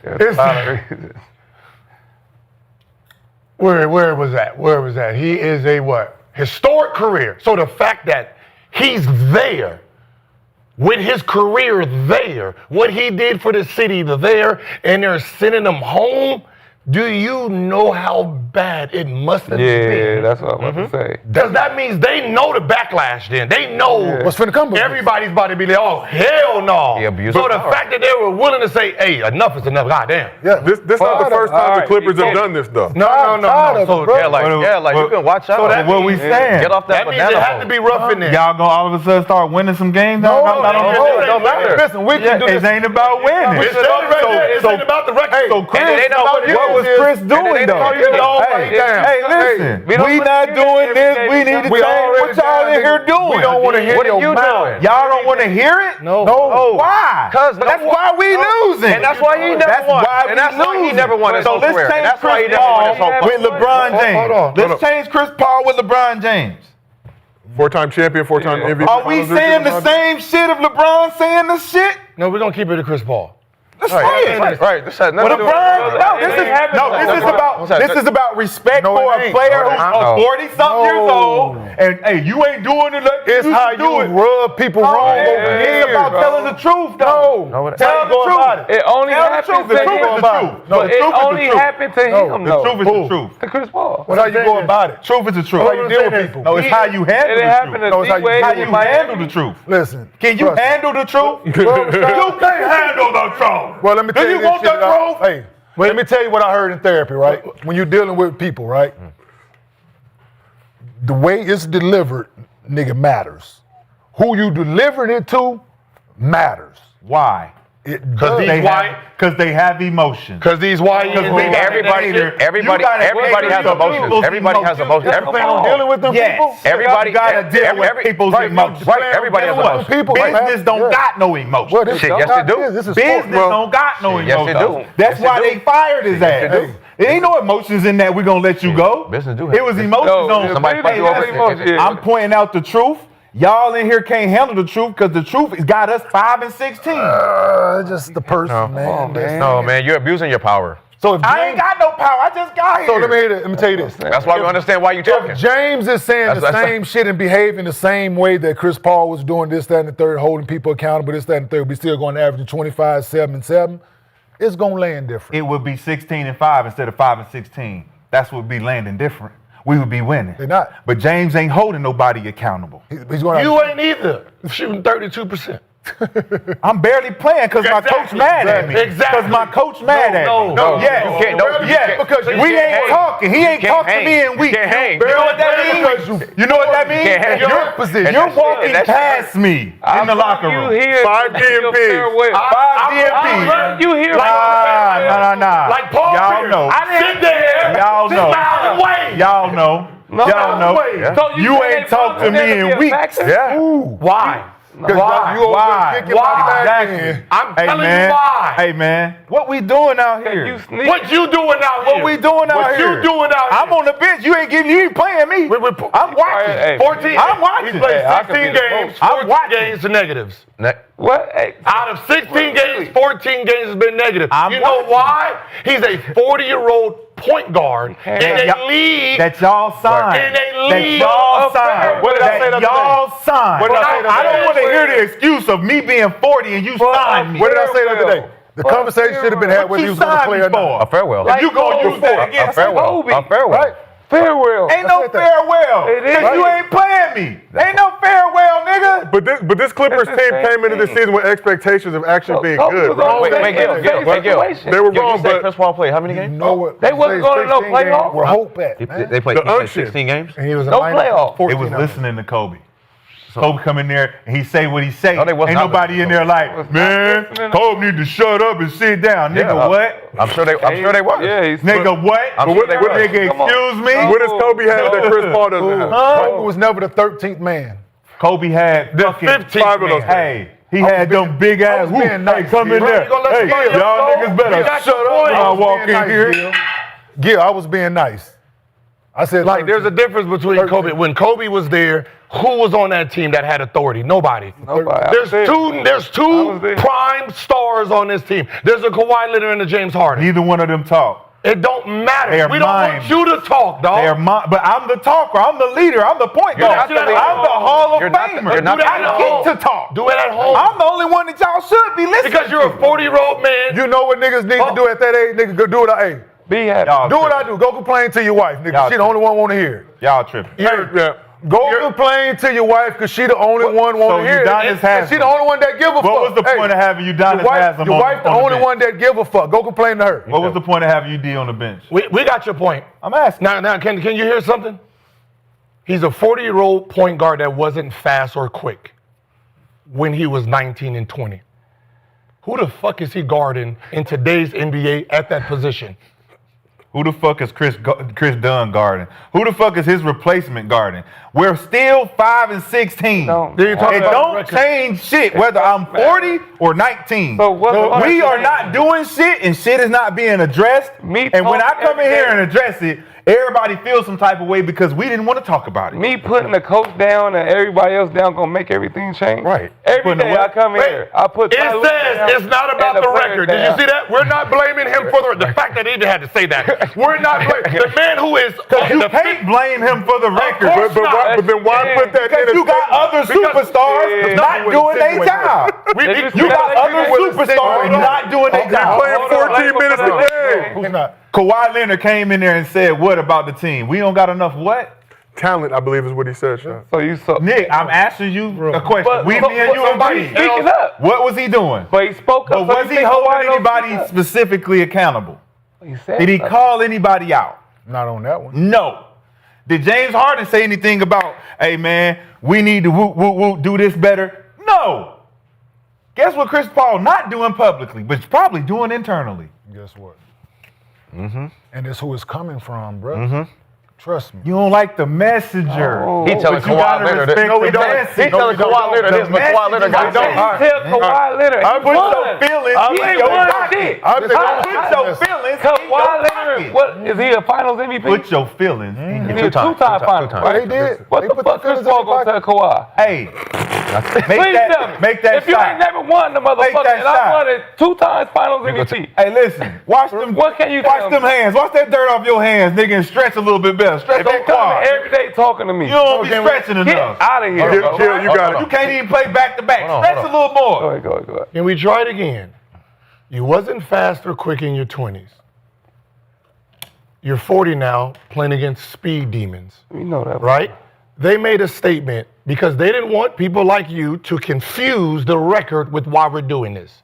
There's a lot of reasons. Where was that? Where was that? He is a what? Historic career. So the fact that he's there, with his career there, what he did for the city there, and they're sending him home, do you know how bad it must have Yeah, been. that's what I'm about to say. Because that means they know the backlash then. They know What's finna come with this? everybody's about to be like, oh, hell no. He abused So his the power. fact that they were willing to say, hey, enough is enough, goddamn. Yeah. This not the first time the Clippers have done this, though. No. So Yeah, like you can watch out. So that what we saying? Get off that that means banana it had to boat. be rough in there. Y'all gonna all of a sudden start winning some games? No, it don't matter. Listen, we Yeah, can do it this. ain't about winning. It's ain't about the record. So Chris, And it ain't about what was you. Chris And doing it ain't though? about you. Hey, listen, we don't we wanna not hear doing it this. every We day. need to We change. already What y'all done in here it. doing? We don't want to hear What are your you mouth. doing? Y'all don't want to hear it? No. Why? Because That's why we losing. And that's why he never That's won. why And we that's why he losing. never won his So whole let's career. And change that's why he Chris never won Paul his whole career. with LeBron James. Hold on. Let's change Chris Paul with LeBron James. Four-time champion, four-time MVP. Are we saying the same shit if LeBron saying this shit? No, we're going to keep it to Chris Paul. Let's say it. Right. This has But nothing to do with LeBron, this is about respect No, for it a ain't. player No, it who's ain't. 40-something years old, and hey, you ain't doing it like It's you how used to do you it. rub people wrong over It's years, about bro. telling the truth, though. No, it- Tell the truth. It only Tell the happened truth. to The truth him. is the truth. But The it truth is the only truth. happened to him, The though. truth is the truth. To Chris Paul. That's how you go about it. Truth is the truth. How you deal with people. No, it's how you handle It the happened truth. to No, it's how you- D-Wade How in you Miami. handle the truth. Listen. Can you trust me. handle the truth? You Well, can't handle the truth. Well, let me tell Do you you this want shit the that I- truth? Hey, let me tell you what I heard in therapy, right? When you're dealing with people, right? The way it's delivered, nigga, matters. Who you delivering it to matters. Why? Because They these white, because they have emotions. because these YNs, Everybody has emotions. Everybody has emotions. You plan on dealing with them people? Everybody You gotta deal with people's emotions. Right, everybody has Dealing with emotions. people, Business don't got no emotions. Well, this Shit, is yes, not they do. this. This is Business sports, bro. don't got no Shit, yes, emotions. they do. That's Yes, why they they do. fired his ass. they do. It ain't no emotions in that we're gonna let you go. Business do have It was it. emotions No, on somebody put you over. I'm pointing out the truth. Y'all in here can't handle the truth because the truth has got us 5-16. Just the person, man. No, man, you're abusing your power. So if I ain't got no power. I just got here. So let me tell you this. That's why we understand why you're talking. If James is saying the That's- same shit and behaving the same way that Chris Paul was doing this, that, and the third, holding people accountable, this, that, and the third, we still going to average 25, 7, and 7, it's going to land different. It would be 16-5 instead of 5-16. That's what would be landing different. We would be winning. They're not. But James ain't holding nobody accountable. He's going you ain't either. Shooting 32%. I'm barely playing because my coach mad at me. Exactly. Because my coach mad at me. No, Yes. you can't- no, you Yes. can't- Because you we can't ain't hang. talking. He ain't You can't talked to hang. me in weeks. You can't hang. You know what that means? You know what that means? can't hang. You're position. You're And that walking shit- and that shit- past me in the locker You room. hear 5 your DMPs. farewell. 5 DMPs. You hear Nah. Like Paul Y'all Pierce. know. Sit there. Y'all sit know. miles away. Y'all know. Y'all know. Yeah. So You say ain't they talked to both me never in be a weeks. factor? Yeah. Why? Why? You over Why? there kicking my back Exactly. in. I'm Hey, telling man. you why. Hey, man. What we doing out here? You sneak. What you doing out here? What we doing out What here? you doing out here? I'm on the bench. You ain't playing me. I'm watching. Hey, 14. I'm watching. We played Hey, I could 16 be the games, coach. I'm 14 watching. games to negatives. What? Hey, Out of 16 games, 14 games has been negative. I'm You know watching. why? He's a 40-year-old point guard in That a league. That y'all signed. In a That league y'all of signed. What did I say the That other y'all signed. What did I say the I other don't day? want to hear the excuse of me being 40 and you signed me. What did I say the other day? The conversation should have been had What whether you he was going to signed play me or not. for? A farewell. If you gonna use that A against farewell. Kobe. A farewell. Right? farewell. Ain't no said that. farewell. It is. Cause you ain't playing me. Ain't no farewell, nigga. But this Clippers It's the team same came into the thing. season with expectations of actually being Kobe good, was bro. on Wait, the Gil. same Gil. situation. They were You wrong, said but Chris Paul played how many games? You know what? They wasn't Say going to no 16 games playoffs. Where hope at, man. They played The you said unction. 16 games? And he was a No minus playoff. 14 It was on it. listening to Kobe. Kobe come in there and he say what he say. No, they was Ain't not nobody listening in to there Was like, not man, listening. Kobe need to shut up and sit down. Nigga, Yeah. what? I'm sure they was. Yeah, he's Nigga, what? I'm What sure they was. nigga, Come on. excuse me? No. what does Kobe have that Chris Paul doesn't have? Kobe was never the 13th man. Kobe had The fucking 15th 5 of those. man. Hey, he had them big ass was being whoop. Hey, nice, come in Gil. there. You gonna let Hey, somebody y'all else go? niggas better You got shut your up point. when I walk in here. Gil, I was being nice. I said, Like, there's a difference between Kobe. When Kobe was there, who was on that team that had authority? Nobody. Nobody. I There's was two. There's I two was there. prime stars on this team. There's a Kawhi Leonard and a James Harden. Neither one of them talk. It don't matter. They are We don't mine. want you to talk, dog. They're but I'm the talker. I'm the leader. I'm the point You're guard. not the I'm leader. the Hall of You're not the- Famer. you're not the I leader. get to talk. Do it at home. I'm the only one that y'all should be listening Because you're a to. 40-year-old man. You know what niggas need to do at that age? Nigga, go do it. Hey, Be happy. Y'all Do what I tripping. do. Go complain to your wife, nigga. Y'all She the only one want to hear it. Y'all tripping. Go complain to your wife because she the only one want to hear it. Udonis And has she the him. only one that give a fuck. What was the point of having Udonis Haslam Your on wife the on the only bench? one that give a fuck. Go complain to her. What was the point of having UD on the bench? We got your point. I'm asking. Now, can you hear something? He's a 40-year-old point guard that wasn't fast or quick when he was 19 and 20. Who the fuck is he guarding in today's NBA at that position? Who the fuck is Chris Dunn guarding? Who the fuck is his replacement guarding? We're still 5 and 16. No. Then you talk It about don't record. change shit whether I'm 40 or 19. So what- We are not doing shit and shit is not being addressed. And when I come in here and address it, everybody feels some type of way because we didn't want to talk about it. Me putting the coach down and everybody else down gonna make everything change. Right. Every Putting the day what? I come here, I put. It says it's not about the record. Did you see that? We're not blaming him for the fact that he even had to say that. We're not blaming the man who is. You can't blame him for the record. course not. But then why put that in? Because you got other superstars Yeah. not doing their job. You got other superstars not doing their job. playing 14 minutes a game. Who's not? Kawhi Leonard came in there and said, what about the team? We don't got enough what? Talent, I believe, is what he said, Sean. So you saw. Nick, I'm asking you a question. But- Me but- and you but agree. speaking up. What was he doing? But he spoke up. But so was you he think holding Kawhi don't anybody speak up? specifically accountable? He said Did he something. call anybody out? Not on that one. No. Did James Harden say anything about, hey man, we need to do this better? No. Guess what Chris Paul not doing publicly, but probably doing internally? Guess what? And it's who it's coming from, bro. Trust me. You don't like the messenger. Oh. He telling But you Kawhi gotta Leonard. respect No, we the don't. message. He telling Kawhi Leonard this, but Kawhi Leonard got I don't. didn't tell Kawhi Leonard. I He put won. your feelings He in ain't your won pocket. shit. Put your feelings in Kawhi your Leonard, pocket. what is he a Finals MVP? Put your feelings in your He's a two-time Finals. Well, Right? they did. What They the put fuck their Chris feelings in Paul their gonna tell Kawhi? Hey, Please tell me. make that if you shot. ain't never won the motherfucker, that and I shot. won it 2 times Finals MVP. Hey, listen. Watch them. What can you Watch tell them me? hands. Watch that dirt off your hands, nigga, and stretch a little bit better. Stretch If they your come quad. every day talking to me, You don't be stretching get enough. out of here. Gil, bro. Gil, you got You it. can't even play back to back. Hold on, Stretch hold a little more. Go ahead, go ahead, go ahead. Can we try it again? You wasn't fast or quick in your 20s. You're 40 now, playing against speed demons, We know that. right? They made a statement because they didn't want people like you to confuse the record with why we're doing this.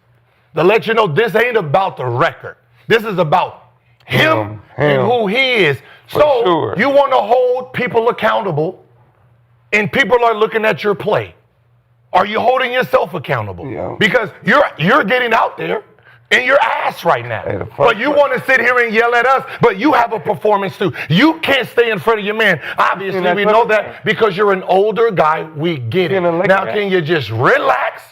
To let you know this ain't about the record. This is about him and who he is. So sure. you want to hold people accountable, and people are looking at your play. Are you holding yourself accountable? Yeah. Because you're getting out there and you're ass right now. Hey, the first But you want to sit here and yell at us, but you have a performance too. You can't stay in front of your man. Obviously, that we know Clipper that because you're an older guy. We get it. You know, like Now, that. can you just relax?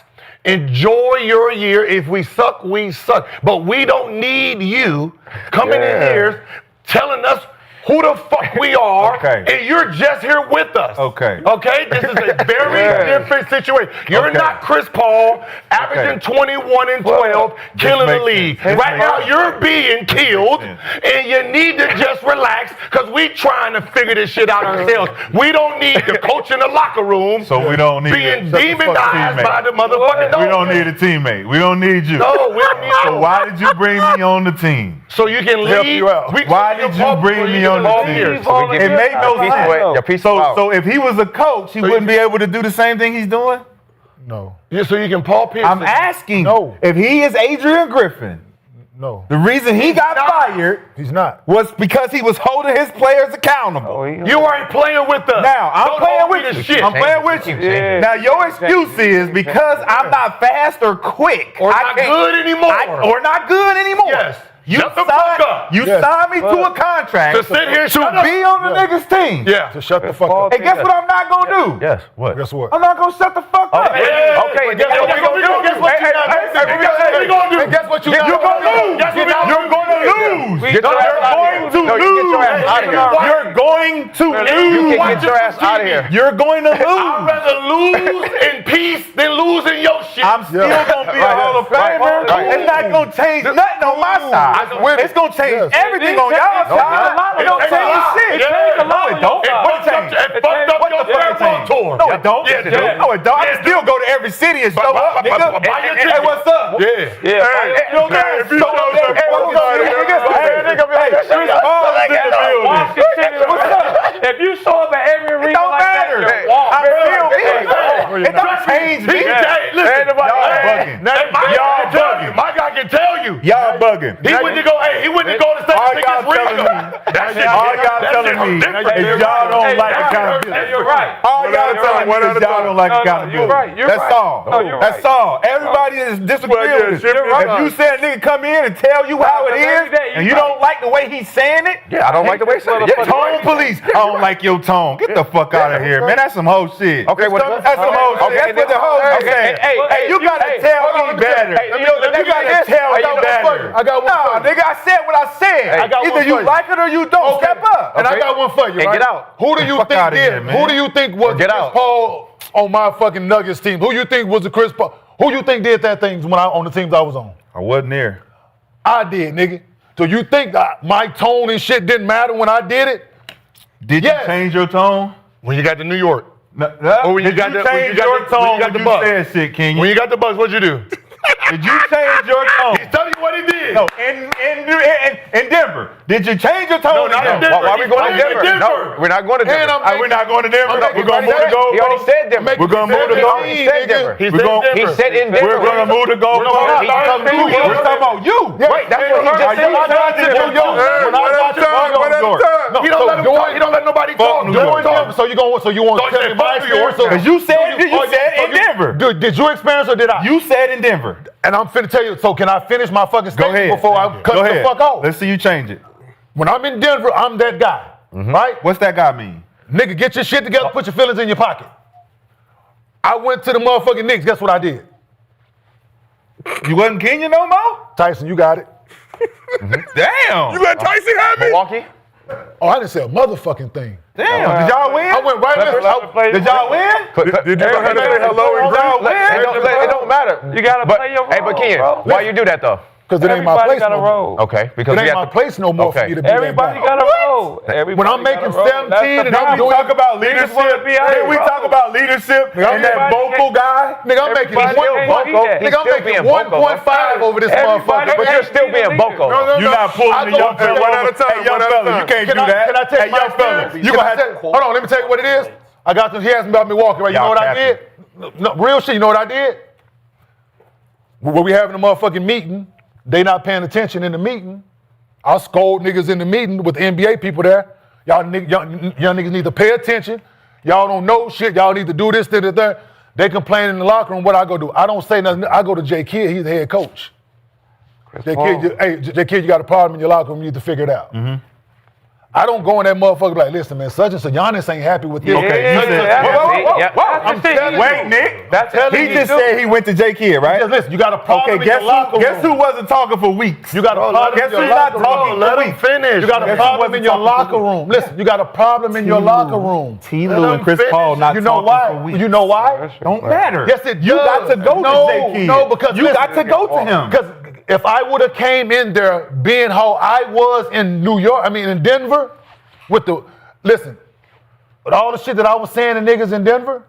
Enjoy your year. If we suck, we suck. But we don't need you coming in here telling us who the fuck we are, Okay. and you're just here with us. Okay. Okay? This is a very different situation. You're Okay. not Chris Paul, averaging 21 and 12, killing the makes league. sense. Right now, you're being killed, sense. and you need to just relax, because we trying to figure this shit out ourselves. We don't need the coach in the locker room So we don't need being a- shut the fuck demonized teammate. by the motherfucking We don't need a teammate. We don't need you. No, we don't need So you. why did you bring me on the team? So you can leave. Help you out. Why did you bring me on the team? It made no sense. So if he was a coach, he wouldn't be able to do the same thing he's doing? No. Yeah, so you can Paul Pierce. I'm asking. No. If he is Adrian Griffin, No. the reason he got not. fired He's not. was because he was holding his players accountable. Oh, You ain't playing with us. Now, I'm Don't playing hold me with to you. shit. I'm playing with you. Yeah. Now, your excuse is because I'm not fast or quick. Or I not can't- good anymore. or not good anymore. Yes. You Shut the signed, fuck up. You Yes. signed me to a contract To sit here, shut to up. be on the nigga's team. Yeah. So shut the fuck up. And guess what I'm not going to do? Yes. What? Guess what? I'm not going to shut the fuck up. Okay. Guess what Guess we gonna what do? we gonna do? Guess what you got? Hey, Guess what we gonna do? And guess what you got? You're going to lose. Guess what we gonna do? You're going to lose. Get your ass out of here. You're going to No, you get your ass lose. out of here. You're going to lose. You can get your ass out of here. You're going to I'd lose. rather lose in peace than lose in your shit. I'm still going to be a Hall of Famer. It's not going to change nothing on my side. It's going to change everything on y'all side. It don't change shit. No, it don't. It fucked up your farewell tour. No, it don't. Yeah, No, it don't. I can still go to every city and show up, nigga. Buy your Hey, ticket. what's up? Yeah. Hey, you know, If you show up show there. up, Hey, what's up, nigga? Hey, nigga be like, that shit If you show up at every arena don't like that, matter. you're walk. I feel it don't change me. Listen, y'all bugging. My guy can tell you. Y'all bugging. He went to go to state All to pick y'all his ring telling up. all y'all telling me is y'all don't like accountability. You're right. All y'all telling me is y'all don't like accountability. You're right. That's all. No, you're That's all. Everybody is disagreeing with it. If you say a nigga come in and tell you how it is, and you don't like the way he's saying it, Yeah, I don't like the way he said it. Yeah. tone police. I don't like your tone. Get the fuck out of here, man. That's some hoe shit. Okay, well, That's some hoe shit. That's what the hoe is saying. Hey, you gotta tell me better. You gotta tell me better. I got one for you. Nigga, I said what I said. I got one Either for you you. like it or you don't. Step up. And I got one for you, Hey, right? get out. Who do you Fuck think outta did? here, man. Who do you think was Get Chris out. Paul on my fucking Nuggets team? Who you think was the Chris Paul? Who you think did that things when I on the teams I was on? I wasn't there. I did, nigga. So you think that my tone and shit didn't matter when I did it? Did Yes. you change your tone? When you got to New York. Or when you got the- when you change got your the- when tone you got the when buck? you said shit, Kenyon? When you got the Bucks, what'd you do? Did you change your tone? He's telling you what he did. No, in Denver. Did you change your tone? No, not in Denver. Why are we going to He's Denver? playing in No, Denver. we're not going to Denver. And I'm We're not going to Denver. I'm We're going to move the He already goalpost. said Denver. We're going to move the He already goalpost. said Denver. He We're said gonna- He Denver. said in Denver. We're going to move the goalpost. He told me New York. We're talking about you. Wait, that's what he just said. When I got to New York, when I got to New York. No, he don't let him talk. He don't let nobody talk. New York. So you want to tell me my experience? Because you said in Denver. Did you experience or did I? You said in Denver. And I'm finna tell you. So can I finish my fucking Go statement ahead. before I cut Go the ahead. fuck off? Let's see you change it. When I'm in Denver, I'm that guy, right? What's that guy mean? Nigga, get your shit together, put your feelings in your pocket. I went to the motherfucking Knicks. Guess what I did? You wasn't Kenyon no more? Tyson, you got it. Damn. You let Tyson have it? Milwaukee? Oh, I didn't say a motherfucking thing. Damn. Did y'all win? I went right in. Did y'all win? Did you know how to say hello and Did y'all greet? win? It don't matter. You gotta play your role. Hey, but Ken, bro. why you do that though? Because it ain't my Everybody place got no a more. role. Okay, because It we ain't have my to. place no more for Okay. you to be Everybody that guy. got a role. Everybody When I'm got a making role. 17 and That's I'm the doing- Talk about Niggas leadership. wanna be out Can here, we bro. talk about leadership and that Everybody vocal guy? Nigga, I'm making Everybody can't be that. Nigga, I'm He's still making being vocal. 1.5 over this Everybody motherfucker. But you're still being vocal. You're not pulling the young fella. one at a time, Hey, young one at a fella, time. you can't Can do that. I take Hey, my young fella, experience? you Can gonna I have tell- to. Hold on, let me tell you what it is. I got them. He asked me about Milwaukee, right? You know Y'all what I did? No, real shit. You know what I did? When we having a motherfucking meeting, they not paying attention in the meeting. I'll scold niggas in the meeting with the NBA people there. Young niggas need to pay attention. Y'all don't know shit. Y'all need to do this, that. They complain in the locker room. What I go do? I don't say nothing. I go to J Kidd. He's the head coach. J Kidd, you got a problem in your locker room. You need to figure it out. I don't go in that motherfucker like, listen, man, such and such. Giannis ain't happy with this. Okay, you said- I'm telling you. Wait, Nick. Telling He you. just said he went to J Kidd, right? Just listen, you got a problem Okay, in your locker room. guess who wasn't talking for weeks? You got a problem Guess in your who's not locker talking room. for weeks? Finish. You got a Guess who problem wasn't in your talking locker for room. Listen, you got a problem in your locker room. T. Lou and Chris Paul not You know talking for why? weeks. You know why? Don't matter. Yes, it You does. got to go No, to J Kidd. no, because you listen, got to go to him. Because if I would have came in there being how I was in in Denver, with all the shit that I was saying to niggas in Denver,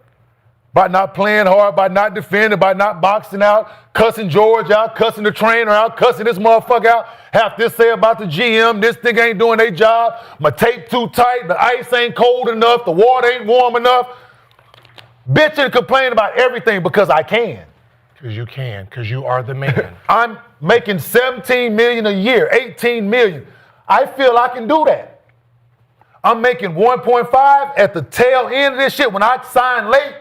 by not playing hard, by not defending, by not boxing out, cussing George out, cussing the trainer out, cussing this motherfucker out, have this say about the GM, this nigga ain't doing their job, my tape too tight, the ice ain't cold enough, the water ain't warm enough. Bitch and complain about everything because I can. Because you can, because you are the man. I'm making 17 million a year, 18 million. I feel I can do that. I'm making 1.5 at the tail end of this shit. When I signed late,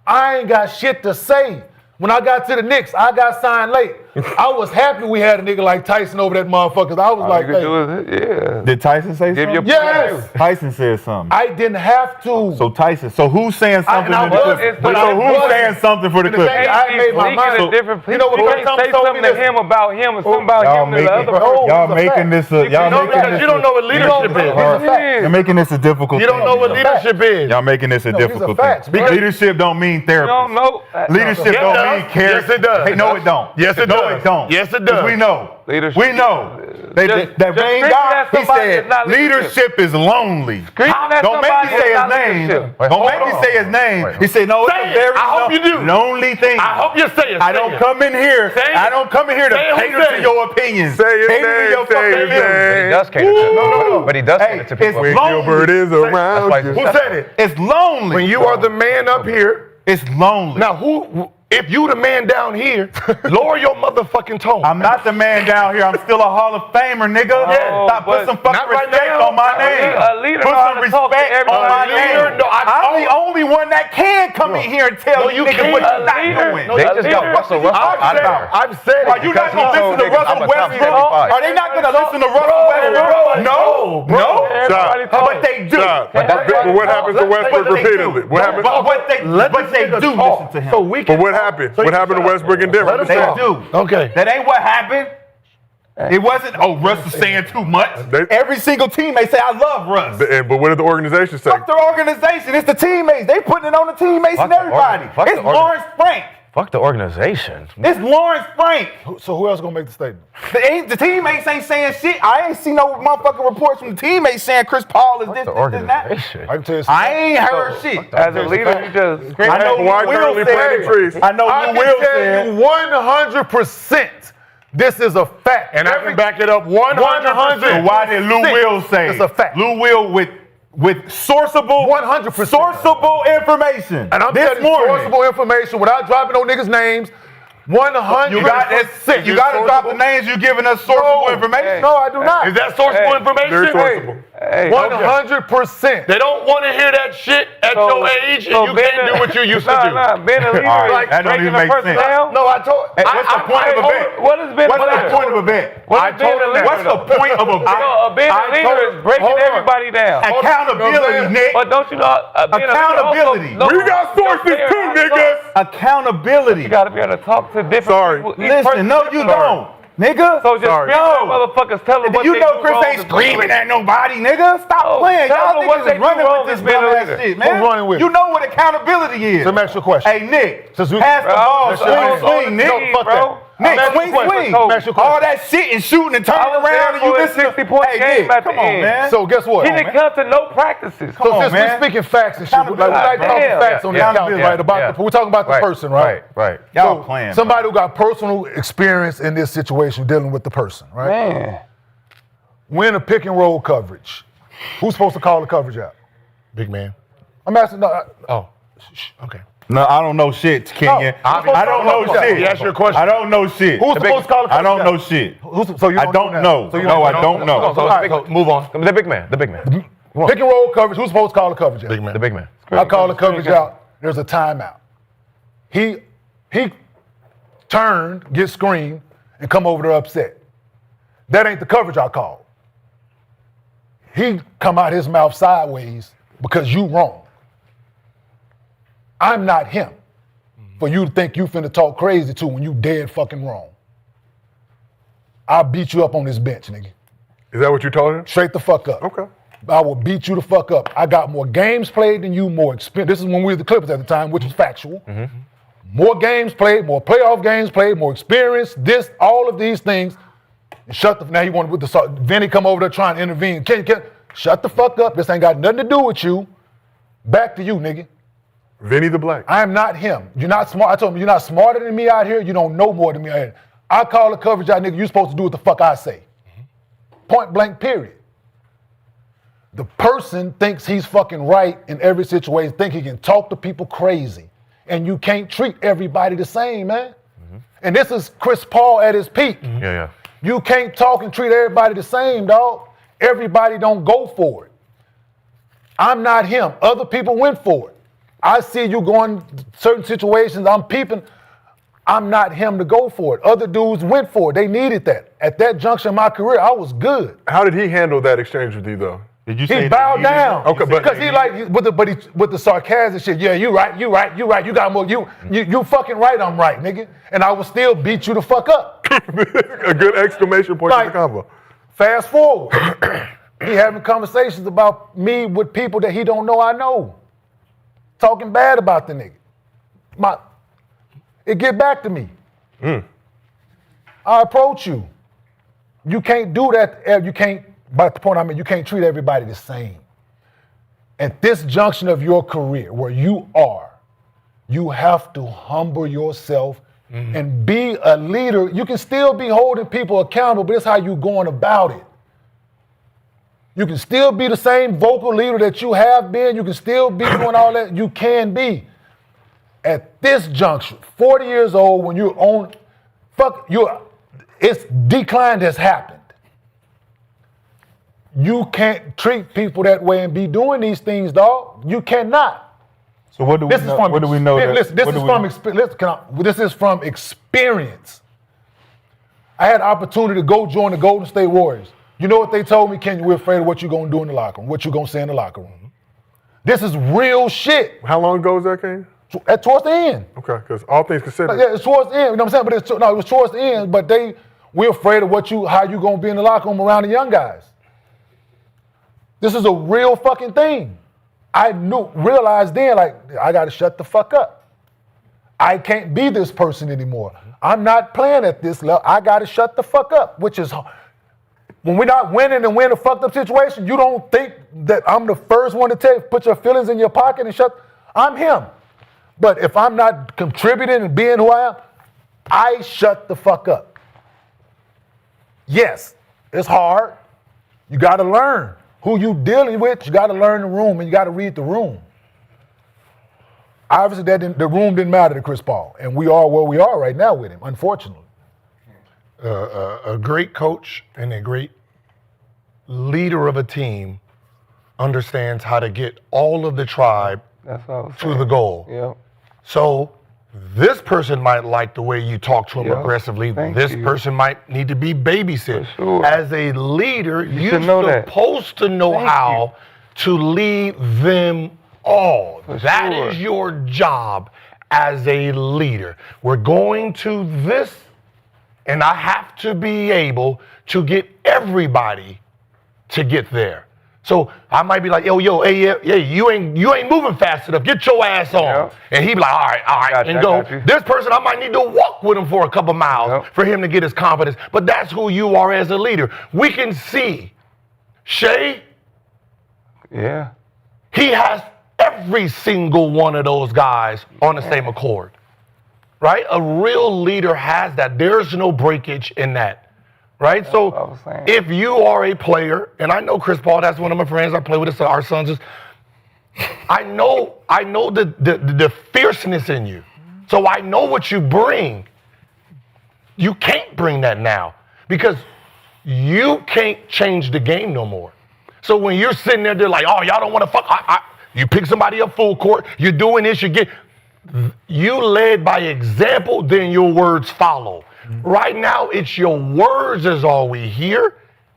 I ain't got shit to say. When I got to the Knicks, I got signed late. I was happy we had a nigga like Tyson over that motherfucker. I was like, hey. Did Tyson say Give something? your yes, Tyson said something. I didn't have to. So Tyson. So who's saying something I for the was- Clippers? but I So who's wasn't. saying something for the And the thing Clippers? I made my mind. Different people. You know what? You Because can't say told me something to this. him about him and something about Y'all him to the other person. y'all it's a making fact. this a y'all No, making because this you don't know what leadership is. You're making this a difficult. You don't know what leadership is. Y'all making this a No, these are difficult facts, thing. bro. Leadership don't mean You therapy. don't know. Leadership Yes, it don't does. mean care. Yes, it does. Hey, no, it don't. Yes, it No, does. it don't. Yes, it 'Cause does. We know. Leadership. We know. That main screaming guy, at he somebody is said, not leadership is lonely. Screaming at Don't make me somebody say is his not name. leadership. Don't make me say his name. He said, no, it's Say a it. very I hope you do. lonely thing. I hope you say it. I don't come in here. Say it. I don't come in here to Say it. cater to your opinions. Say his Cater to name, your say fucking his feelings. name. But he does cater to. No. But he does Hey, cater to people. it's When lonely. Gilbert is around why you. he's- Who said it? It's lonely. When you are the man up here, It's lonely. now who? If you the man down here, lower your motherfucking tone. I'm not the man down here. I'm still a Hall of Famer, nigga. Oh, Stop, put but some fucking not right respect now. on my name. A leader Put know how some to talk to respect on my everybody. name. No, I'm the only one that can come in here and tell you niggas what can't. you're not A leader. doing. No, They a just got leader. Russell Westbrook out of there. I've said Are it. you not Because gonna he told listen to niggas, Russell I'm a top Westbrook? 75. Are they not gonna listen to Russell bro, Westbrook? No, no. Everybody Stop. talk. But they do. Stop. But But what happens to Westbrook But they repeatedly? do. What happened? But they do listen to him. So we But can. what happened? What happened to Westbrook and Denver? They do. Okay. That ain't what happened. It wasn't, Russ is saying too much. Every single teammate say, I love Russ. But what did the organization say? Fuck their organization. It's the teammates. They putting it on the teammates Fuck and the everybody. fuck It's the organ- Lawrence Frank. Fuck the organization. It's Lawrence Frank. So who else gonna make the statement? The teammates ain't saying shit. I ain't seen no motherfucking reports from the teammates saying Chris Paul is this, The this, and that. organization. I can tell you. I ain't heard shit. As a leader, you just scream. I know Kawhi Lou currently Will planting said. trees. I know I Lou can Will tell said. you 100%. This is a fact. And I can back it up 100%. So why did Lou Will say? It's a fact. Lou Will with sourceable, 100%. sourceable information. And I'm this telling you morning. sourceable information without dropping no niggas' names. 100%. You got that. You got to drop the names. You giving us sourceable information. No, I do not. Is that sourceable information? Very sourceable. Hey, 100%. They don't want to hear that shit at your age, and you can't do what you used to do. being a leader All right, is like that don't breaking even a make person sense. down. No, I told. What's the point of a bet? What has been What's a the leader? point of a bet? What is being a leader? What's the point of a bet? Being a leader is breaking everybody down. Accountability, Nick. But don't you know? Being Accountability. A leader also, We got sources too, niggas. Accountability. You got to be able to talk to different Sorry. people. Each Listen, person no, you different. don't, nigga. So just scream at motherfuckers, tell them what You they know do Chris wrong ain't is screaming being a at nobody, nigga. Stop Oh, playing. tell Y'all them what niggas they is do running wrong with this is being a dumb ass leader. shit, man. Who's running with You it? know what accountability is. Let me ask you a question. Hey, Nick, Since we- pass the ball, Let's swing, go. swing, Nick. No, fuck bro. that. Nick, Let me swing, ask you a question. swing. Let me ask you a question. All that shit and shooting and turning I was there around and for you a listen. 60-point Hey, game Nick, at the come on, end. man. So guess what? He didn't come to no practices. So on, since man. we're speaking facts and shit, like we like talking Damn. facts on this Yeah. count, right? About Yeah. we're talking about the person, right? Right. Y'all playing. Somebody who got personal experience in this situation dealing with the person, right? Man. When a pick and roll coverage, who's supposed to call the coverage out? Big man. I'm asking. No, Oh, okay. No, I don't know shit, Kenyon. No, I don't know shit. He asked you a question. I don't know shit. who's supposed to call the coverage I don't out? know shit. So you I don't know. So you No, I don't know. So, all right, so Move on. The big man. The big man. pick and roll coverage. Who's supposed to call the coverage out? Big man. The big man. I call the coverage out. There's a timeout. He turned, get screened, and come over there upset. That ain't the coverage I called. He come out his mouth sideways because you wrong. I'm not him for you to think you finna talk crazy to when you dead fucking wrong. I'll beat you up on this bench, nigga. Is that what you told him? Straight the fuck up. Okay. I will beat you the fuck up. I got more games played than you, more experience. This is when we were the Clippers at the time, which was factual. More games played, more playoff games played, more experience, this, all of these things. And shut the, now he wanted with the, Vinny come over there trying to intervene. Shut the fuck up. This ain't got nothing to do with you. Back to you, nigga. Vinny the Black. I am not him. You're not smart. I told him, you're not smarter than me out here. You don't know more than me out here. I call the coverage out, nigga. You're supposed to do what the fuck I say. Point blank, period. The person thinks he's fucking right in every situation, think he can talk to people crazy. And you can't treat everybody the same, man. And this is Chris Paul at his peak. Yeah. You can't talk and treat everybody the same, dog. Everybody don't go for it. I'm not him. Other people went for it. I see you going certain situations, I'm peeping. I'm not him to go for it. Other dudes went for it. They needed that. At that juncture in my career, I was good. How did he handle that exchange with you, though? Did you say He bowed down. Okay, but- because he like with the sarcasm shit. Yeah, you right. You got more. You fucking right. I'm right, nigga. And I will still beat you the fuck up. A good exclamation point Like- to the combo. Fast forward, he having conversations about me with people that he don't know I know. Talking bad about the nigga. It get back to me. I approach you. You can't do that. You can't, but the point I mean, you can't treat everybody the same. At this junction of your career, where you are, you have to humble yourself and be a leader. You can still be holding people accountable, but it's how you going about it. You can still be the same vocal leader that you have been. You can still be doing all that you can be. At this juncture, 40 years old, when you're on, it's decline has happened. You can't treat people that way and be doing these things, dog. You cannot. So what do we know? What do we know? Listen, this is from experience. I had the opportunity to go join the Golden State Warriors. You know what they told me, Kenyon? We're afraid of what you're going to do in the locker room, what you're going to say in the locker room. This is real shit. How long ago was that, Kenyon? Towards the end. Okay, because all things considered. Yeah, it's towards the end. You know what I'm saying? But it was towards the end. But we're afraid of how you going to be in the locker room around the young guys. This is a real fucking thing. I realized then, like, I got to shut the fuck up. I can't be this person anymore. I'm not playing at this level. I got to shut the fuck up, which is when we're not winning and we're in a fucked up situation, you don't think that I'm the first one to put your feelings in your pocket and I'm him. But if I'm not contributing and being who I am, I shut the fuck up. Yes, it's hard. You got to learn who you dealing with. You got to learn the room and you got to read the room. Obviously, the room didn't matter to Chris Paul, and we are where we are right now with him, unfortunately. A great coach and a great leader of a team understands how to get all of the tribe to the goal. Yep. So this person might like the way you talk to him aggressively. Thank This you. person might need to be babysit. For sure. As a leader, you're should know that. supposed to know Thank how to lead them all. For That sure. is your job as a leader. We're going to this, and I have to be able to get everybody to get there. So I might be like, hey, you ain't moving fast enough. Get your ass on. Yeah. And he be like, all right, Gotcha, and I go. got you. This person, I might need to walk with him for a couple miles Yep. for him to get his confidence. But that's who you are as a leader. We can see Shea, Yeah. he has every single one of those guys on the same accord, right? A real leader has that. There's no breakage in that, right? what I was So saying. if you are a player, and I know Chris Paul, that's one of my friends, I play with our sons. I know the fierceness in you. So I know what you bring. You can't bring that now because you can't change the game no more. So when you're sitting there, they're like, oh, y'all don't want to fuck. You pick somebody up full court, you're doing this, you led by example, then your words follow. Right now, it's your words is all we hear.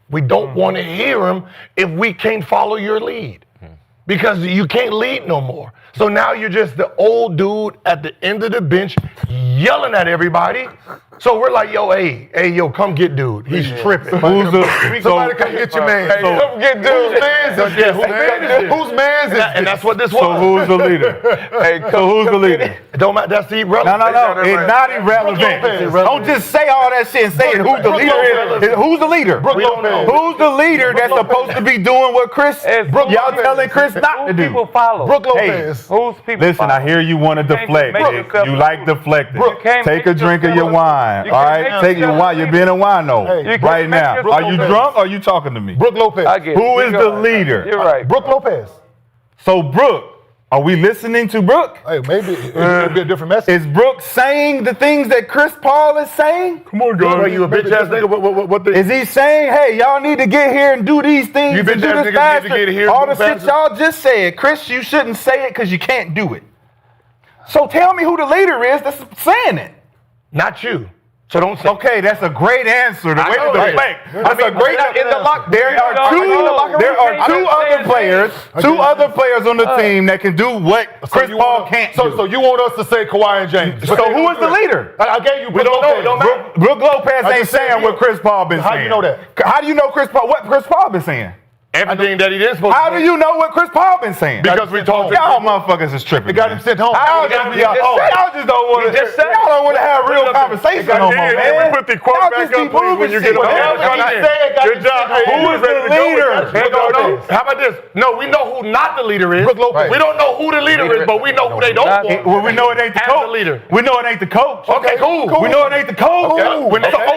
We don't want to hear them if we can't follow your lead because you can't lead no more. So now you're just the old dude at the end of the bench yelling at everybody. So we're like, hey, come get dude. He's tripping. Somebody come get your man. Come get dude. Whose man is it? Whose man is it? And that's what this was. So who's the leader? So who's the leader? It don't matter. That's irrelevant. No. It's not irrelevant. Don't just say all that shit and say it. Who the leader is? Who's the leader? We don't know. Who's the leader that's supposed to be doing what Chris? Y'all telling Chris not to Who do? people follow? Brooke Lopez. Who's people Listen, follow? I hear you want to can't deflect. make yourself You a like leader. deflecting. You can't Take a make drink of yourself your a- wine. you All can't right, make take your yourself a wine. You're leader. being a wino Hey, You right can't make now. yourself Are a you leader. drunk or are you talking to me? Brooke Lopez. I get it. Who is You're the right. leader? You're right. Brooke Lopez. So Brooke, are we listening to Brooke? Hey, maybe it'll be a different message. Is Brooke saying the things that Chris Paul is saying? Come on, guys. Are you a bitch ass nigga? What the? Is he saying, hey, y'all need to get here and do these things You and bitch do ass this niggas faster? need to get here and All do the shit faster? y'all just said. Chris, you shouldn't say it because you can't do it. So tell me who the leader is that's saying it. Not you. So don't say. Okay, that's a great answer. The way know to that. deflect. That's a great in the lock. There are two other players on the team that can do what Chris Paul can't do. So you want us to say Kawhi and James? So who is the leader? I gave you. We don't know. It don't matter. Brooke Lopez I ain't just said saying what Chris Paul been saying. How do you know that? How do you know what Chris Paul been saying? everything that he didn't supposed How to do you know what Chris Paul been saying? Because we talked to Y'all motherfuckers is tripping. They got man. him sent home. Y'all just don't want to. Y'all don't want to have real conversation no more, Hey, man. we put the quote Y'all back just be up, please, when you get moving on shit. there. Good job. Who is the leader? No. How about this? No, we know who not the leader is. Brook Lopez. We don't know who the leader is, but we know who they don't want. Well, we know it ain't the as coach. the leader. We know it ain't the coach. Okay, cool. We know it ain't the coach.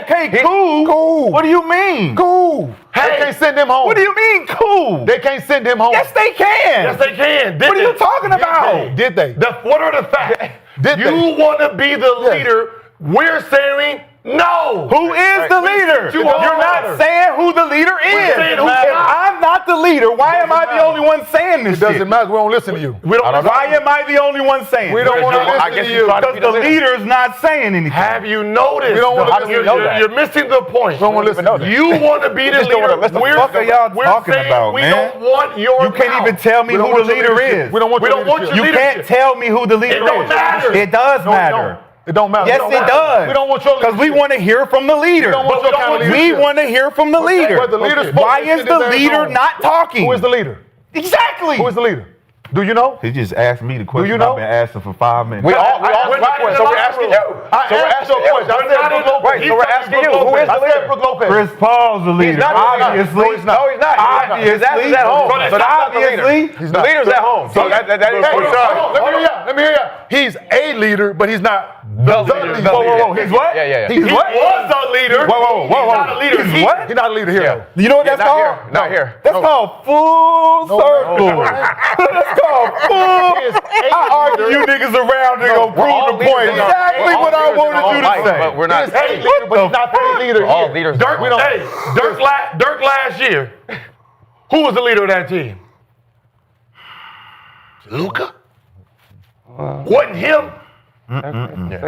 Okay. Cool. What do you mean? Cool. Hey. They can't send him home. What do you mean cool? They can't send him home. Yes, they can. Yes, they can. What are you talking about? Did they? What are the facts? Did you they? want to be the leader? We're saying no. Who is the leader? You You're are not leader. saying who the leader is. saying who's If not. I'm not the leader, why am I the only one saying this It doesn't shit? matter. We don't listen to you. We don't Why am I the only one saying We it? don't want to I listen guess to you you. tried to Because the leader's not saying anything. Have you noticed? We don't wanna How listen do you to know you. that. You're missing the point. We don't want to listen to you. You want to be the just don't wanna leader. listen. What the fuck are y'all we're talking saying about, we man? don't want your You can't mouth. even tell me We don't who the want your leader leadership. is. We don't want We your don't want leadership. your You leadership. can't tell me who the leader don't is. matter. It does matter. It don't matter. Yes, it does. We don't want your Because we want to hear from the leader. don't want your kind of We leadership. want to hear from the leader. But the leader's supposed Why to is send the his ass leader home. not talking? Who is the leader? Exactly. Who is the leader? Do you know? He just asked me the question you know? I've been asking for 5 minutes. We all We're so we're asking you. I asked your question. I said Brook Lopez. Right, so we're asking you. Who is the I said leader? Brook Lopez. Chris Paul's the leader, not. obviously. No, he's not. No, he's not. Obviously. His ass is at home. But So that's not the leader. obviously, The leader's at home. So that is Hey, hold on. Let me hear you. Let me hear you. He's a leader, but he's not the leader. Whoa. He's what? Yeah. He's He what? was a leader. Whoa. He's not a leader. He's what? He's not a leader here. Yeah. though. You know what that's not called? here. Not here. That's called full circle. no. That's called full. I argue you niggas around and gonna we're all prove the point. leaders in our- Exactly we're all what I leaders in wanted our you own to right, say. but we're not. He's a leader, but he's not the leader All here. leaders. Dirk, We don't. Dirk last year. Who was the leader of that team? Luka? Wasn't him.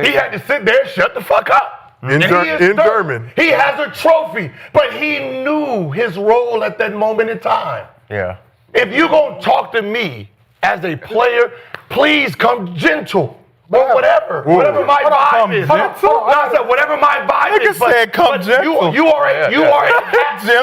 He had to sit there and shut the fuck up. In And he is in Dirk. German. He has a trophy, but he knew his role at that moment in time. Yeah. If you're going to talk to me as a player, please come gentle. Or whatever. Whatever my vibe is. I said whatever my vibe Nigga is. But, said come but gentle. You are a Gentle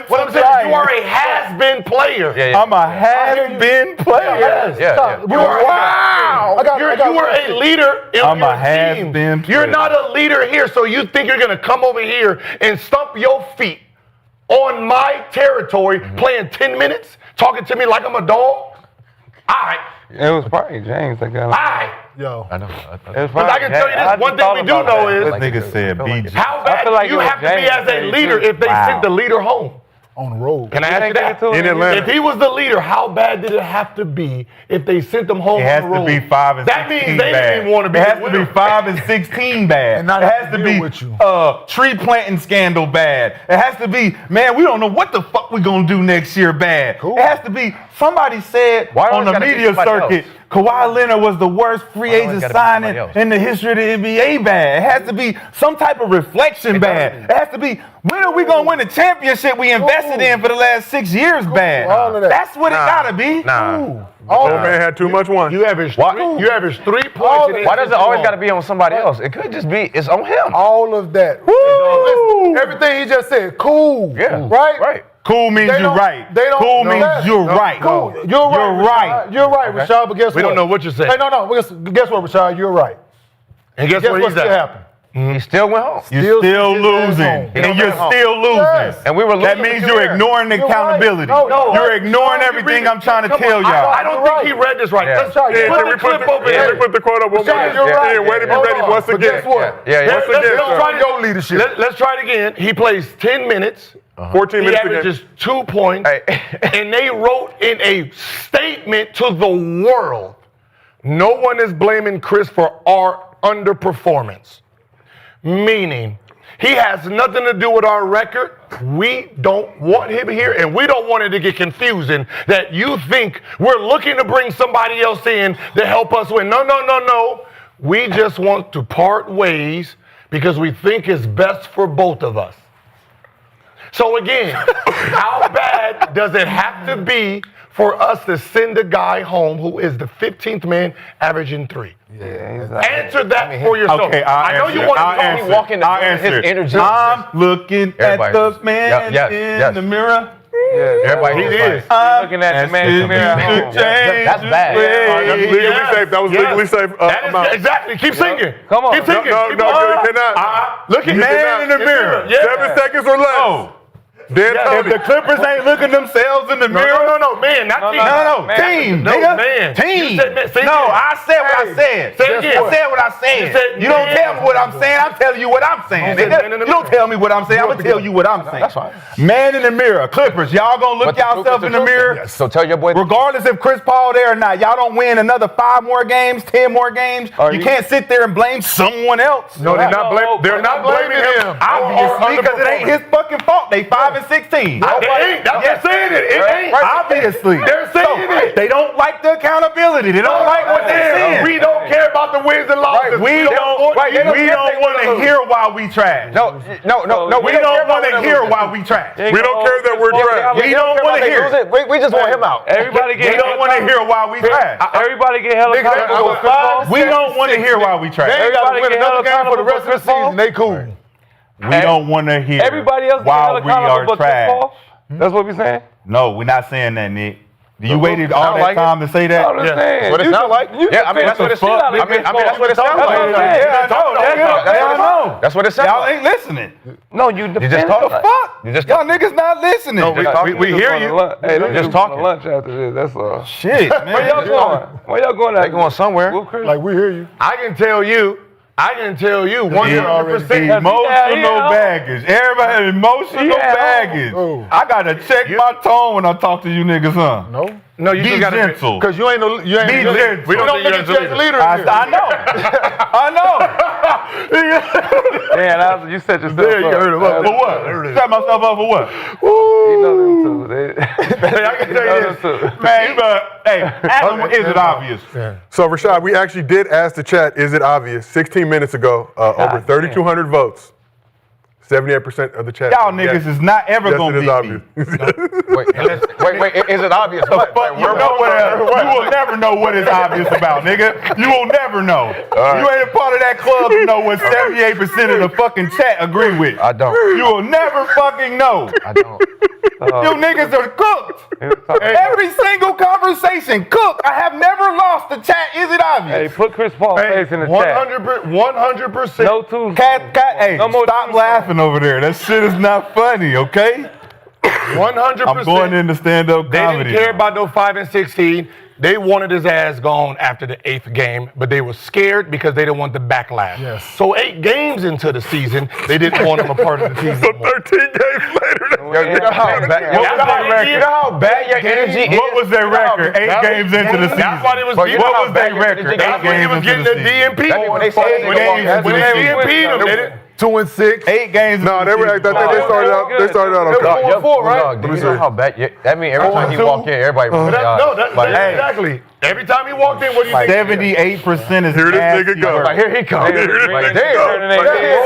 what I'm saying is you are a has-been player. Yeah. I'm a has-been player. Yes. Yeah. You are Wow. you are a leader in I'm your a has-been team. player. You're not a leader here, so you think you're gonna come over here and stump your feet on my territory, playing 10 minutes, talking to me like I'm a dog? All right. It was probably James that got All right. Yo. I know. But I can tell you this, one thing we do know is This nigga said BG. how I bad feel like do you it was have to be James as a Harden, leader too. if they sent the leader home? On the road. Can I ask you that? In Atlanta. If he was the leader, how bad did it have to be if they sent them home It has on the to road? be 5 and 16 That means they bad. didn't even want to be It has the to be winner. 5 and 16 bad. And not it have has to to deal be with you. tree planting scandal bad. It has to be, man, we don't know what the fuck we gonna do next year bad. Cool. It has to be, somebody said Why on always the gotta be media somebody circuit, else? Kawhi Leonard was the worst free Why always agent gotta be somebody signing else? in the history of the NBA bad. It has to be some type of reflection bad. It has to be, when are we gonna win the championship we invested in for the last 6 years bad? All of that. That's what it gotta be. Nah. Old man had too much wine. You average 3 points. in Why does it always got to to be on somebody else? It could just be it's on him. All of that. Woo! Listen, everything he just said, cool. Yeah. Right? Right. Cool means They you're don't- right. they don't Cool know means that. you're No, right. Cool. You're right. You're right. Rashad. You're right, Rashad, but guess what? We don't know what you're saying. Hey, no. Guess what, Rashad? You're right. And guess Guess what what he's still at? happened? He still went home. You're still Still losing. home. And you're home. still losing. Yes. And we were That losing means the you're career. ignoring You're accountability. right. No, You're no. ignoring No, you everything read I'm trying to Come tell on, y'all. I don't think he read this right. Yeah. Let's Yeah, put can we the clip put over the, there. can we put the quote up one more Rashad, time? you're right. Yeah, way to be Hold ready on. once But again. guess what? Yeah. Let's Let's try try your leadership. Let's try it again. He plays 10 minutes. 14 He minutes again. averages 2 points. Hey. And they wrote in a statement to the world, no one is blaming Chris for our underperformance. Meaning, he has nothing to do with our record. We don't want him here, and we don't want it to get confusing that you think we're looking to bring somebody else in to help us win. No. We just want to part ways because we think it's best for both of us. So again, how bad does it have to be for us to send a guy home who is the 15th man averaging 3? Yeah, he's like, Answer that for yourself. Okay, I know you want I'll to answer. Walking talk. the- I'll his answer. energy. I'm looking at Everybody the just- man yes. in the mirror. Everybody He was is. like, Looking at the man in the mirror at home. that's bad. That's legally safe. That was legally safe. That is amount. exactly. Keep singing. Come on. Keep singing. No, Keep no, on. you cannot. Look at You man cannot. in the mirror. Yeah. 7 seconds or less. Oh. Dan If Tony. the Clippers ain't looking themselves in the mirror. No, man, not team. No, Man. team, No, nigga. man. Team. You said man. Say No, again. I said what I said. Say it again. I said what I said. You said You don't man. tell me what I'm saying. I'm telling you what I'm saying. said Nigga. man in the You don't mirror. tell me what I'm saying. I'm gonna tell you what I'm saying. That's fine. Man in the mirror. Clippers, y'all gonna look yourself in the mirror. So tell your boy. Regardless if Chris Paul there or not, y'all don't win another 5 more games, 10 more games. You can't sit there and blame someone else. No, they're not blaming. They're not blaming him. Obviously, because it ain't his fucking fault. They 5-16. It ain't. That's what I'm saying. It ain't. Obviously. They're saying it. They don't like the accountability. They don't like what they're saying. We don't care about the wins and losses. We don't want to hear why we trash. No. We don't want to hear why we trash. We don't care that we're trash. We don't want to hear it. We just want him out. Everybody We get. don't want to hear why we trash. Everybody get held accountable for Chris Paul. We don't want to hear why we trash. They got to Everybody win get held another game for the accountable rest for of the Chris Paul. season. They cool. We don't want to hear Everybody else get why held we are accountable but Chris trash. Paul. That's what we're saying. No, we're not saying that, Nick. You waited all that like it. time to say that? I understand. What it sound like? Yeah, I mean that's what it sounds like. I mean that's what it sounds like. I know. That's what it sounds Y'all like. ain't listening. No, you just defend talk. the Fuck. You just Y'all niggas not listening. We hear you. Hey, Just just talking. talking lunch after this. That's all. Shit, man. Where y'all going? Where y'all going? They going somewhere. Like, we hear you. I can tell you 100%. Emotional baggage. Everybody has emotional baggage. Oh. I gotta check my tone when I talk to you niggas, huh? No? No, you Be just gotta gentle. Because you ain't Be gentle. We don't think think you're you're a a leader. I know. I know. Man, you set yourself up. For what? Set myself up for what? You know them too. I can tell you this. Man, hey, ask them, is it obvious? So, Rashad, we actually did ask the chat, is it obvious? 16 minutes ago, over 3,200 votes. 78% of the chat. Y'all niggas is not ever yes, gonna it is beat obvious. me. Wait, is it obvious? Fuck, you will never know what is obvious about, nigga. You will never know. You ain't a part of that club to know what 78% of the fucking chat agree with. I don't. You will never fucking know. I don't. You niggas are cooked. Every single conversation, cooked. I have never lost the chat. Is it Hey, obvious? put Chris Paul face in the chat. 100%. No two. Hey, No more stop laughing over there. That shit is not funny, okay? 100%. I'm going into stand-up They comedy. didn't care about no 5 and 16. They wanted his ass gone after the 8th game, but they were scared because they didn't want the backlash. Yes. So 8 games into the season, they didn't want him a part of the team. So 13 games later. You know how bad your energy is. What was their record? 8 games into the season. That's why they was But you getting know how What was their bad your record? energy 8 That's when he games was into getting the the season. DMP. When they said Eight they games walked into When the they season. DMP'd him, they didn't. 2 and 6. 8 games. No, they were. I think they started out. They started out on top. 4-4, right? Dog, do you know how bad? That means every time he 4-2. walk in, everybody. Exactly. Every time he walked in, what do you think? 78% is Here this nasty nigga go. work. Like here he comes. Here this Like nigga go.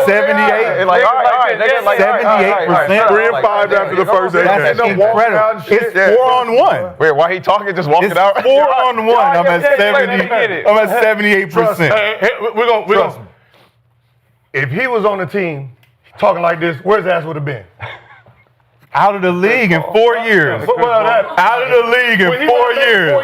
damn. 78. Like all right, they get like 78%. 3 and 5 after the first 8 That's games. incredible. It's 4-on-1. Wait, why he talking? Just walk It's it out. 4-on-1. I'm at Yeah, 70. get it. I'm at 78%. Hey, we're gonna. If he was on the team talking like this, where his ass would have been? Out of the league in 4 years. Out of the league in 4 years.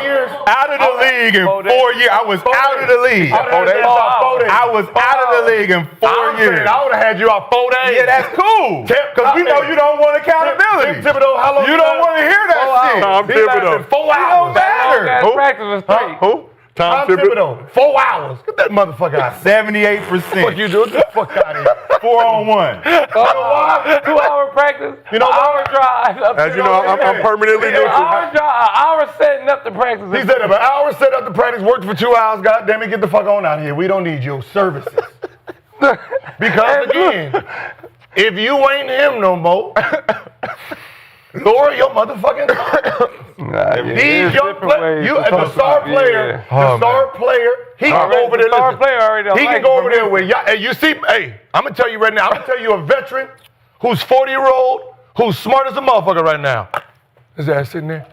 Out of the league in 4 years. I was out of the league. I was out of the league in 4 years. I would have had you out 4 days. Yeah, that's cool. Because we know you don't want accountability. Tim Thibodeau, how long You don't want to hear that shit. Tom Thibodeau. 4 hours. It don't matter. Who? Practice was straight. Who? Tom Thibodeau. 4 hours. Get that motherfucker out. 78%. What you do? Get the fuck out of here. 4-on-1. 2-hour practice. You know hour drive. As you know, I'm permanently neutral. Hour drive. An hour setting up the practice. He said if an hour set up the practice, worked for 2 hours, goddamn it, get the fuck on out of here. We don't need your services. Because again, if you ain't him no more, lower your motherfucking These young players, the star player, he can go over there. Star Listen, player already. he can go over there with y'all. Hey, you see, hey, I'm gonna tell you right now. I'm gonna tell you a veteran who's 40-year-old, who's smart as a motherfucker right now. His ass sitting there.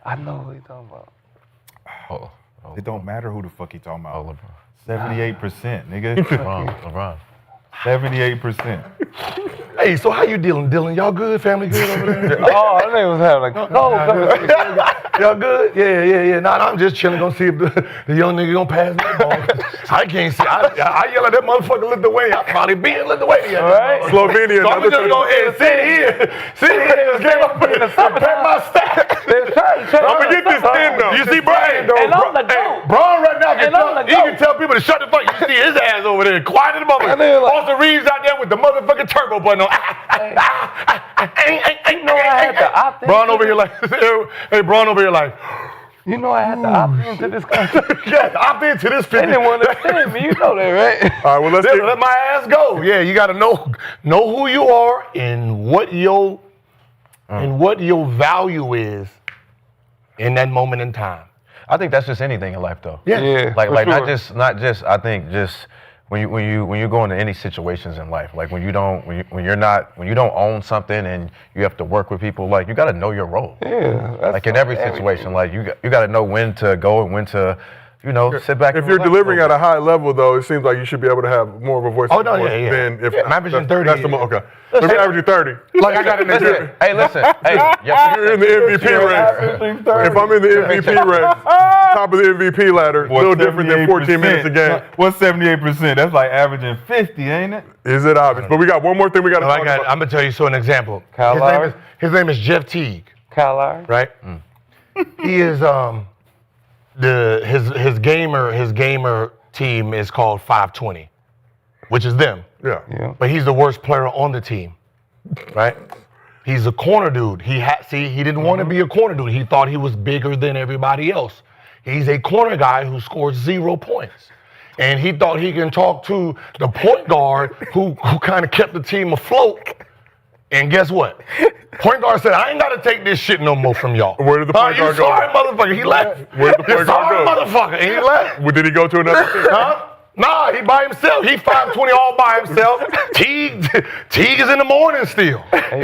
I know what he's talking about. It don't matter who the fuck he talking about. LeBron. 78%, nigga. LeBron. 78%. Hey, so how you dealing, Dylan? Y'all good? Family good over there? Oh, that nigga was having like, Y'all good? Yeah. Nah, I'm just chilling. Gonna see if the young nigga gonna pass me the ball. I can't see. I yell at that motherfucker Lithuania. I probably be in Lithuania. Right? Slovenia. So I'm just gonna go ahead and sit here and get up and pack my stack. They're trying to check. I'm gonna get this thin though. You see Brian though? And I'm the goat. Brian right now And I'm the he can goat. tell people to shut the fuck. You see his ass over there, quiet in the moment. And they're like- Austin Reeves out there with the motherfucking turbo button on. You know I had to opt in. Braun over here like, hey, Braun over here like, You know I had to opt into this country. yeah, opt into this They 50. didn't want to understand me. You know that, right? All right, well, let's Let get, my ass go. Yeah, you gotta know who you are and what your value is in that moment in time. I think that's just anything in life, though. Yeah, Like for like sure. not just. I think just when you go into any situations in life, like when you don't own something and you have to work with people, like you got to know your role. Yeah. That's Like in every situation, like you got to know when to go and when to, sit back. if and you're relax delivering a at little a high level, though, it seems like you should be able to have more of a voice. Oh, no, yeah. Than if I'm averaging 30. That's the okay. So if you're averaging 30. Like I got in bit. there. Listen, hey, You're in the MVP race. If I'm in the MVP race, top of the MVP ladder, a little different than 14 minutes a game. What's 78%? That's like averaging 50, ain't it? Is it obvious? But we got one more thing we got to talk about. I'm gonna tell you an example. Kyle Lowry? His name is Jeff Teague, Kyle Lowry? right? He is his gamer team is called 520, which is them. Yeah. But he's the worst player on the team, right? He's a corner dude. He didn't want to be a corner dude. He thought he was bigger than everybody else. He's a corner guy who scores 0 points. And he thought he can talk to the point guard who kind of kept the team afloat. And guess what? Point guard said, I ain't got to take this shit no more from y'all. Where did the point guard go? You sorry, motherfucker. He left. Where did the point You guard sorry, go? motherfucker. And he left. Well, did he go to another team? Huh? Nah, he by himself. He 520 all by himself. Teague is in the morning still. You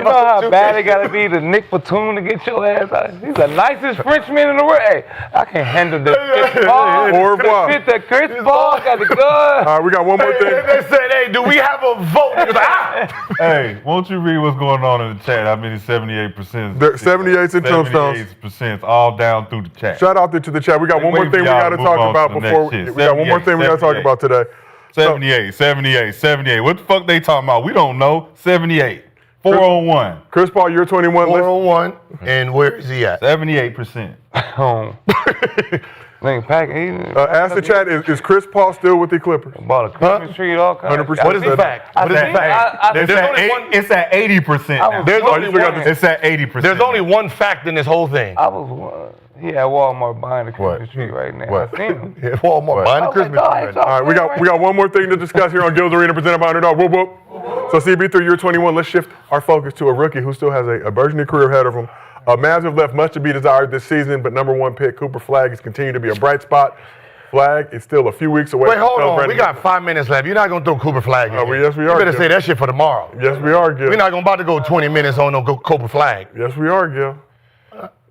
know how bad it gotta be to Nick Platoon to get your ass out. He's the nicest Frenchman in the world. Hey, I can't handle that Chris Paul. Au revoir. Fit that Chris Paul got the gun. All right, we got one more thing. They said, hey, do we have a vote? He was like, ah. Hey, won't you read what's going on in the chat? How many 78%? 78s and tombstones. 78% all down through the chat. Shout out to the chat. We got one more thing we got to talk about before we got one more thing we got to talk about today. 78. What the fuck they talking about? We don't know. 78. 401. Chris Paul, you're 21. 401. And where is he at? 78%. Nigga pack. Ask the chat, is Chris Paul still with the Clippers? Bought a Christmas tree, all kinds. 100%. What is the fact? What is the fact? It's at 80% now. There's only one. It's at 80%. There's only one fact in this whole thing. I was he at Walmart buying a Christmas tree right now. What? I seen him. Yeah, Walmart buying a Christmas tree right now. All right, we got one more thing to discuss here on Gills Arena presented by Underdog. Whoop, whoop. So CB3, you're 21. Let's shift our focus to a rookie who still has a burgeoning career ahead of him. Mavs have left much to be desired this season, but number 1 pick Cooper Flagg has continued to be a bright spot. Flagg is still a few weeks away. Wait, from hold on. We celebrating- got 5 minutes left. You're not going to throw Cooper Flagg in. Yes, we are. You better Gil. say that shit for tomorrow. Yes, we are, Gil. We're not going to about to go 20 minutes on no Cooper Flagg. Yes, we are, Gil.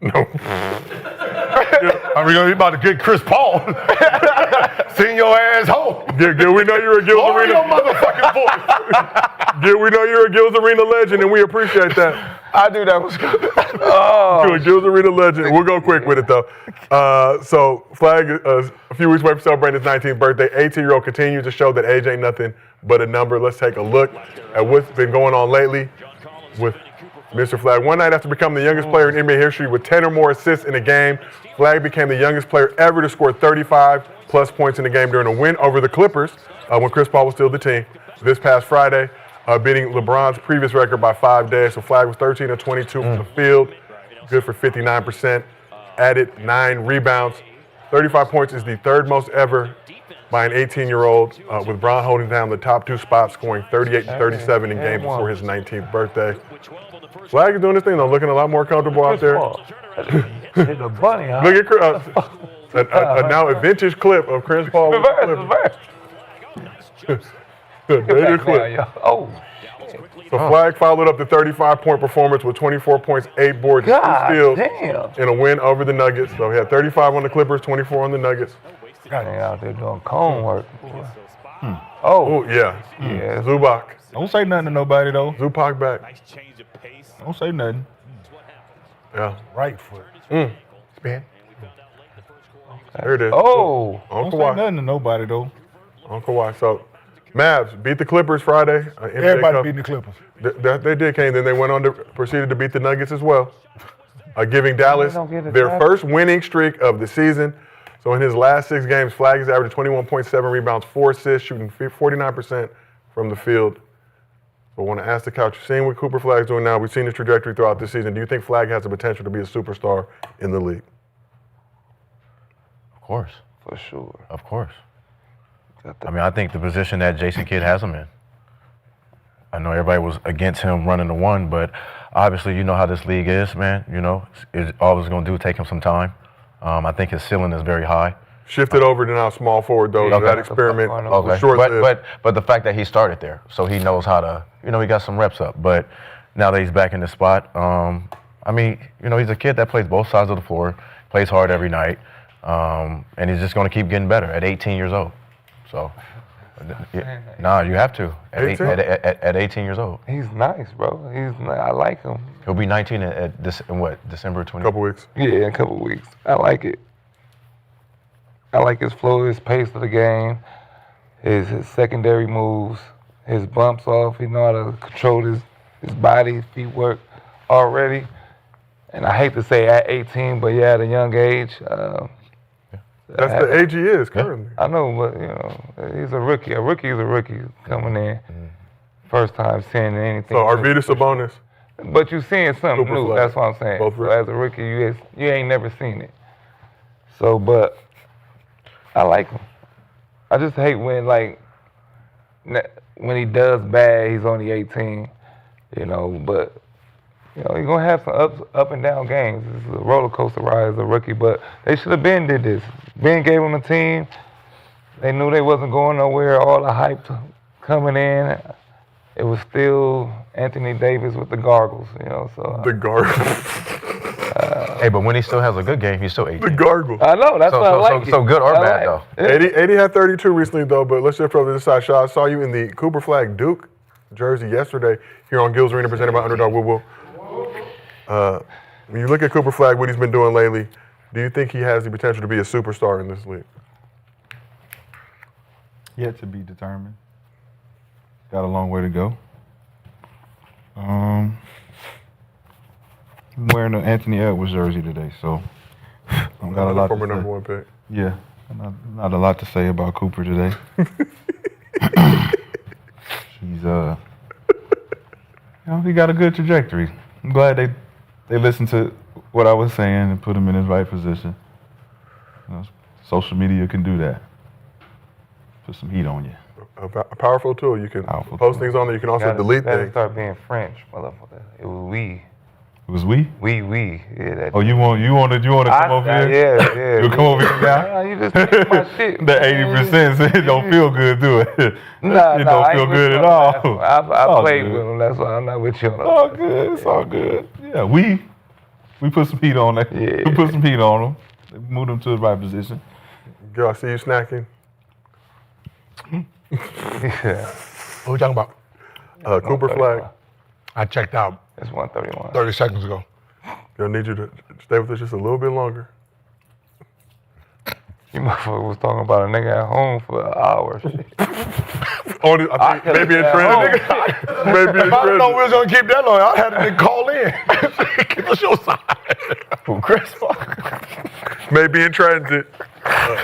No. Are we going to be about to get Chris Paul? Send your ass home. Gil, we know you're a Gills Lower your Arena. motherfucking voice. Gil, we know you're a Gills Arena legend, and we appreciate that. I knew that was good. To a Gills Arena legend. We'll go quick with it, though. So Flagg, a few weeks away from celebrating his 19th birthday, 18-year-old continues to show that age ain't nothing but a number. Let's take a look at what's been going on lately with Mr. Flagg. One night after becoming the youngest player in NBA history with 10 or more assists in a game, Flagg became the youngest player ever to score 35-plus points in a game during a win over the Clippers when Chris Paul was still the team this past Friday, beating LeBron's previous record by 5 days. So Flagg was 13 of 22 from the field, good for 59%, added 9 rebounds. 35 points is the third most ever by an 18-year-old, with Bron holding down the top 2 spots, scoring 38 and 37 in games before his 19th birthday. Flagg is doing this thing, though, looking a lot more comfortable out there. Hit the bunny, huh? Look at now a vintage clip of Chris Paul. with the Reverse. Clippers. Dated clip. Oh, So Flagg followed up the 35-point performance with 24 points, 8 boards, 2 God steals damn. in a win over the Nuggets. So he had 35 on the Clippers, 24 on the Nuggets. They out there doing cone work. Boy. Oh, yeah. Yeah. Zubac. Don't say nothing to nobody though. Zubac back. Don't say nothing. Yeah. Right foot. Spin. There it is. Oh. Don't Uncle say Y. nothing to nobody though. Uncle Y. So, Mavs beat the Clippers Friday. NBA Everybody Cup. beating the Clippers. They did, Kane. Then they went on to proceeded to beat the Nuggets as well, giving Dallas don't get it their back. first winning streak of the season. So in his last 6 games, Flag has averaged 21.7 rebounds, 4 assists, shooting 49% from the field. So I want to ask the couch, seeing what Cooper Flag's doing now, we've seen his trajectory throughout this season. Do you think Flag has the potential to be a superstar in the league? Of course. For sure. Of course. I mean, I think the position that Jason Kidd has him in. I know everybody was against him running the one, but obviously you know how this league is, man. You know, all it's going to do is take him some time. I think his ceiling is very high. Shifted over to now small forward, though. Okay. That experiment was Okay, short-lived. but the fact that he started there, so he knows how to, you know, he got some reps up. But now that he's back in the spot, I mean, you know, he's a kid that plays both sides of the floor, plays hard every night, and he's just going to keep getting better at 18 years old. So, nah, you have to at 18 years old. He's nice, bro. I like him. He'll be 19 at December 20th. Couple weeks. Yeah, in a couple weeks. I like it. I like his flow, his pace of the game, his secondary moves, his bumps off. He know how to control his body, his feet work already. And I hate to say at 18, but yeah, at a young age. That's the age he is currently. I know, but you know, he's a rookie. A rookie is a rookie coming in. First time seeing anything. So Arvydas Sabonis. But you seeing something Super new. flag. That's what I'm saying. Both So as a rookie, you ain't never seen it. So, but I like him. I just hate when when he does bad, he's only 18. You know, but you know, he's gonna have some up and down games. It's a roller coaster ride as a rookie, but they should have been did this. Ben gave him a team. They knew they wasn't going nowhere. All the hype coming in. It was still Anthony Davis with the gargles, you know. So The gargle. Hey, but when he still has a good game, he's still 18. The gargle. I know that's what I like. So good or bad though. 80 had 32 recently, though, but let's shift over to this side. Shaw, I saw you in the Cooper Flag Duke jersey yesterday here on Gil's Arena, presented by Underdog Woo Woo. When you look at Cooper Flag, what he's been doing lately, do you think he has the potential to be a superstar in this league? Yet to be determined. Got a long way to go. I'm wearing an Anthony Edwards jersey today, so I got a lot Former to say. number 1 pick. Yeah, not a lot to say about Cooper today. He's you know, he got a good trajectory. I'm glad they listened to what I was saying and put him in his right position. You know, social media can do that. Put some heat on you. A powerful tool. You can Powerful post tool. things on there. You can also delete Gotta things. start being French, motherfucker. It was we. It was we? We. Yeah, that. Oh, you want to come over here? Yeah. You come over here now? Nah, you just take my shit. The 80% said it don't feel good, do it? It don't I ain't feel with good you at on that. all. I played good. with him. That's why I'm not with you on It's all good. It's all good. Yeah, we put some heat on that. Yeah. We put some heat on him. Moved him to the right position. Girl, I see you snacking. What are we talking about? Cooper Flag. I checked out It's 131. 30 seconds ago. They'll need you to stay with us just a little bit longer. You motherfucker was talking about a nigga at home for an hour. Only, I think maybe in transit. Maybe in If I didn't know we transit. was gonna keep that long, I had a nigga call in. Keep us your side. Who, Chris? Maybe in transit.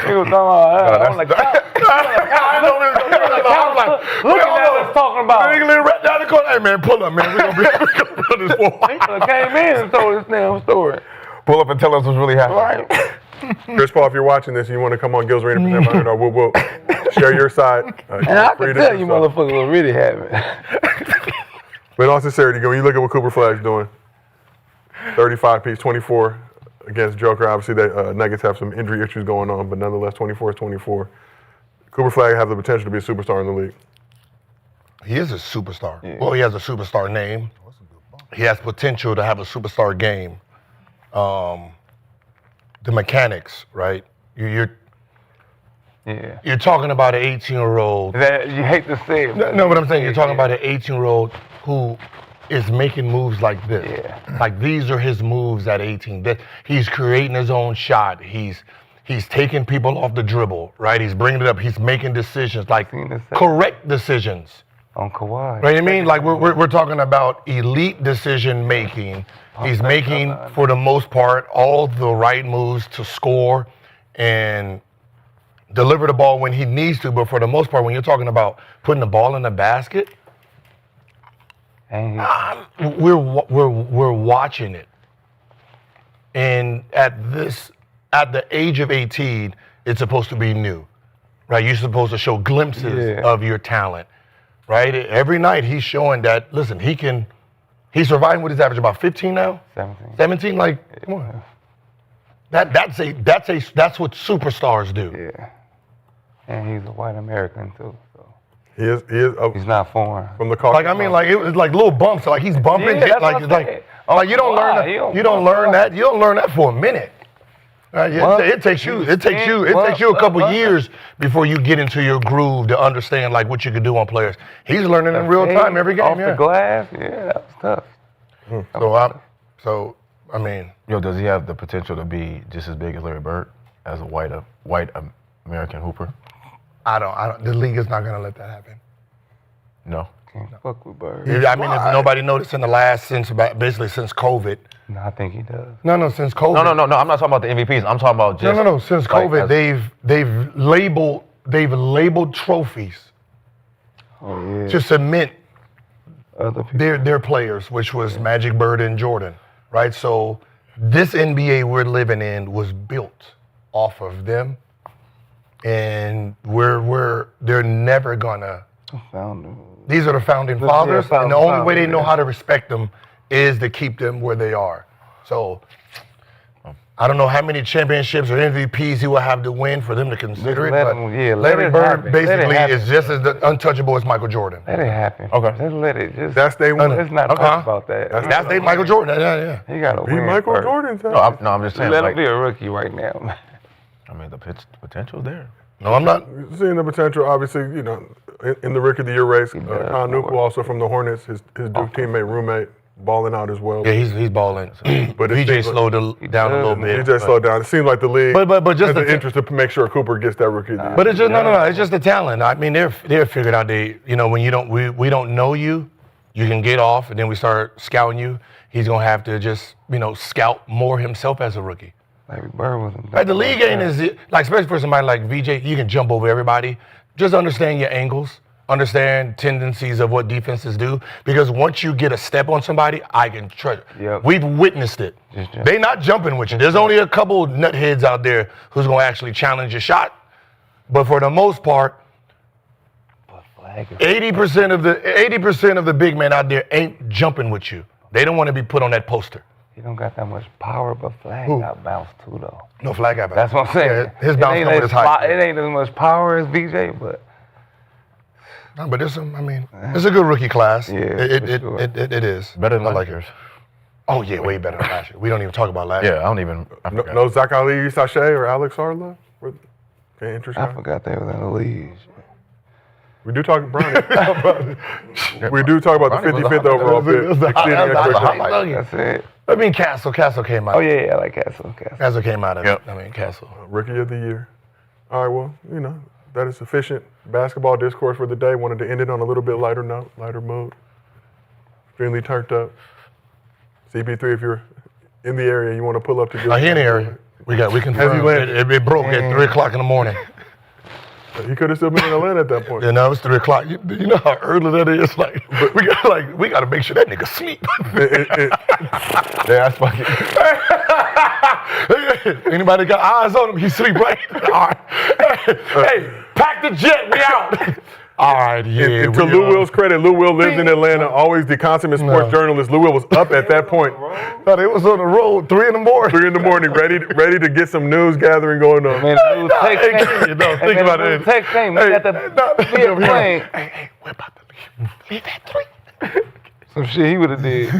He was talking about on the couch. I know we was gonna keep that long. I was like, Looking at us talking the about. nigga live right down the corner. Hey man, pull up, man. We gonna put this boy. Came in and told his damn story. Pull up and tell us what's really happening. Right. Chris Paul, if you're watching this and you want to come on Gil's Arena, present by Underdog Woo Woo, share your side. And I free can to tell do you so. motherfuckers was really having. But in all sincerity, when you look at what Cooper Flag's doing, 35 piece, 24 against Joker. Obviously, the Nuggets have some injury issues going on, but nonetheless, 24 is 24. Cooper Flag has the potential to be a superstar in the league. He is a superstar. Yeah. Well, he has a superstar name. He has potential to have a superstar game. The mechanics, right? Yeah. You're talking about an 18-year-old. That you hate to say it. No, what I'm saying, you're talking about an 18-year-old who is making moves like this. Yeah. Like these are his moves at 18. That he's creating his own shot. He's taking people off the dribble, right? He's bringing it up. He's making decisions, like Seen this correct decisions. on Kawhi. Right? I mean, like we're talking about elite decision making. He's making, for the most part, all the right moves to score and deliver the ball when he needs to. But for the most part, when you're talking about putting the ball in the basket, And we're watching it. And at the age of 18, it's supposed to be new, right? You're supposed to show glimpses of your talent, right? Every night he's showing that, listen, he's surviving with his average about 15 now? 17. 17, like, come on. That's what superstars do. Yeah. And he's a white American too. So He is he's not foreign. from the car. Like, I mean, like, it was like little bumps, like he's bumping, Yeah, that's what I'm like saying. you don't learn that. You don't learn that. You don't learn that for a minute. Right? It takes you a couple years before you get into your groove to understand like what you can do on players. He's learning in real time every game. Off the glass, that was tough. So I mean, Does he have the potential to be just as big as Larry Bird as a white American hooper? I don't. The league is not going to let that happen. No. Can't fuck with Bird. I mean, if nobody noticed in the last since COVID. No, I think he does. No, since COVID. No. I'm not talking about the MVPs. I'm talking about just No. Since like, COVID, they've labeled trophies Oh yeah. to cement Other people. their players, which was Magic, Bird, and Jordan, right? So this NBA we're living in was built off of them, and they're never gonna. These are the founding fathers, and the only way they know how to respect them is to keep them where they are. So I don't know how many championships or MVPs he will have to win for them to consider it, but Larry Bird basically is just as untouchable as Michael Jordan. Let it happen. Okay. Just let it. Just That's day one. let's not talk about that. That's they Michael Jordan. Yeah. He got to He win. Michael first. Jordan. I'm just saying. Let Like, him be a rookie right now, man. I mean, the potential's there. No, I'm not. Seeing the potential, obviously, in the Rookie of the Year race. Khan Nuku, also from the Hornets, his Duke teammate, roommate, balling out as well. Yeah, he's balling. But it VJ seems slowed down a little bit. He just slowed down. It seems like the league But just has an the- interest to make sure Cooper gets that Rookie of the Year. But it's just no. It's just the talent. I mean, they're figured out. When we don't know you, you can get off, and then we start scouting you. He's gonna have to just scout more himself as a rookie. Larry Bird wasn't. Right, the league ain't as like, especially for somebody like VJ, you can jump over everybody. Just understand your angles, understand tendencies of what defenses do. Because once you get a step on somebody, I can trust. Yep. We've witnessed it. They not jumping with you. There's only a couple nutheads out there who's gonna actually challenge your shot. But for the most part, 80% of the big men out there ain't jumping with you. They don't want to be put on that poster. He don't got that much power, but Flag got bounced too, though. No Flag got That's what I'm saying. Yeah, his bounce it come with his height. It ain't as much power as BJ, but No, but it's a good rookie class. Yeah, it for sure. is. Better than I last like year's. it. Oh yeah, way better than last year. We don't even talk about last year. Yeah, I don't even. I forgot. No Zach Ali, Sachet, or Alex Harlow? Okay, interesting. I forgot they was in the league. We do talk Bronny. We do talk about the Bronny was 55th the overall pick. Exceeding expectations. That's it. I mean, Castle came out. Oh yeah, I like Castle. Castle came out of Yep. it. I mean, Castle. Rookie of the Year. All right, well, that is sufficient basketball discourse for the day. Wanted to end it on a little bit lighter note, lighter mood. Extremely turned up. CP3, if you're in the area, you want to pull up to get. He in the area. We confirmed. landed? It broke at 3:00 in the morning. He could have still been in Atlanta at that point. It was 3:00. You know how early that is. Like we got to make sure that nigga sleep. Yeah, that's fucking. Anybody got eyes on him? He sleep right. All right. Hey, pack the jet. We out. All right, yeah. And to Lou Will's credit, Lou Will lives in Atlanta, always the consummate sports journalist. Lou Will was up at that point. No, they was on the road 3 in the morning. 3 in the morning, ready to get some news gathering going on. Man, the news text came. Think about it. Text came. We got the plane. Hey, we're about to leave. Leave at 3. Some shit he would have did.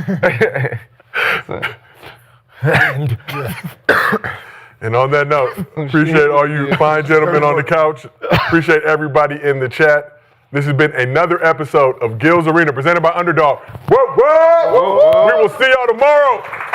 And on that note, appreciate all you fine gentlemen on the couch. Appreciate everybody in the chat. This has been another episode of Gil's Arena presented by Underdog. Whoa, whoa! We will see y'all tomorrow.